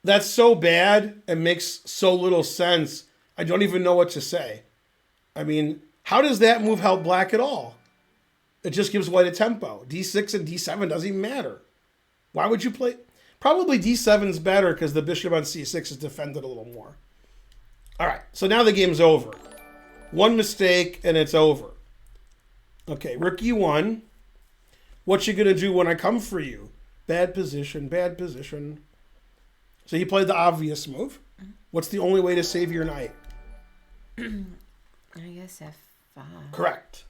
That's so bad and makes so little sense. I don't even know what to say. I mean, how does that move help black at all? It just gives white a tempo. d6 and d7 doesn't even matter. Why would you play? Probably d7 is better because the bishop on c6 is defended a little more. All right, so now the game's over. One mistake and it's over. Okay, rook e1. What you gonna do when I come for you? Bad position, bad position. So he played the obvious move. What's the only way to save your knight? I guess f5. Correct.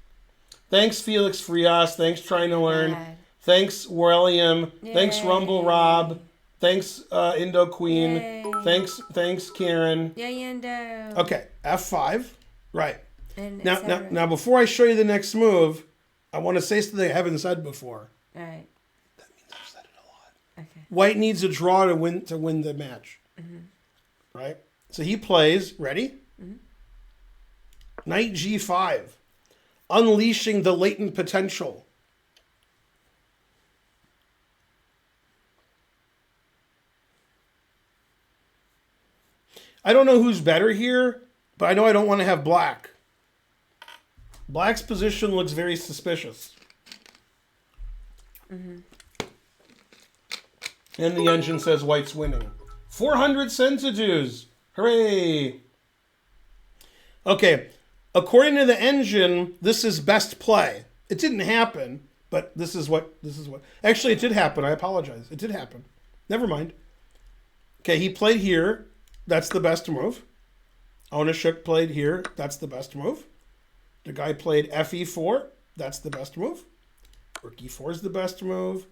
Thanks, Felix Frias. Thanks, Trying to Learn. Bad. Thanks, Warelium. Yay. Thanks, Rumble Rob. Thanks, Indo Queen. Yay. Thanks, Karen. Yay, Indo. Okay, f5. Right. And Now, before I show you the next move, I want to say something I haven't said before. All right. That means I've said it a lot. Okay. White needs a draw to win the match. Right? So he plays, ready? Knight g5. Unleashing the latent potential. I don't know who's better here, but I know I don't want to have black. Black's position looks very suspicious. And the engine says white's winning. 400 centijuice. Hooray! Okay, according to the engine, this is best play. It didn't happen, but this is what. Actually, it did happen. I apologize. It did happen. Never mind. Okay, he played here. That's the best move. Onishuk played here. That's the best move. The guy played fe4. That's the best move. Rook e4 is the best move.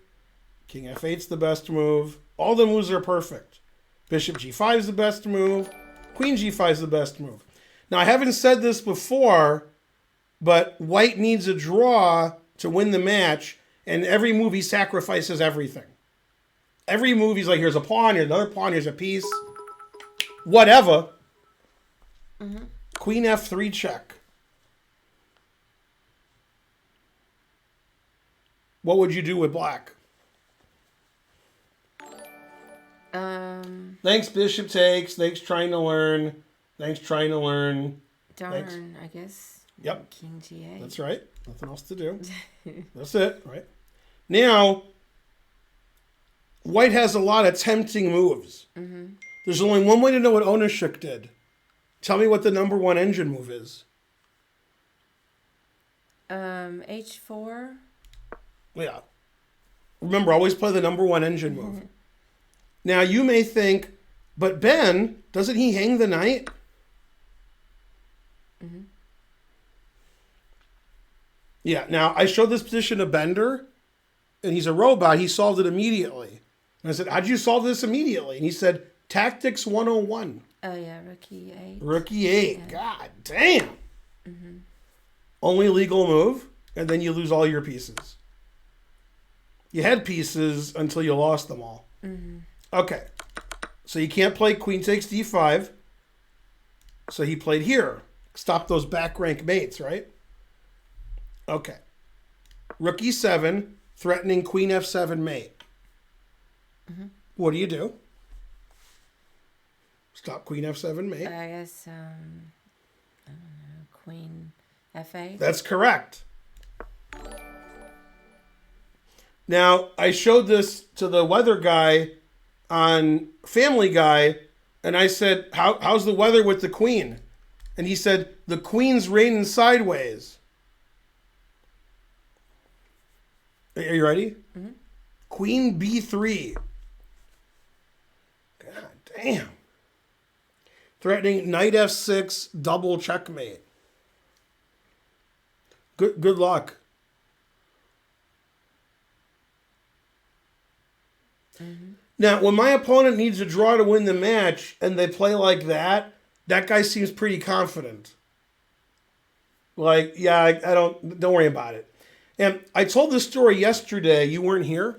King f8 is the best move. All the moves are perfect. Bishop g5 is the best move. Queen g5 is the best move. Now, I haven't said this before, but white needs a draw to win the match, and every move he sacrifices everything. Every move he's like, here's a pawn, here's another pawn, here's a piece. Whatever. Queen f3 check. What would you do with black? Thanks, Bishop takes. Thanks, Trying to Learn. Thanks, Trying to Learn. Darn, Thanks. I guess. Yep. King g8. That's right. Nothing else to do. That's it, right? Now, white has a lot of tempting moves. There's only one way to know what Onishuk did. Tell me what the number one engine move is. h4. Yeah. Remember, always play the number one engine move. Now, you may think, but Ben, doesn't he hang the knight? Yeah, now, I showed this position to Bender, and he's a robot. He solved it immediately. And I said, how'd you solve this immediately? And he said, Tactics 101. Oh, yeah, rook e8. Rook e8. Yeah. God damn. Only legal move, and then you lose all your pieces. You had pieces until you lost them all. Okay. So you can't play queen takes d5. So he played here. Stop those back rank mates, right? Okay. Rook e7, threatening queen f7 mate. What do? Stop queen f7 mate. I guess, I don't know, queen f8. That's correct. Now, I showed this to the weather guy on Family Guy, and I said, how's the weather with the queen? And he said, the queen's raining sideways. Are you ready? Mm-hmm. Queen B3. God damn. Threatening knight F6, double checkmate. Good luck. Mm-hmm. Now, when my opponent needs a draw to win the match and they play like that guy seems pretty confident. Like, yeah, I don't worry about it. And I told this story yesterday. You weren't here.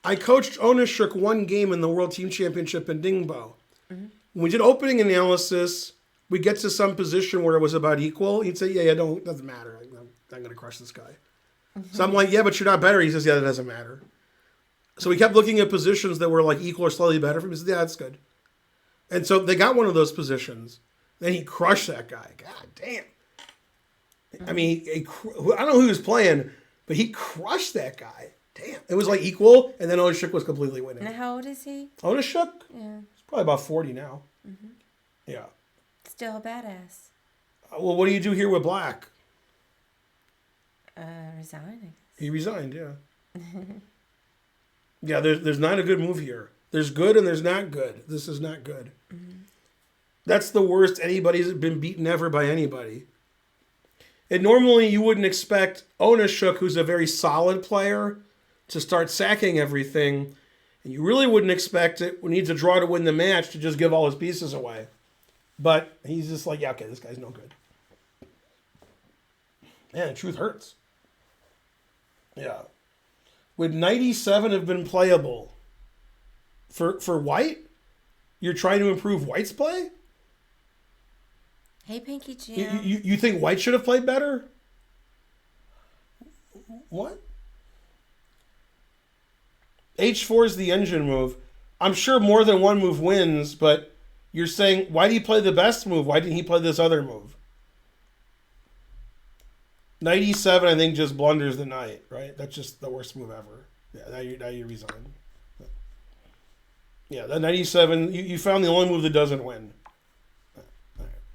I coached Onishuk one game in the World Team Championship in Ningbo. Mm-hmm. When we did opening analysis, we get to some position where it was about equal. He'd say, yeah, doesn't matter. I'm going to crush this guy. Mm-hmm. So I'm like, yeah, but you're not better. He says, yeah, that doesn't matter. So we kept looking at positions that were like equal or slightly better for him. He said, yeah, that's good. And so they got one of those positions. Then he crushed that guy. God damn. Mm-hmm. I mean, I don't know who he was playing, but he crushed that guy. Damn. It was like equal, and then Onishuk was completely winning. And how old is he? Onishuk? Yeah. He's probably about 40 now. Mm-hmm. Yeah. Still a badass. Well, what do you do here with Black? Resigning. He resigned, yeah. Yeah, there's not a good move here. There's good and there's not good. This is not good. Mm-hmm. That's the worst anybody's been beaten ever by anybody. And normally you wouldn't expect Onishuk, who's a very solid player, to start sacking everything. And you really wouldn't expect it when he needs a draw to win the match to just give all his pieces away. But he's just like, yeah, okay, this guy's no good. Man, the truth hurts. Yeah. Would knight e7 have been playable? For white? You're trying to improve white's play? Hey, Pinky Jim. You think white should have played better? What? H4 is the engine move. I'm sure more than one move wins, but you're saying, why did he play the best move? Why didn't he play this other move? Knight e7, I think, just blunders the knight, right? That's just the worst move ever. Yeah, now you resign. Yeah, that knight e7, you found the only move that doesn't win.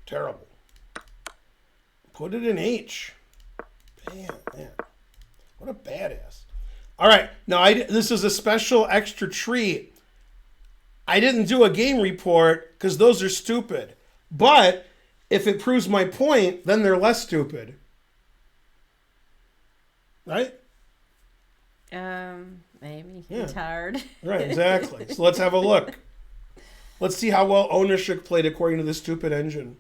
Terrible. Put it in H. Man. What a badass. All right, now this is a special extra treat. I didn't do a game report because those are stupid. But if it proves my point, then they're less stupid. Right? Maybe. Yeah. I'm tired. Right, exactly. So let's have a look. Let's see how well Onishuk played according to the stupid engine.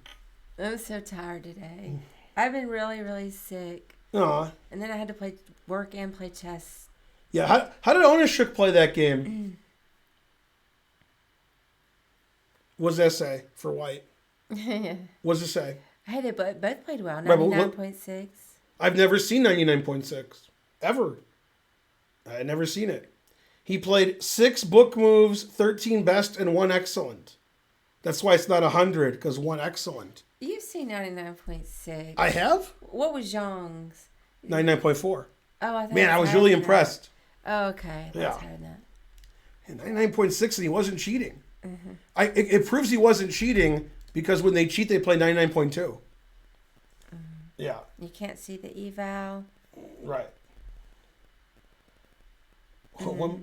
I'm so tired today. I've been really, really sick. Aw. And then I had to work and play chess. Yeah, how did Onishuk play that game? What does that say for white? What does it say? Hey, they both played well. Right, 99.6. I've never seen 99.6. Ever. I've never seen it. He played 6 book moves, 13 best, and 1 excellent. That's why it's not 100, because 1 excellent. You've seen 99.6. I have? What was Zhang's? 99.4. Oh, I thought Man, I was really impressed. Oh, okay. Yeah. That's higher than that. And 99.6, and he wasn't cheating. Mm-hmm. It proves he wasn't cheating, because when they cheat, they play 99.2. Mm-hmm. Yeah. You can't see the eval. Right.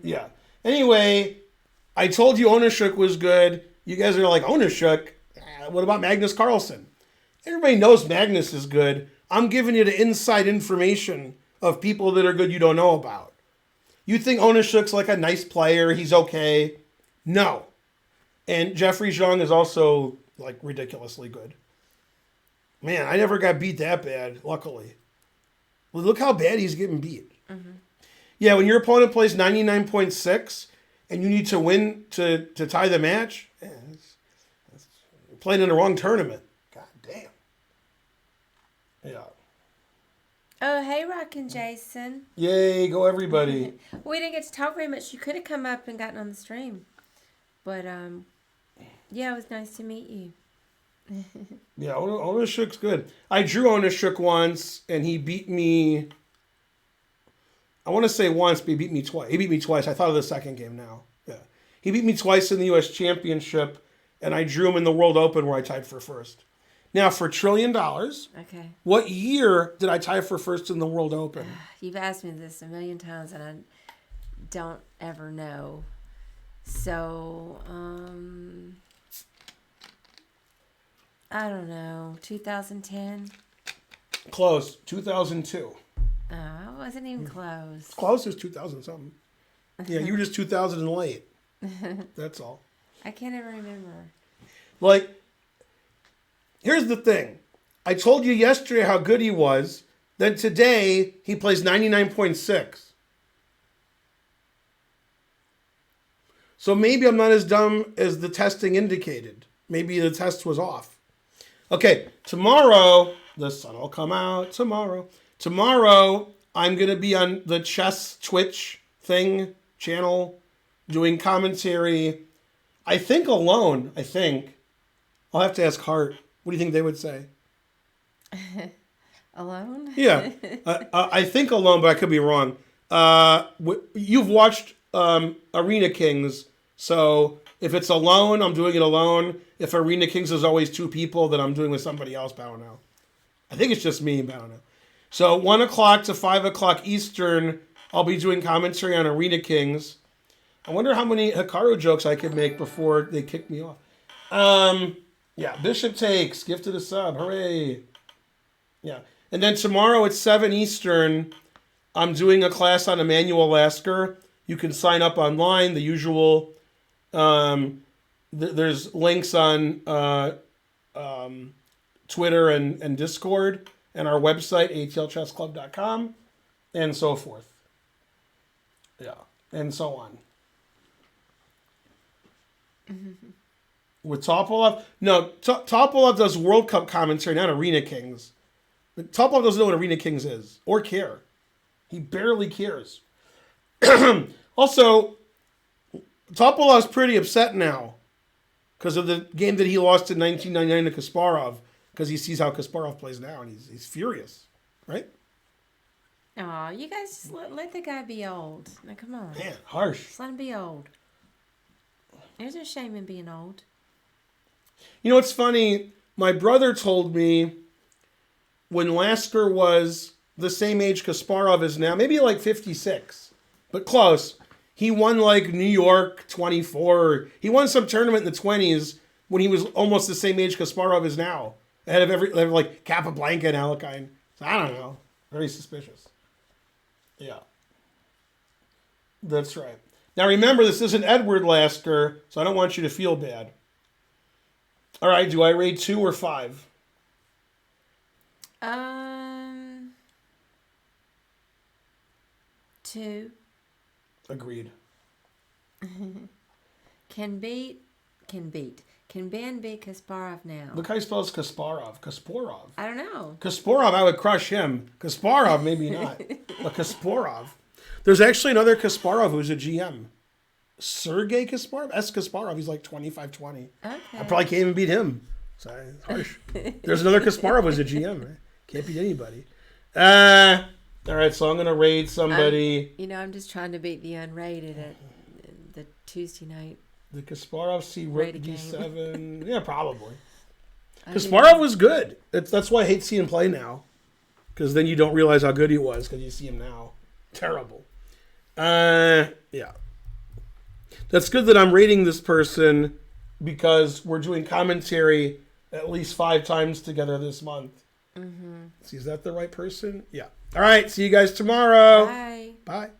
Yeah. Anyway, I told you Onishuk was good. You guys are like, Onishuk? What about Magnus Carlsen? Everybody knows Magnus is good. I'm giving you the inside information of people that are good you don't know about. You think Onishuk's like a nice player. He's okay. No. And Jeffrey Zhang is also like ridiculously good. Man, I never got beat that bad, luckily. Well, look how bad he's getting beat. Mm-hmm. Yeah, when your opponent plays 99.6 and you need to win to tie the match, that's playing in the wrong tournament. God damn. Yeah. Oh, hey, Rockin' Jason. Yay, go everybody. We didn't get to talk very much. You could have come up and gotten on the stream. But, yeah, it was nice to meet you. Yeah, Onishuk's good. I drew Onishuk once, and he beat me I want to say once, but he beat me twice. He beat me twice. I thought of the second game now. Yeah. He beat me twice in the U.S. Championship, and I drew him in the World Open where I tied for first. Now, for $1 trillion, Okay. what year did I tie for first in the World Open? You've asked me this a million times, and I don't ever know. So, I don't know. 2010? Close. 2002. Oh, I wasn't even close. Close is 2000 something. Yeah, you were just 2000 and late. That's all. I can't ever remember. Like, here's the thing. I told you yesterday how good he was. Then today, he plays 99.6. So maybe I'm not as dumb as the testing indicated. Maybe the test was off. Okay, tomorrow, the sun will come out tomorrow. Tomorrow, I'm going to be on the chess Twitch thing, channel, doing commentary. I think alone, I'll have to ask Hart. What do you think they would say? Alone? Yeah. I think alone, but I could be wrong. You've watched Arena Kings, so if it's alone, I'm doing it alone. If Arena Kings is always two people, then I'm doing with somebody else, but I don't know. I think it's just me, but I don't know. So 1 o'clock to 5 o'clock Eastern, I'll be doing commentary on Arena Kings. I wonder how many Hikaru jokes I could make before they kick me off. Yeah, Bishop takes, gifted a sub, hooray. Yeah, and then tomorrow at 7 Eastern, I'm doing a class on Emmanuel Lasker. You can sign up online, the usual. There's links on Twitter and Discord, and our website, atlchessclub.com, and so forth. Yeah, and so on. With Topolov? No, Topolov does World Cup commentary, not Arena Kings. But Topolov doesn't know what Arena Kings is, or care. He barely cares. Also, Topolov's pretty upset now because of the game that he lost in 1999 to Kasparov, because he sees how Kasparov plays now, and he's furious, right? Aw, you guys just let the guy be old. Now, come on. Man, harsh. Just let him be old. There's no shame in being old. You know what's funny? My brother told me when Lasker was the same age Kasparov is now, maybe like 56, but close. He won like New York 24. He won some tournament in the 20s when he was almost the same age Kasparov is now. Ahead of like Capablanca and Alekhine. So I don't know. Very suspicious. Yeah. That's right. Now remember, this isn't Edward Lasker, so I don't want you to feel bad. All right, do I rate 2 or 5? 2. Agreed. Can Ben beat Kasparov now? Look how he spells Kasparov. Kasparov. I don't know. Kasparov, I would crush him. Kasparov, maybe not. But Kasparov. There's actually another Kasparov who's a GM. Sergei Kasparov? Kasparov. He's like 25-20. Okay. I probably can't even beat him. Sorry, it's harsh. There's another Kasparov who's a GM. Right? Can't beat anybody. All right, so I'm going to raid somebody. I'm just trying to beat the unrated at the Tuesday night. The Kasparov C Raid D7. Yeah, probably. Kasparov was good. That's why I hate seeing him play now. Because then you don't realize how good he was because you see him now. Terrible. Yeah. That's good that I'm rating this person because we're doing commentary at least 5 times together this month. Mm-hmm. See, is that the right person? Yeah. All right. See you guys tomorrow. Bye. Bye.